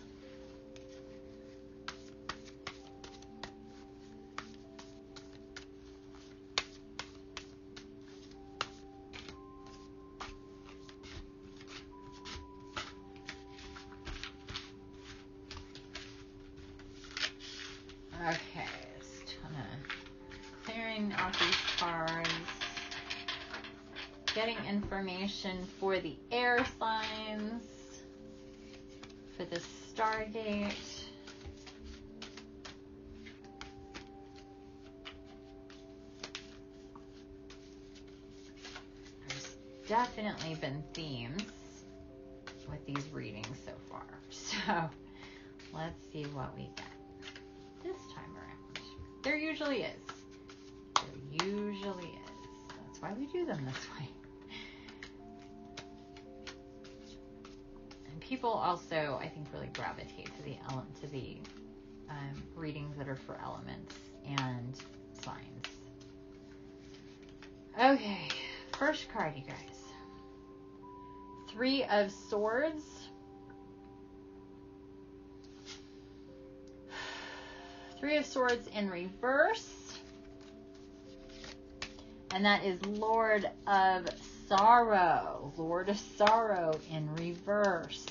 Okay, just kind of clearing out these cards, getting information for the air signs, for the Stargate. There's definitely been themes with these readings so far. So let's see what we get this time around. There usually is. That's why we do them this way. And people also, I think, really gravitate to the readings that are for elements and signs. Okay, first card, you guys. 3 of Swords. 3 of Swords in reverse. And that is Lord of Sorrow. Lord of Sorrow in reverse.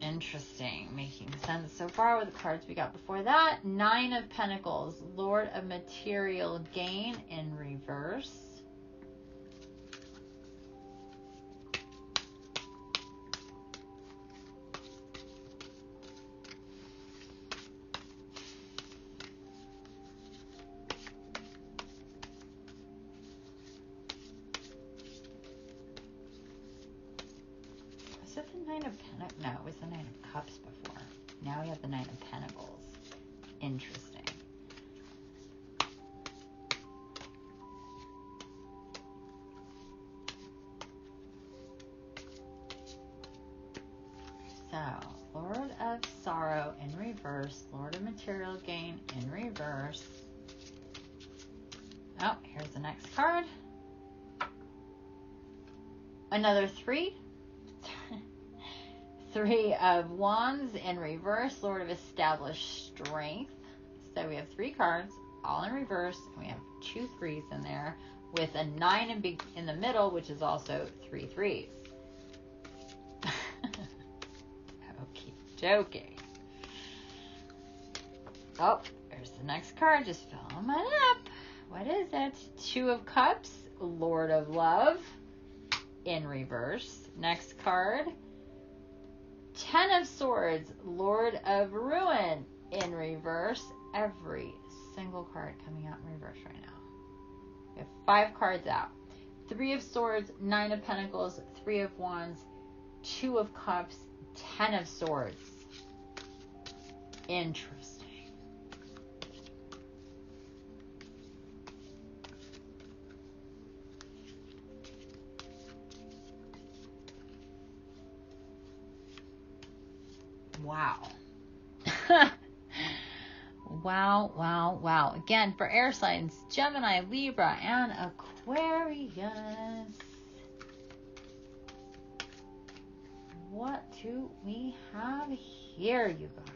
Interesting. Making sense so far with the cards we got before that. 9 of Pentacles. Lord of Material Gain in reverse. No, it was the 9 of Cups before. Now we have the 9 of Pentacles. Interesting. So, Lord of Sorrow in reverse. Lord of Material Gain in reverse. Oh, here's the next card. Another 3. 3 of Wands in reverse, Lord of Established Strength. So we have 3 cards, all in reverse, and we have 2 3s in there, with a 9 in the middle, which is also 3 3s. Okie dokie. Oh, there's the next card, just filling mine up. What is it? 2 of Cups, Lord of Love, in reverse. Next card. 10 of Swords, Lord of Ruin, in reverse. Every single card coming out in reverse right now. We have 5 cards out. 3 of Swords, 9 of Pentacles, 3 of Wands, 2 of Cups, 10 of Swords. Interesting. Wow. Wow. Again, for air signs, Gemini, Libra, and Aquarius. what do we have here, you guys?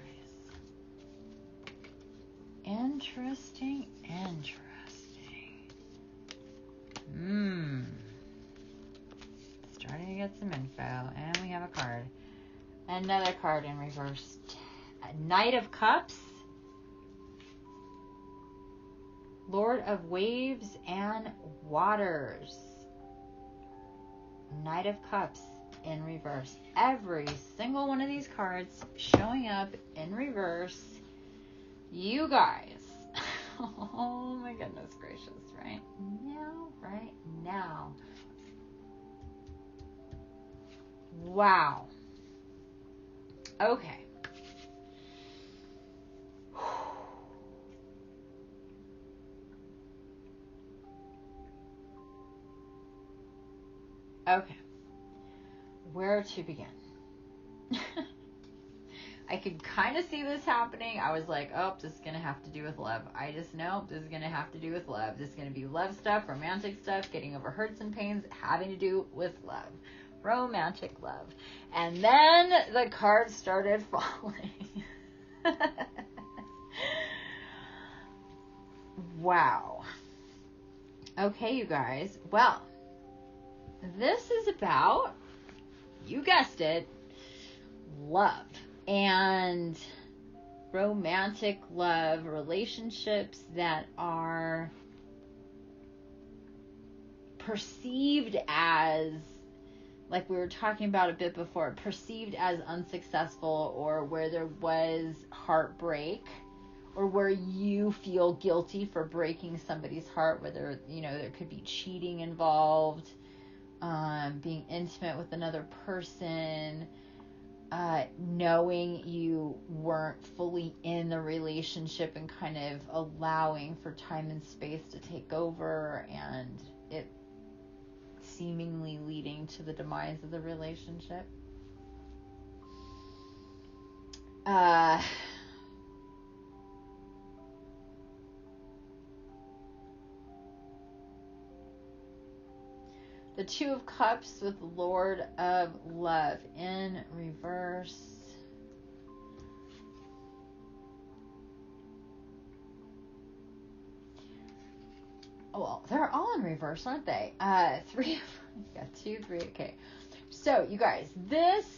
Interesting. Starting to get some info. And we have a card. Another card in reverse. Knight of Cups. Lord of Waves and Waters. Knight of Cups in reverse. Every single one of these cards showing up in reverse. You guys. Oh my goodness gracious. Right now. Wow. Okay. Okay. Where to begin? I could kind of see this happening. I was like, oh, this is going to have to do with love. I just know this is going to have to do with love. This is going to be love stuff, romantic stuff, getting over hurts and pains, having to do with love. Romantic love. And then the cards started falling. Wow. Okay, you guys. Well, this is about, you guessed it, love. And romantic love, relationships that are perceived as, like we were talking about a bit before, perceived as unsuccessful, or where there was heartbreak, or where you feel guilty for breaking somebody's heart, whether, there could be cheating involved, being intimate with another person, knowing you weren't fully in the relationship and kind of allowing for time and space to take over, and it seemingly leading to the demise of the relationship. The Two of Cups with Lord of Love in reverse. Oh, well, they're all in reverse, aren't they? Three, yeah, 2, 3, okay. So, you guys, this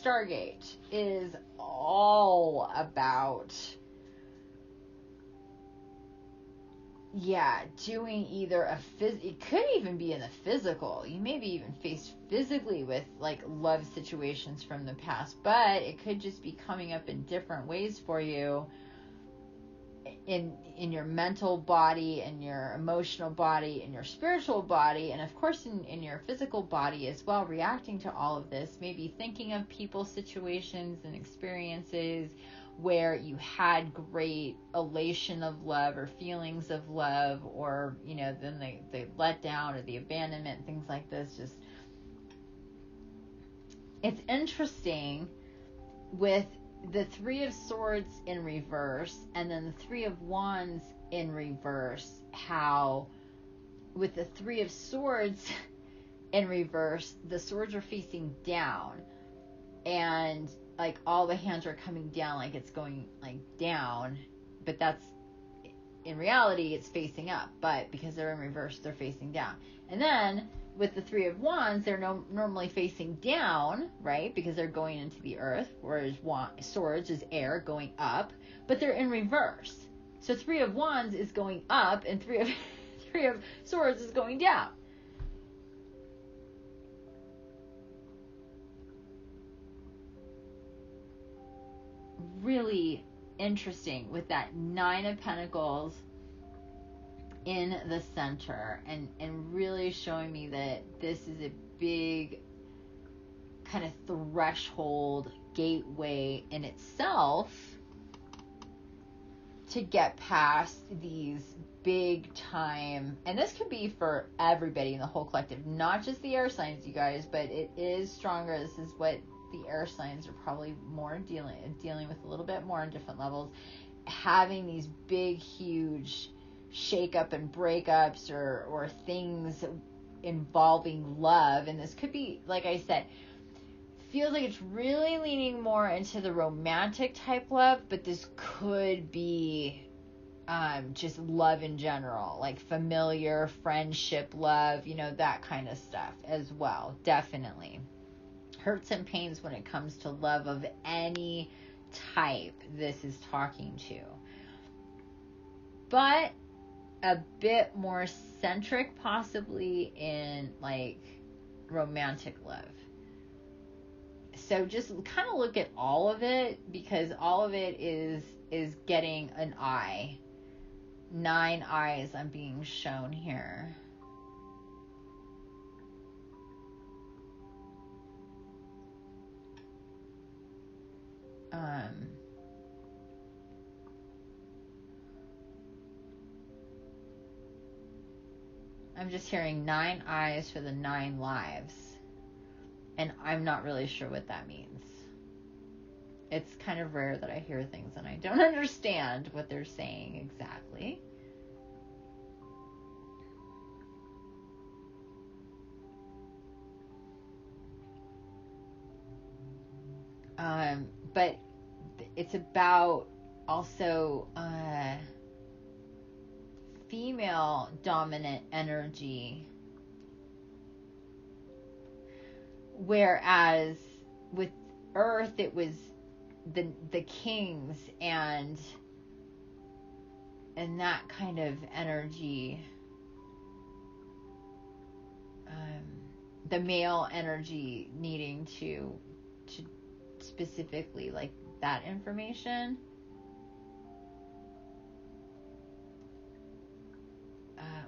Stargate is all about, doing either it could even be in the physical. You maybe even face physically with, like, love situations from the past, but it could just be coming up in different ways for you in your mental body, in your emotional body, in your spiritual body, and of course in your physical body as well, reacting to all of this, maybe thinking of people, situations, and experiences where you had great elation of love or feelings of love, or, then they let down, or the abandonment, things like this. Just, it's interesting with the Three of Swords in reverse and then the Three of Wands in reverse, how with the Three of Swords in reverse, the swords are facing down, and like all the hands are coming down, like it's going like down, but that's, in reality, it's facing up, but because they're in reverse, they're facing down. And then with the Three of Wands, they're normally facing down, right? Because they're going into the earth, whereas swords is air going up, but they're in reverse. So Three of Wands is going up, and Three of Swords is going down. Really interesting with that Nine of Pentacles in the center, and really showing me that this is a big kind of threshold, gateway in itself to get past these big time, and this could be for everybody in the whole collective, not just the air signs, you guys, but it is stronger. This is what the air signs are probably more dealing with a little bit more on different levels, having these big, huge shake up and breakups, or things involving love, and this could be, like I said, feels like it's really leaning more into the romantic type love, but this could be just love in general, like familiar friendship love, that kind of stuff as well. Definitely hurts and pains when it comes to love of any type this is talking to, but a bit more centric possibly in like romantic love. So just kind of look at all of it, because all of it is getting an eye. 9 eyes I'm being shown here. I'm just hearing 9 eyes for the 9 lives. And I'm not really sure what that means. It's kind of rare that I hear things and I don't understand what they're saying exactly. But it's about also female dominant energy, whereas with Earth it was the kings and that kind of energy, the male energy needing to specifically like that information.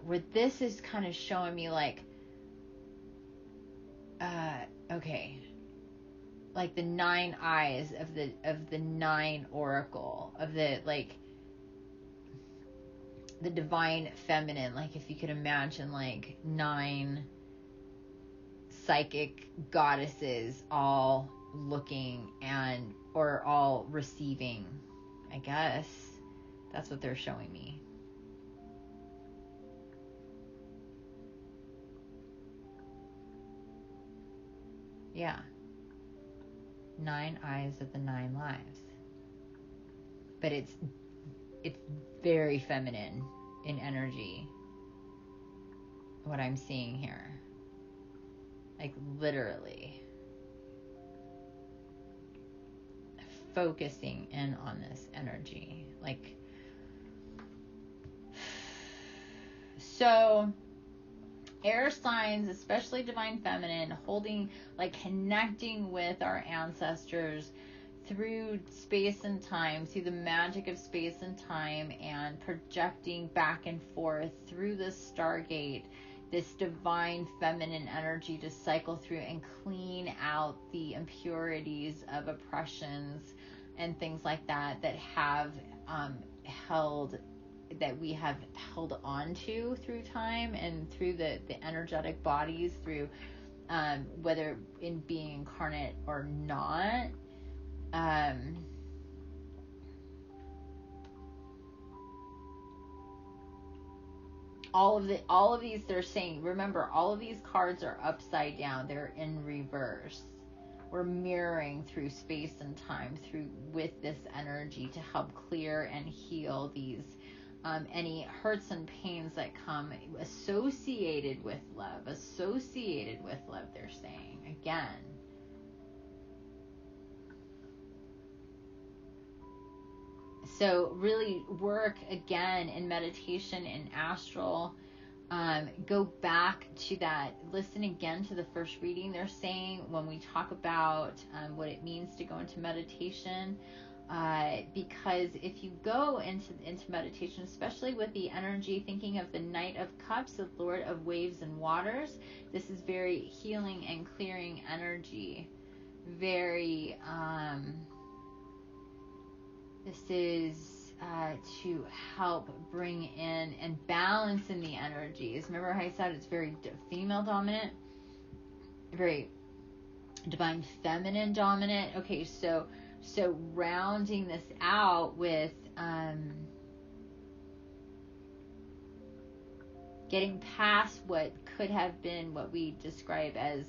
Where this is kind of showing me like, okay, like the 9 eyes of the 9 oracle of the, like, the divine feminine. Like if you could imagine like 9 psychic goddesses all looking or all receiving, I guess that's what they're showing me. Yeah. 9 eyes of the 9 lives. But it's very feminine in energy, what I'm seeing here. Like literally focusing in on this energy. Like, so air signs, especially divine feminine, holding, like connecting with our ancestors through space and time, through the magic of space and time, and projecting back and forth through this Stargate, this divine feminine energy to cycle through and clean out the impurities of oppressions and things like that have that we have held on to through time and through the energetic bodies, through whether in being incarnate or not. All of these, they're saying, remember, all of these cards are upside down. They're in reverse. We're mirroring through space and time with this energy to help clear and heal these any hurts and pains that come associated with love. They're saying again. So really work again in meditation and astral. Go back to that. Listen again to the first reading. They're saying when we talk about what it means to go into meditation, because if you go into meditation, especially with the energy, thinking of the Knight of Cups, the Lord of Waves and Waters, this is very healing and clearing energy. Very this is to help bring in and balance in the energies. Remember how I said it's very female dominant, very divine feminine dominant. Okay, so rounding this out with getting past what could have been what we describe as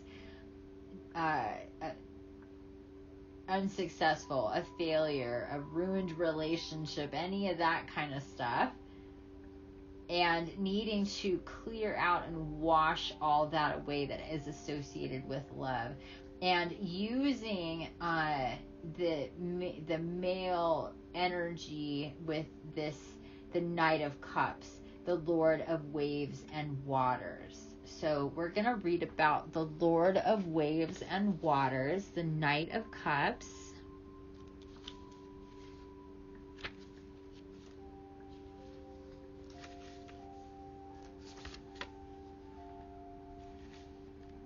unsuccessful, a failure, a ruined relationship, any of that kind of stuff, and needing to clear out and wash all that away that is associated with love, and using the male energy with this, the Knight of Cups, the Lord of Waves and Waters. So we're going to read about the Lord of Waves and Waters, the Knight of Cups.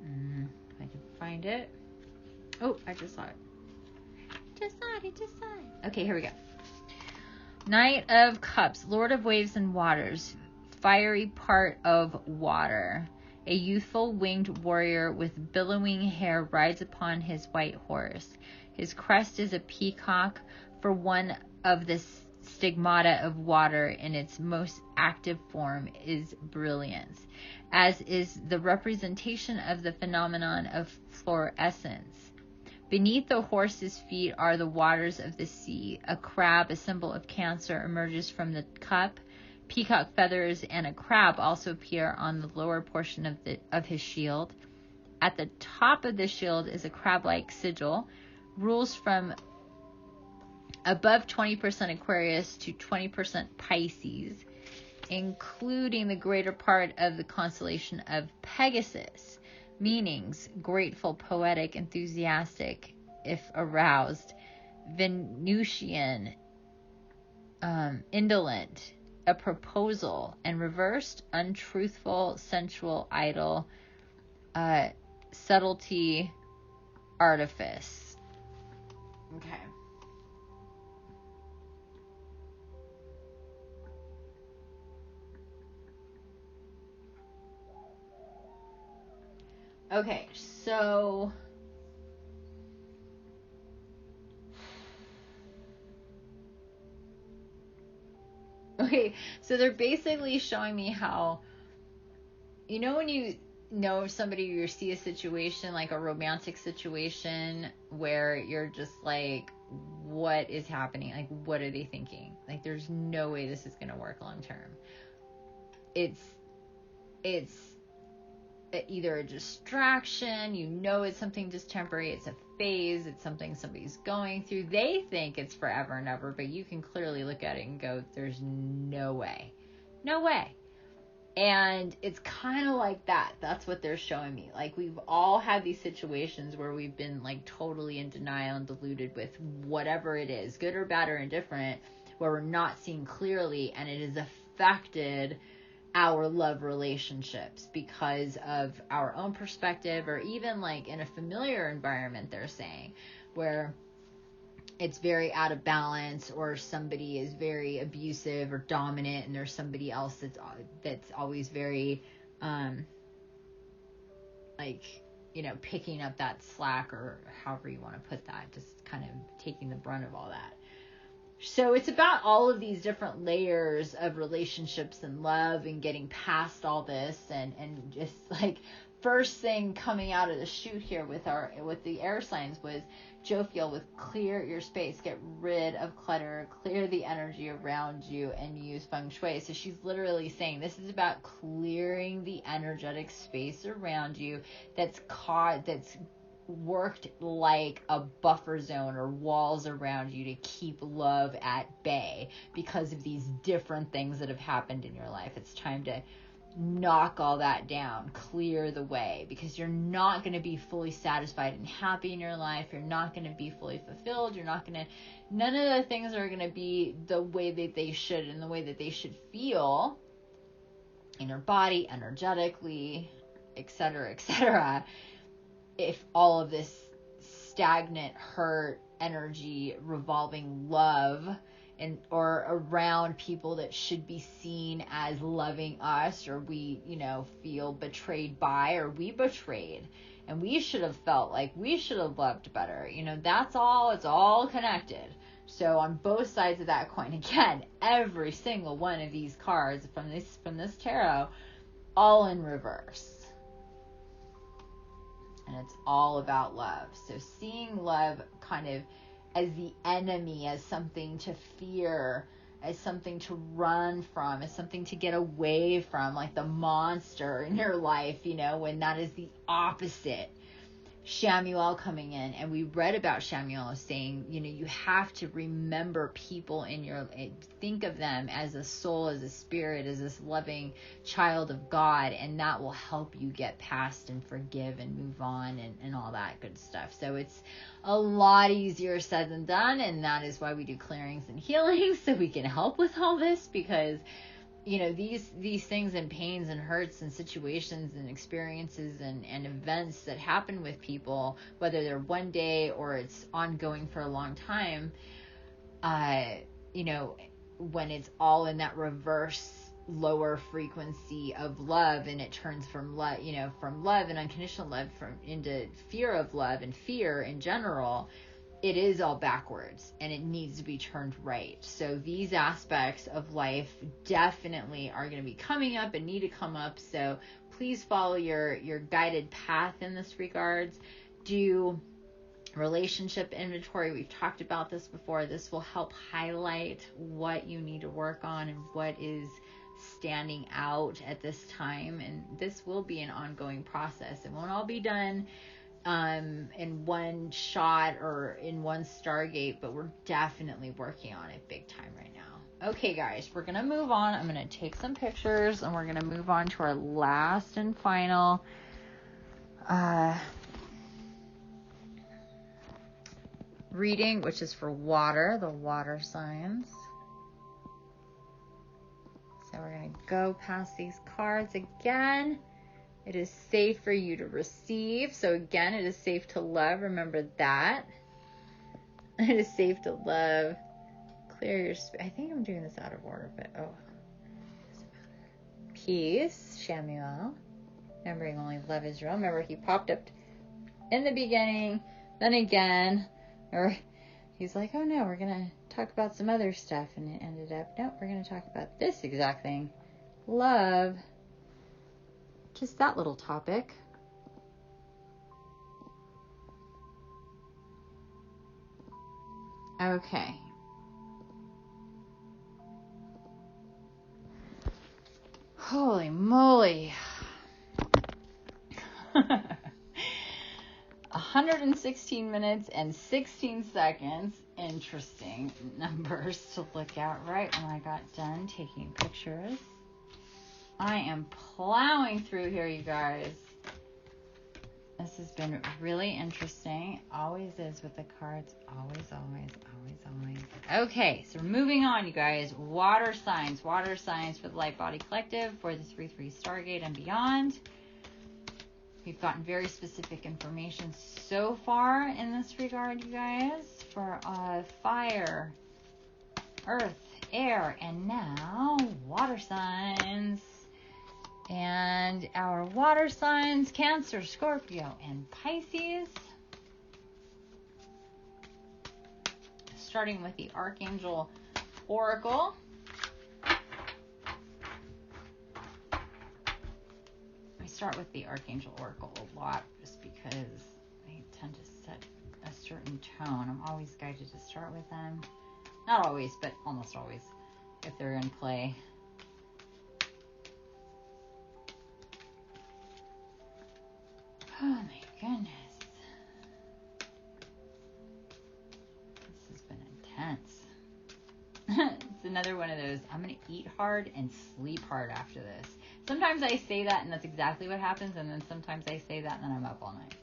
If I can find it. Oh, I just saw it. Just saw it. Okay, here we go. Knight of Cups, Lord of Waves and Waters, fiery part of water. A youthful winged warrior with billowing hair rides upon his white horse. His crest is a peacock, for one of the stigmata of water in its most active form is brilliance, as is the representation of the phenomenon of fluorescence. Beneath the horse's feet are the waters of the sea. A crab, a symbol of Cancer, emerges from the cup. Peacock feathers and a crab also appear on the lower portion of his shield. At the top of the shield is a crab-like sigil. Rules from above 20% Aquarius to 20% Pisces, including the greater part of the constellation of Pegasus. Meanings: grateful, poetic, enthusiastic, if aroused, Venusian, indolent, a proposal, and reversed, untruthful, sensual, idle, subtlety, artifice. Okay. Okay, so they're basically showing me how, you know, when you know somebody or you see a situation, like a romantic situation, where you're just like, what is happening? Like, what are they thinking? Like, there's no way this is going to work long term. It's either a distraction, you know, it's something just temporary, it's a phase, it's something somebody's going through. They think it's forever and ever, but you can clearly look at it and go, there's no way. And it's kind of like that. That's what they're showing me. Like, we've all had these situations where we've been like totally in denial and deluded with whatever it is, good or bad or indifferent, where we're not seeing clearly, and it has affected our love relationships because of our own perspective, or even like in a familiar environment, they're saying, where it's very out of balance, or somebody is very abusive or dominant, and there's somebody else that's always very like, you know, picking up that slack, or however you want to put that, just kind of taking the brunt of all that. So it's about all of these different layers of relationships and love, and getting past all this, and just like, first thing coming out of the chute here with the air signs was jovial, with clear your space, get rid of clutter, clear the energy around you, and use feng shui. So she's literally saying this is about clearing the energetic space around you that's worked like a buffer zone or walls around you to keep love at bay because of these different things that have happened in your life. It's time to knock all that down, clear the way, because you're not going to be fully satisfied and happy in your life. You're not going to be fully fulfilled. None of the things are going to be the way that they should, and the way that they should feel in your body, energetically, etc., if all of this stagnant hurt energy revolving love or around people that should be seen as loving us, or we, you know, feel betrayed by, or we betrayed and we should have felt like we should have loved better, you know, it's all connected. So on both sides of that coin, again, every single one of these cards from this tarot, all in reverse. And it's all about love. So seeing love kind of as the enemy, as something to fear, as something to run from, as something to get away from, like the monster in your life, you know, when that is the opposite. Shamuel coming in, and we read about Shamuel saying, you know, you have to remember people in your, think of them as a soul, as a spirit, as this loving child of God, and that will help you get past and forgive and move on and all that good stuff. So it's a lot easier said than done, and that is why we do clearings and healings, so we can help with all this, because you know, these things and pains and hurts and situations and experiences and events that happen with people, whether they're one day or it's ongoing for a long time, you know, when it's all in that reverse lower frequency of love, and it turns from love, you know, from love and unconditional love into fear of love and fear in general, it is all backwards, and it needs to be turned right. So these aspects of life definitely are going to be coming up and need to come up. So please follow your guided path in this regards. Do relationship inventory. We've talked about this before. This will help highlight what you need to work on and what is standing out at this time. And this will be an ongoing process. It won't all be done in one shot or in one Stargate, but we're definitely working on it big time right now. Okay, guys, we're going to move on. I'm going to take some pictures, and we're going to move on to our last and final reading, which is for water, the water signs. So we're going to go past these cards again. It is safe for you to receive. So again, it is safe to love. Remember that. It is safe to love. Clear your space. I think I'm doing this out of order, but oh. Doesn't matter. Peace, Shamuel. Remembering only love is real. Remember, he popped up in the beginning, then again. Or he's like, oh no, we're going to talk about some other stuff. And it ended up, no, we're going to talk about this exact thing. Love. Just that little topic. Okay. Holy moly. 116 minutes and 16 seconds. Interesting numbers to look at right when I got done taking pictures. I am plowing through here, you guys. This has been really interesting. Always is with the cards. Always, always, always, always. Okay, so we're moving on, you guys. Water signs. Water signs for the Light Body Collective for the 3.3 Stargate and beyond. We've gotten very specific information so far in this regard, you guys, for fire, earth, air, and now water signs. And our water signs, Cancer, Scorpio, and Pisces. Starting with the Archangel Oracle. I start with the Archangel Oracle a lot just because I tend to set a certain tone. I'm always guided to start with them. Not always, but almost always, if they're in play. Oh my goodness. This has been intense. It's another one of those, I'm going to eat hard and sleep hard after this. Sometimes I say that and that's exactly what happens, and then sometimes I say that and then I'm up all night.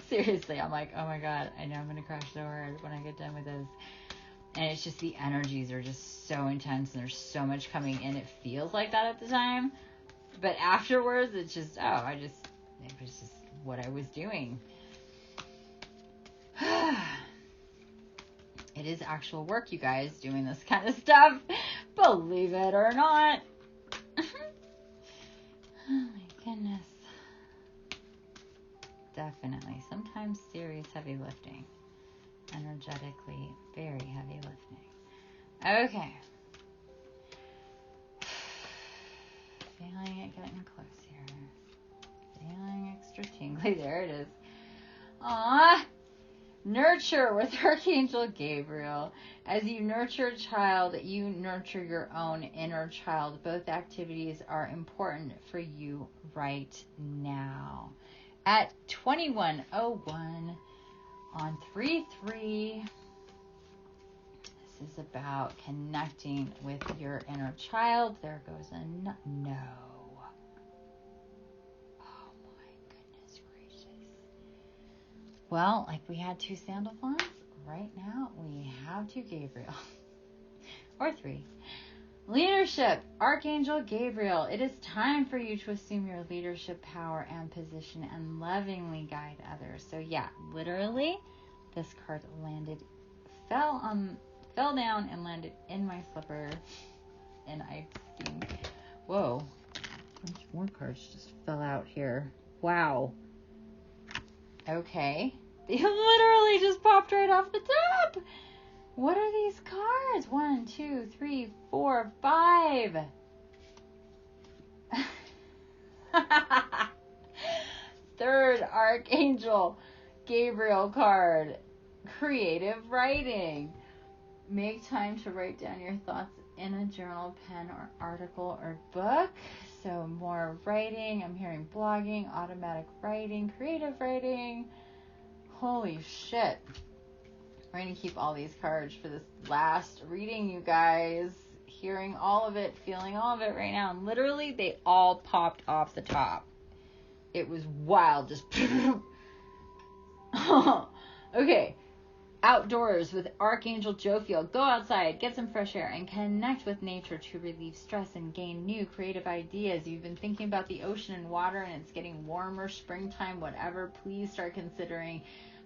Seriously, I'm like, oh my god, I know I'm going to crash so hard when I get done with this. And it's just the energies are just so intense and there's so much coming in. It feels like that at the time. But afterwards, it's just, it was just what I was doing. It is actual work, you guys, doing this kind of stuff. Believe it or not. Oh my goodness. Definitely. Sometimes serious heavy lifting. Energetically, very heavy lifting. Okay. Feeling it getting close here. Feeling extra tingly. There it is. Aww. Nurture with Archangel Gabriel. As you nurture a child, you nurture your own inner child. Both activities are important for you right now. At 21:01 on 3.3, this is about connecting with your inner child. There goes a no. Well, like we had 2 Sandalphons, right now we have 2 Gabriel. Or 3. Leadership, Archangel Gabriel. It is time for you to assume your leadership power and position and lovingly guide others. So yeah, literally, this card fell down and landed in my slipper. And I've seen, whoa, a bunch more cards just fell out here. Wow. Okay. They literally just popped right off the top. What are these cards? 1, 2, 3, 4, 5. Third Archangel Gabriel card. Creative writing. Make time to write down your thoughts in a journal, pen, or article, or book. So more writing. I'm hearing blogging, automatic writing, creative writing. Holy shit. We're going to keep all these cards for this last reading, you guys. Hearing all of it, feeling all of it right now. And literally, they all popped off the top. It was wild. Just okay. Outdoors with Archangel Jophiel. Go outside, get some fresh air, and connect with nature to relieve stress and gain new creative ideas. You've been thinking about the ocean and water, and it's getting warmer, springtime, whatever. Please start considering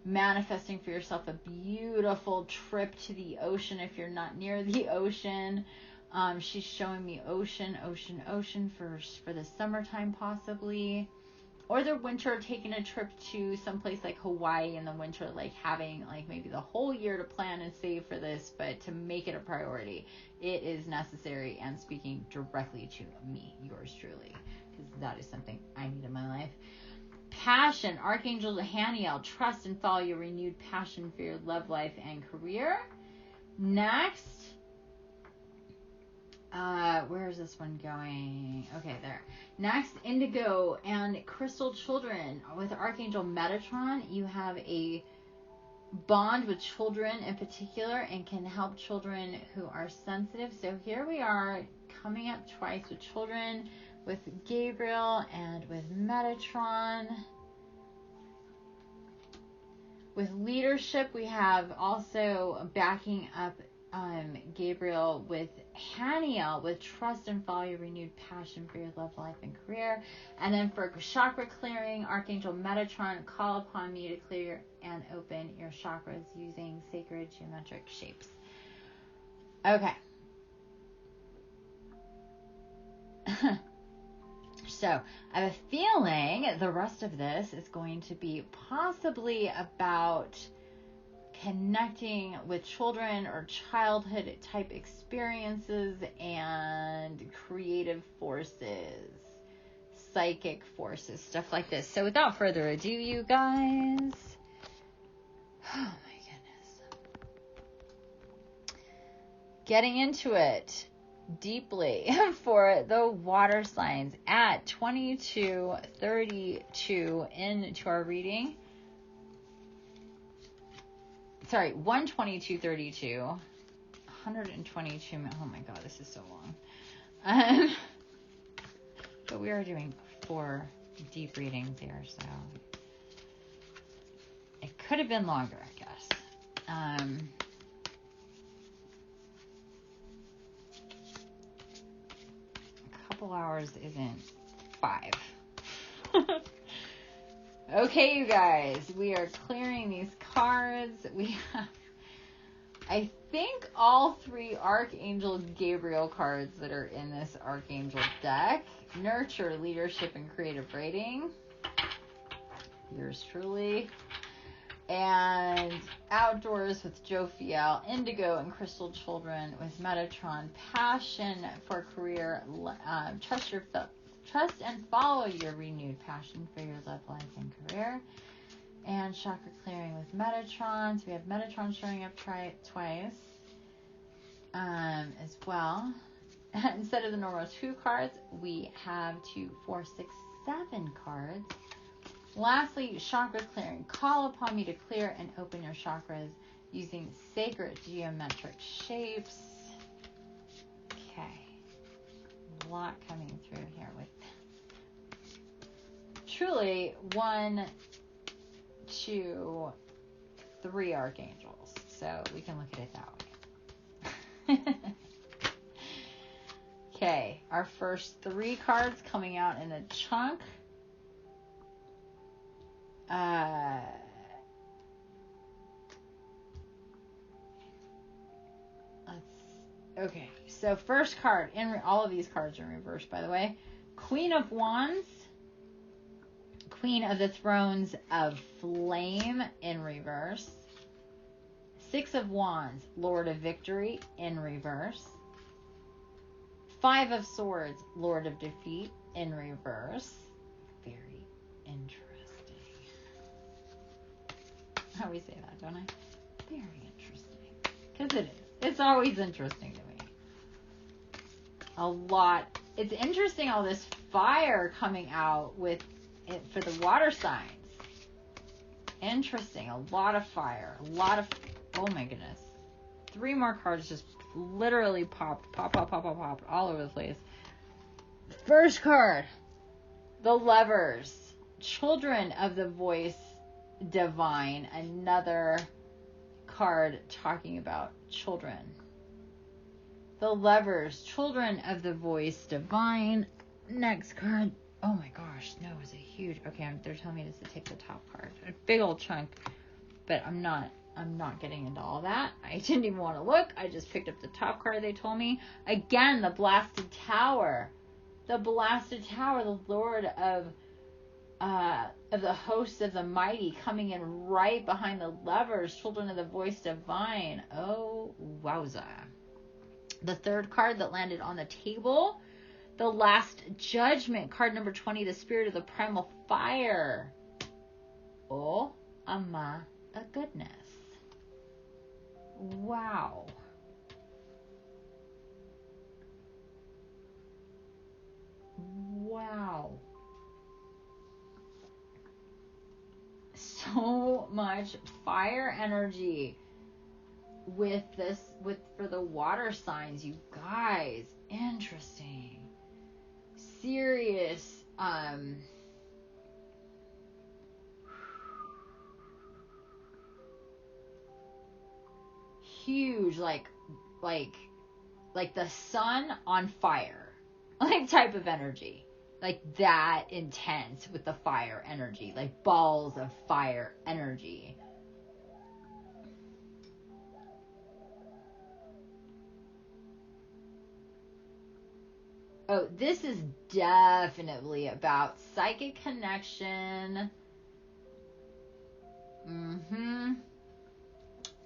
manifesting for yourself a beautiful trip to the ocean if you're not near the ocean. She's showing me ocean for the summertime possibly. Or the winter, taking a trip to someplace like Hawaii in the winter, like having like maybe the whole year to plan and save for this, but to make it a priority. It is necessary, and speaking directly to me, yours truly, because that is something I need in my life. Passion, Archangel Haniel, trust and follow your renewed passion for your love life and career. Next, where is this one going? Okay, there. Next, Indigo and Crystal Children. With Archangel Metatron, you have a bond with children in particular and can help children who are sensitive. So here we are coming up twice with children, with Gabriel and with Metatron. With leadership, we have also backing up Gabriel with Haniel, with trust and follow your renewed passion for your love life and career. And then for chakra clearing, Archangel Metatron, call upon me to clear and open your chakras using sacred geometric shapes. Okay. So I have a feeling the rest of this is going to be possibly about connecting with children or childhood type experiences and creative forces, psychic forces, stuff like this. So without further ado, you guys, oh my goodness, getting into it deeply for the water signs at 22:32 into our reading. Sorry, 1:22:32. 122 minutes. Oh my god, this is so long. But we are doing 4 deep readings here, so it could have been longer, I guess. A couple hours isn't 5. Okay, you guys, we are clearing these cards. We have, I think, all 3 Archangel Gabriel cards that are in this Archangel deck. Nurture, leadership, and creative writing. Yours truly. And outdoors with Jophiel, Indigo and Crystal Children with Metatron, passion for career, Trust and follow your renewed passion for your love life and career. And chakra clearing with Metatrons. We have Metatron showing up twice as well. Instead of the normal 2 cards, we have 2, 4, 6, 7 cards. Lastly, chakra clearing. Call upon me to clear and open your chakras using sacred geometric shapes. Okay. A lot coming through here with truly 1, 2, 3 archangels. So we can look at it that way. Okay, our first 3 cards coming out in a chunk. Okay, so first card, all of these cards are in reverse, by the way. Queen of Wands, Queen of the Thrones of Flame in reverse. 6 of Wands, Lord of Victory in reverse. 5 of Swords, Lord of Defeat in reverse. Very interesting. I always say that, don't I? Very interesting. Because it is. It's always interesting to me. A lot. It's interesting all this fire coming out with it for the water signs. Interesting. A lot of fire. A lot of... Oh my goodness. 3 more cards just literally popped all over the place. First card, the Lovers, Children of the Voice Divine. Another card talking about children. The Lovers, Children of the Voice Divine. Next card. Oh my gosh, no, it's a huge... Okay, they're telling me to take the top card. A big old chunk, but I'm not getting into all that. I didn't even want to look. I just picked up the top card they told me. Again, the Blasted Tower. The Blasted Tower, the Lord of the hosts of the mighty, coming in right behind the Lovers, Children of the Voice Divine. Oh, wowza. The third card that landed on the table, the Last Judgment, card number 20, the Spirit of the Primal Fire. Oh, my goodness. Wow. Wow. So much fire energy with this, for the water signs, you guys. Interesting. Serious, huge, like the sun on fire, like type of energy, like that intense with the fire energy, like balls of fire energy. Oh, this is definitely about psychic connection.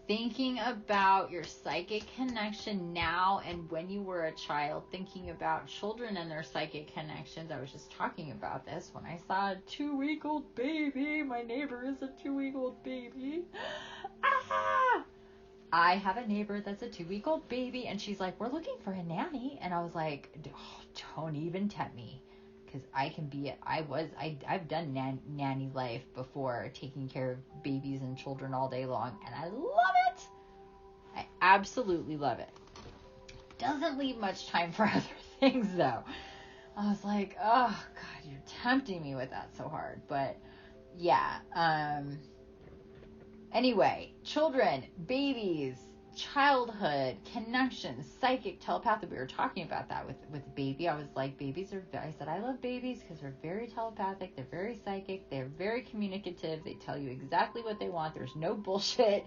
Thinking about your psychic connection now and when you were a child, thinking about children and their psychic connections. I was just talking about this when I saw a 2-week-old baby. My neighbor is a 2-week-old baby. Ah! I have a neighbor that's a 2-week-old baby, and she's like, we're looking for a nanny. And I was like, oh, don't even tempt me. Because I've done nanny life before, taking care of babies and children all day long, and I love it. I absolutely love it. Doesn't leave much time for other things, though. I was like, oh, God, you're tempting me with that so hard. But, yeah. Anyway, children, babies, childhood, connections, psychic, telepathic. We were talking about that with baby. I was like, I said, I love babies because they're very telepathic. They're very psychic. They're very communicative. They tell you exactly what they want. There's no bullshit.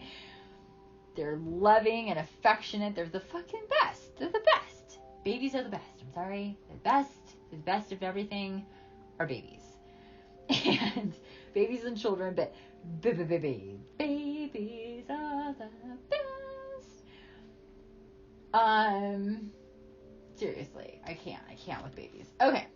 They're loving and affectionate. They're the fucking best. They're the best. Babies are the best. I'm sorry. They're the best. The best of everything are babies. And babies and children, but babies are the best. Seriously, I can't with babies. Okay.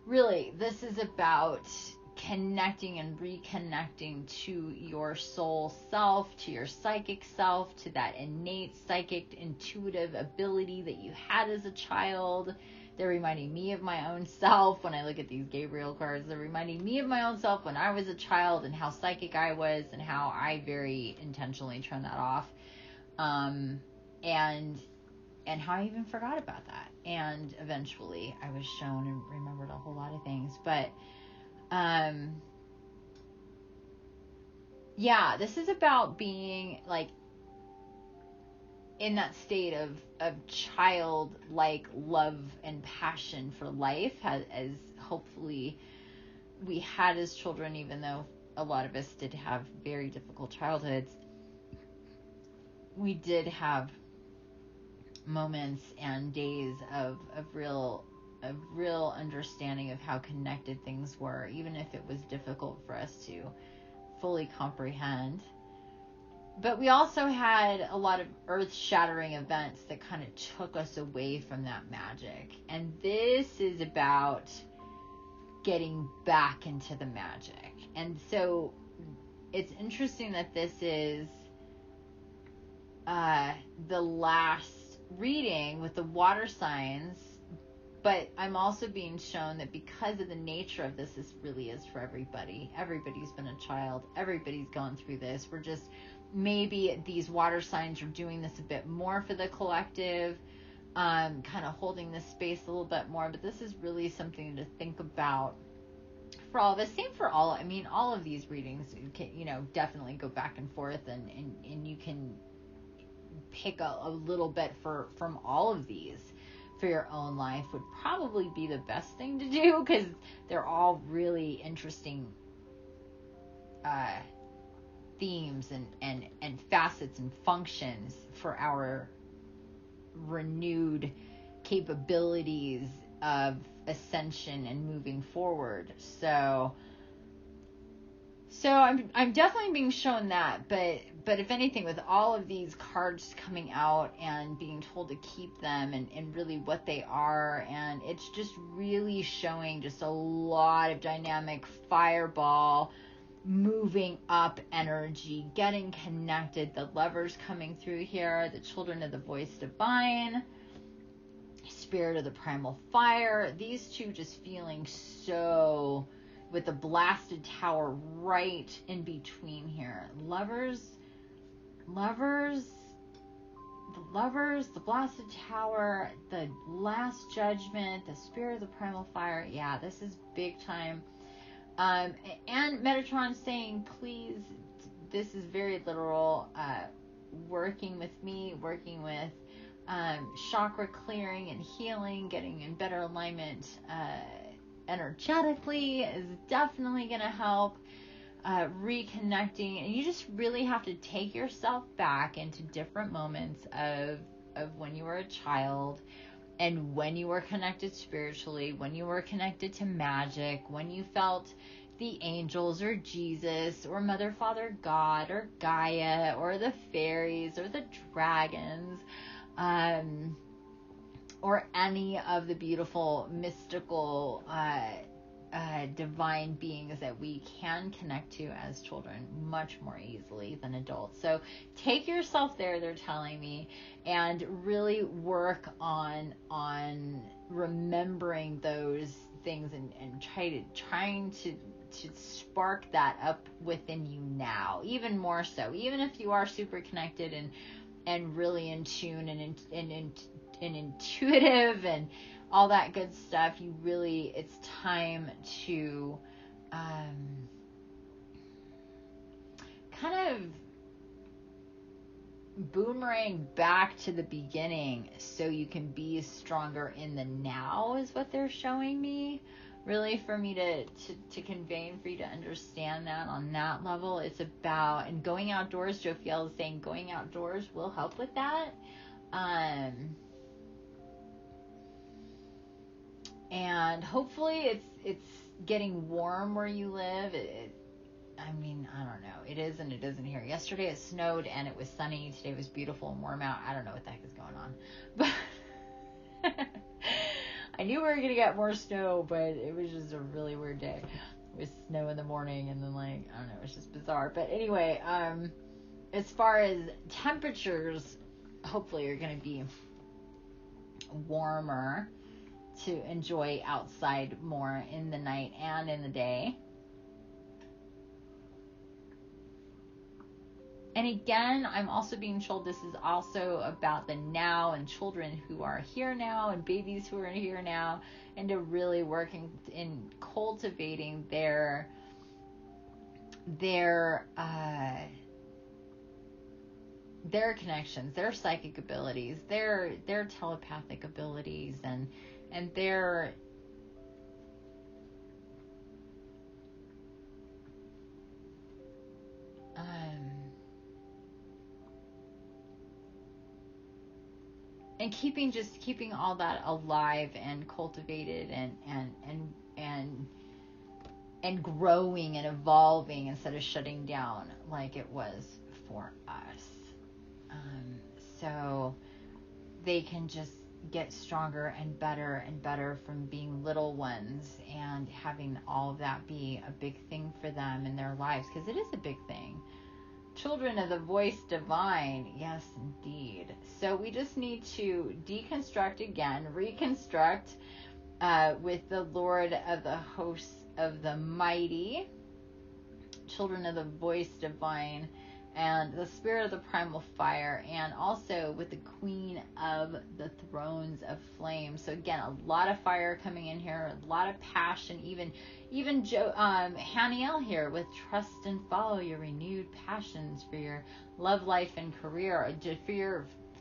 really, this is about connecting and reconnecting to your soul self, to your psychic self, to that innate psychic intuitive ability that you had as a child. They're reminding me of my own self when I look at these Gabriel cards. They're reminding me of my own self when I was a child and how psychic I was and how I very intentionally turned that off. And how I even forgot about that. And eventually I was shown and remembered a whole lot of things. But, yeah, this is about being like in that state of childlike love and passion for life, as hopefully we had as children, even though a lot of us did have very difficult childhoods. We did have moments and days of real understanding of how connected things were, even if it was difficult for us to fully comprehend. But we also had a lot of earth-shattering events that kind of took us away from that magic. And this is about getting back into the magic. And so it's interesting that this is the last reading with the water signs, but I'm also being shown that because of the nature of this really is for everybody. Everybody's been a child. Everybody's gone through this. We're just, maybe these water signs are doing this a bit more for the collective, kind of holding this space a little bit more, but this is really something to think about for all of us. Same for all, I mean, all of these readings, you can, definitely go back and forth, and you can pick a little bit from all of these for your own life would probably be the best thing to do, because they're all really interesting themes and facets and functions for our renewed capabilities of ascension and moving forward. So I'm definitely being shown that, but if anything, with all of these cards coming out and being told to keep them and really what they are, and it's just really showing just a lot of dynamic fireball, moving up energy, getting connected, the lovers coming through here, the children of the voice divine, spirit of the primal fire, these two just feeling so, with the blasted tower right in between here. Lovers, the blasted tower, the last judgment, the spirit of the primal fire. Yeah, this is big time. And Metatron saying, please, this is very literal, working with me, working with chakra clearing and healing, getting in better alignment energetically is definitely going to help. Reconnecting, and you just really have to take yourself back into different moments of when you were a child, and when you were connected spiritually, when you were connected to magic, when you felt the angels or Jesus or Mother, Father, God or Gaia or the fairies or the dragons, or any of the beautiful mystical divine beings that we can connect to as children much more easily than adults. So take yourself there, they're telling me, and really work on remembering those things and trying to spark that up within you now, even more so, even if you are super connected and really in tune and intuitive and all that good stuff. You really, it's time to kind of boomerang back to the beginning so you can be stronger in the now, is what they're showing me. Really, for me to convey and for you to understand that on that level. It's about, and going outdoors, Jophiel is saying going outdoors will help with that. And hopefully it's getting warm where you live. I mean, I don't know. It is and it isn't here. Yesterday it snowed and it was sunny. Today was beautiful and warm out. I don't know what the heck is going on. But I knew we were going to get more snow, but it was just a really weird day. With snow in the morning, and then, like, I don't know, it's just bizarre. But anyway, as far as temperatures, hopefully are going to be warmer to enjoy outside more in the night and in the day. And again, I'm also being told this is also about the now and children who are here now and babies who are here now, and to really working in cultivating their connections, their psychic abilities, their telepathic abilities, and their and keeping all that alive and cultivated and growing and evolving instead of shutting down like it was for us. So they can just get stronger and better from being little ones and having all of that be a big thing for them in their lives, because it is a big thing. Children of the voice divine, yes indeed. So we just need to deconstruct again, reconstruct with the Lord of the hosts of the mighty, children of the voice divine, and the spirit of the primal fire, and also with the queen of the thrones of flame. So again, a lot of fire coming in here, a lot of passion, even Haniel here with trust and follow your renewed passions for your love life and career,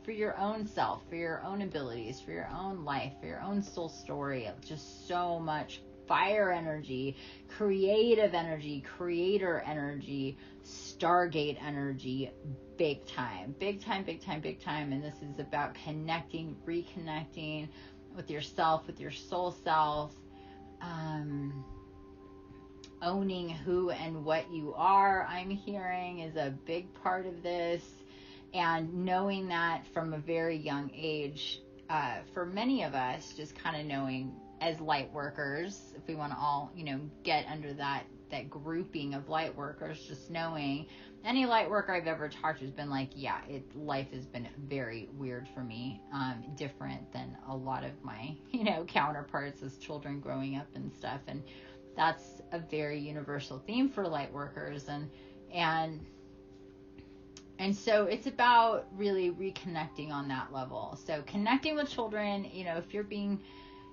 for your own self, for your own abilities, for your own life, for your own soul story. Just so much fire energy, creative energy, creator energy, Stargate energy, big time. And this is about connecting, reconnecting with yourself, with your soul self, owning who and what you are, I'm hearing, is a big part of this. And knowing that from a very young age, for many of us, just kind of knowing as light workers, if we want to all, get under that grouping of light workers, just knowing any light worker I've ever talked to has been like, yeah, life has been very weird for me, different than a lot of my, counterparts as children growing up and stuff. And that's a very universal theme for light workers. And so it's about really reconnecting on that level. So connecting with children,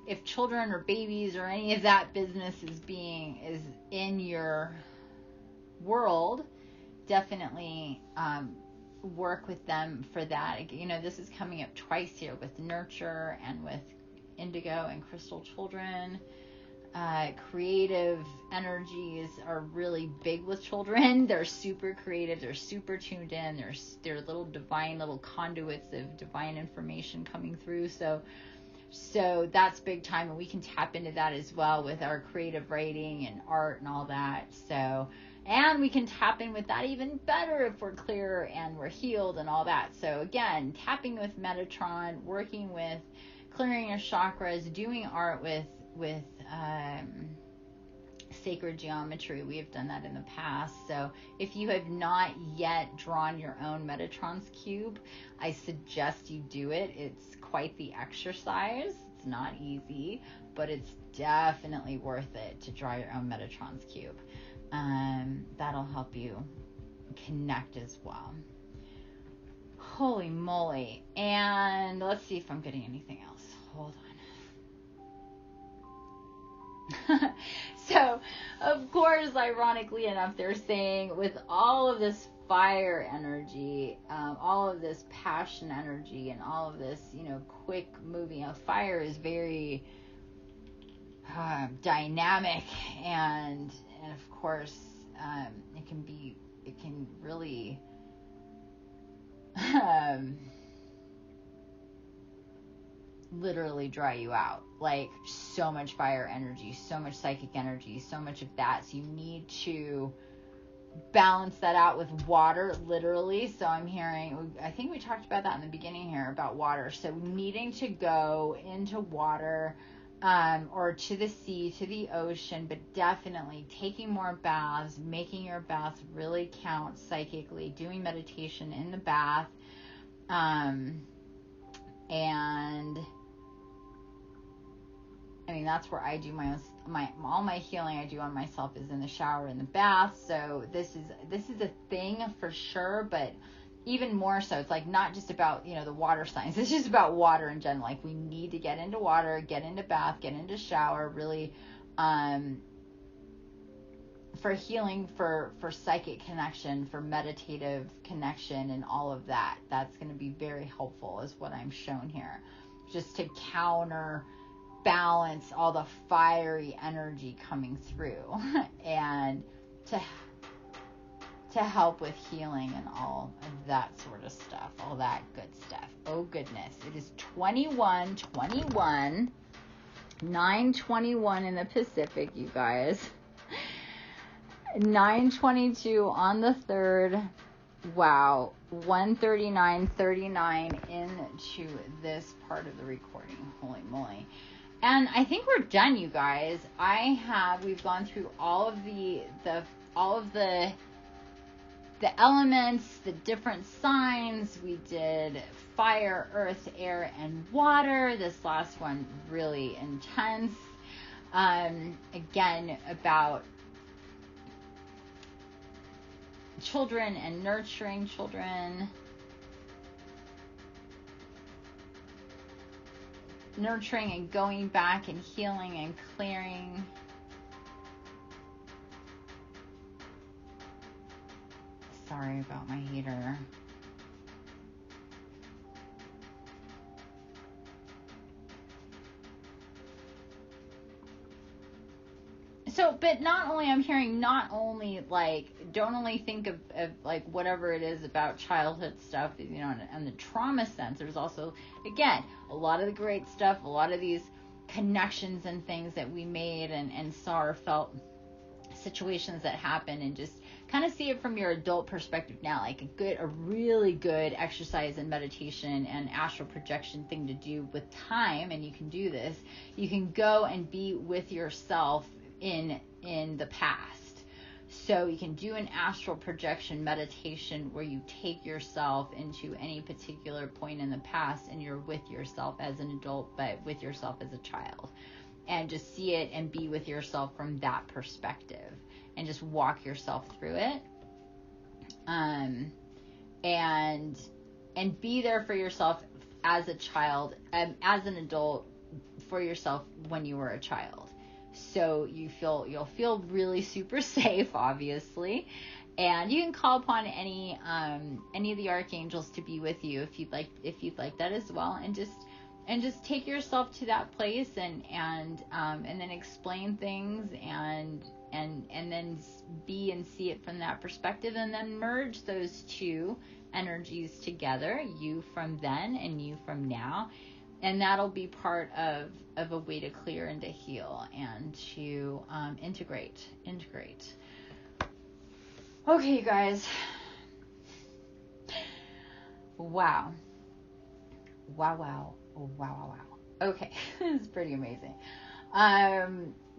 if children or babies or any of that business is in your world, definitely work with them for that. This is coming up twice here with nurture and with indigo and crystal children. Creative energies are really big with children. They're super creative. They're super tuned in. They're little conduits of divine information coming through. So that's big time, and we can tap into that as well with our creative writing and art and all that. And we can tap in with that even better if we're clear and we're healed and all that. So again, tapping with Metatron, working with clearing your chakras, doing art with sacred geometry. We have done that in the past. So if you have not yet drawn your own Metatron's cube, I suggest you do it. It's quite the exercise. It's not easy, but it's definitely worth it to draw your own Metatron's cube. That'll help you connect as well. Holy moly. And let's see if I'm getting anything else. Hold on. So, of course, ironically enough, they're saying with all of this fire energy, all of this passion energy, and all of this, quick moving, fire is very dynamic, and of course, it can really literally dry you out. Like, so much fire energy, so much psychic energy, so much of that. So you need to balance that out with water, literally. So I'm hearing, I think we talked about that in the beginning here about water. So needing to go into water, or to the sea, to the ocean, but definitely taking more baths, making your baths really count psychically, doing meditation in the bath, and I mean, that's where I do all my healing I do on myself is in the shower, in the bath. So this is a thing for sure, but even more so, it's like not just about, the water signs. It's just about water in general. Like, we need to get into water, get into bath, get into shower, really, for healing, for psychic connection, for meditative connection, and all of that. That's going to be very helpful, is what I'm shown here, just to counterbalance all the fiery energy coming through, and to help with healing and all of that sort of stuff, all that good stuff. Oh goodness, it is 21:21, 9:21 in the Pacific, you guys. 9:22 on the 3rd. Wow, 1:39:39 into this part of the recording. Holy moly. And I think we're done, you guys. We've gone through all of the elements, the different signs. We did fire, earth, air, and water. This last one really intense. Again, about children and nurturing children. Nurturing and going back and healing and clearing. Sorry about my heater. So, but not only, I'm hearing not only like, don't only think of like whatever it is about childhood stuff, and the trauma sense. There's also, again, a lot of the great stuff, a lot of these connections and things that we made and saw or felt, situations that happen, and just kind of see it from your adult perspective now, like a really good exercise in meditation and astral projection thing to do with time. And you can do this. You can go and be with yourself in the past. So you can do an astral projection meditation where you take yourself into any particular point in the past, and you're with yourself as an adult, but with yourself as a child, and just see it and be with yourself from that perspective, and just walk yourself through it, and be there for yourself as a child, as an adult, for yourself when you were a child. So you'll feel really super safe, obviously, and you can call upon any of the archangels to be with you if you'd like that as well, and just take yourself to that place, and then explain things, and then be and see it from that perspective, and then merge those two energies together, you from then and you from now. And that'll be part of a way to clear and to heal and to integrate. Okay, you guys. Wow. Okay, it's pretty amazing.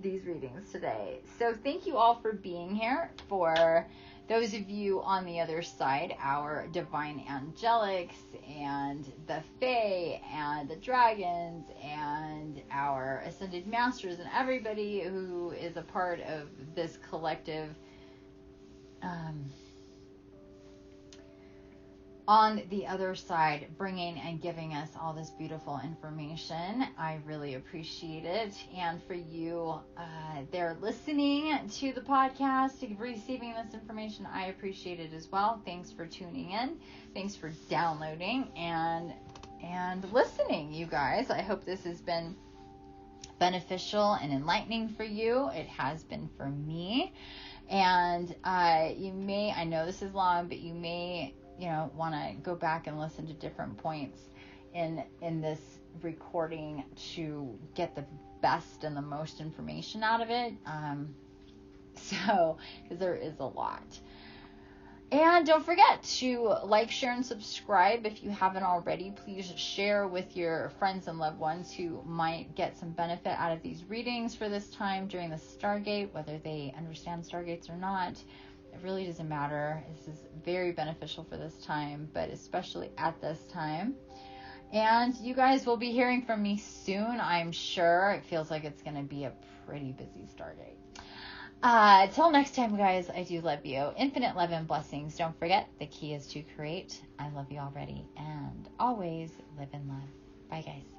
These readings today. So thank you all for being here. For those of you on the other side, our divine angelics and the fae and the dragons and our ascended masters and everybody who is a part of this collective on the other side, bringing and giving us all this beautiful information. I really appreciate it. And for you there listening to the podcast, receiving this information, I appreciate it as well. Thanks for tuning in. Thanks for downloading and listening, you guys. I hope this has been beneficial and enlightening for you. It has been for me. And you may, I know this is long, but you may want to go back and listen to different points in this recording to get the best and the most information out of it. So, because there is a lot. And don't forget to like, share, and subscribe if you haven't already. Please share with your friends and loved ones who might get some benefit out of these readings for this time during the Stargate, whether they understand Stargates or not. It really doesn't matter. This is very beneficial for this time, but especially at this time. And you guys will be hearing from me soon, I'm sure. It feels like it's going to be a pretty busy Stargate. Till next time, guys, I do love you. Infinite love and blessings. Don't forget, the key is to create. I love you already, and always live in love. Bye, guys.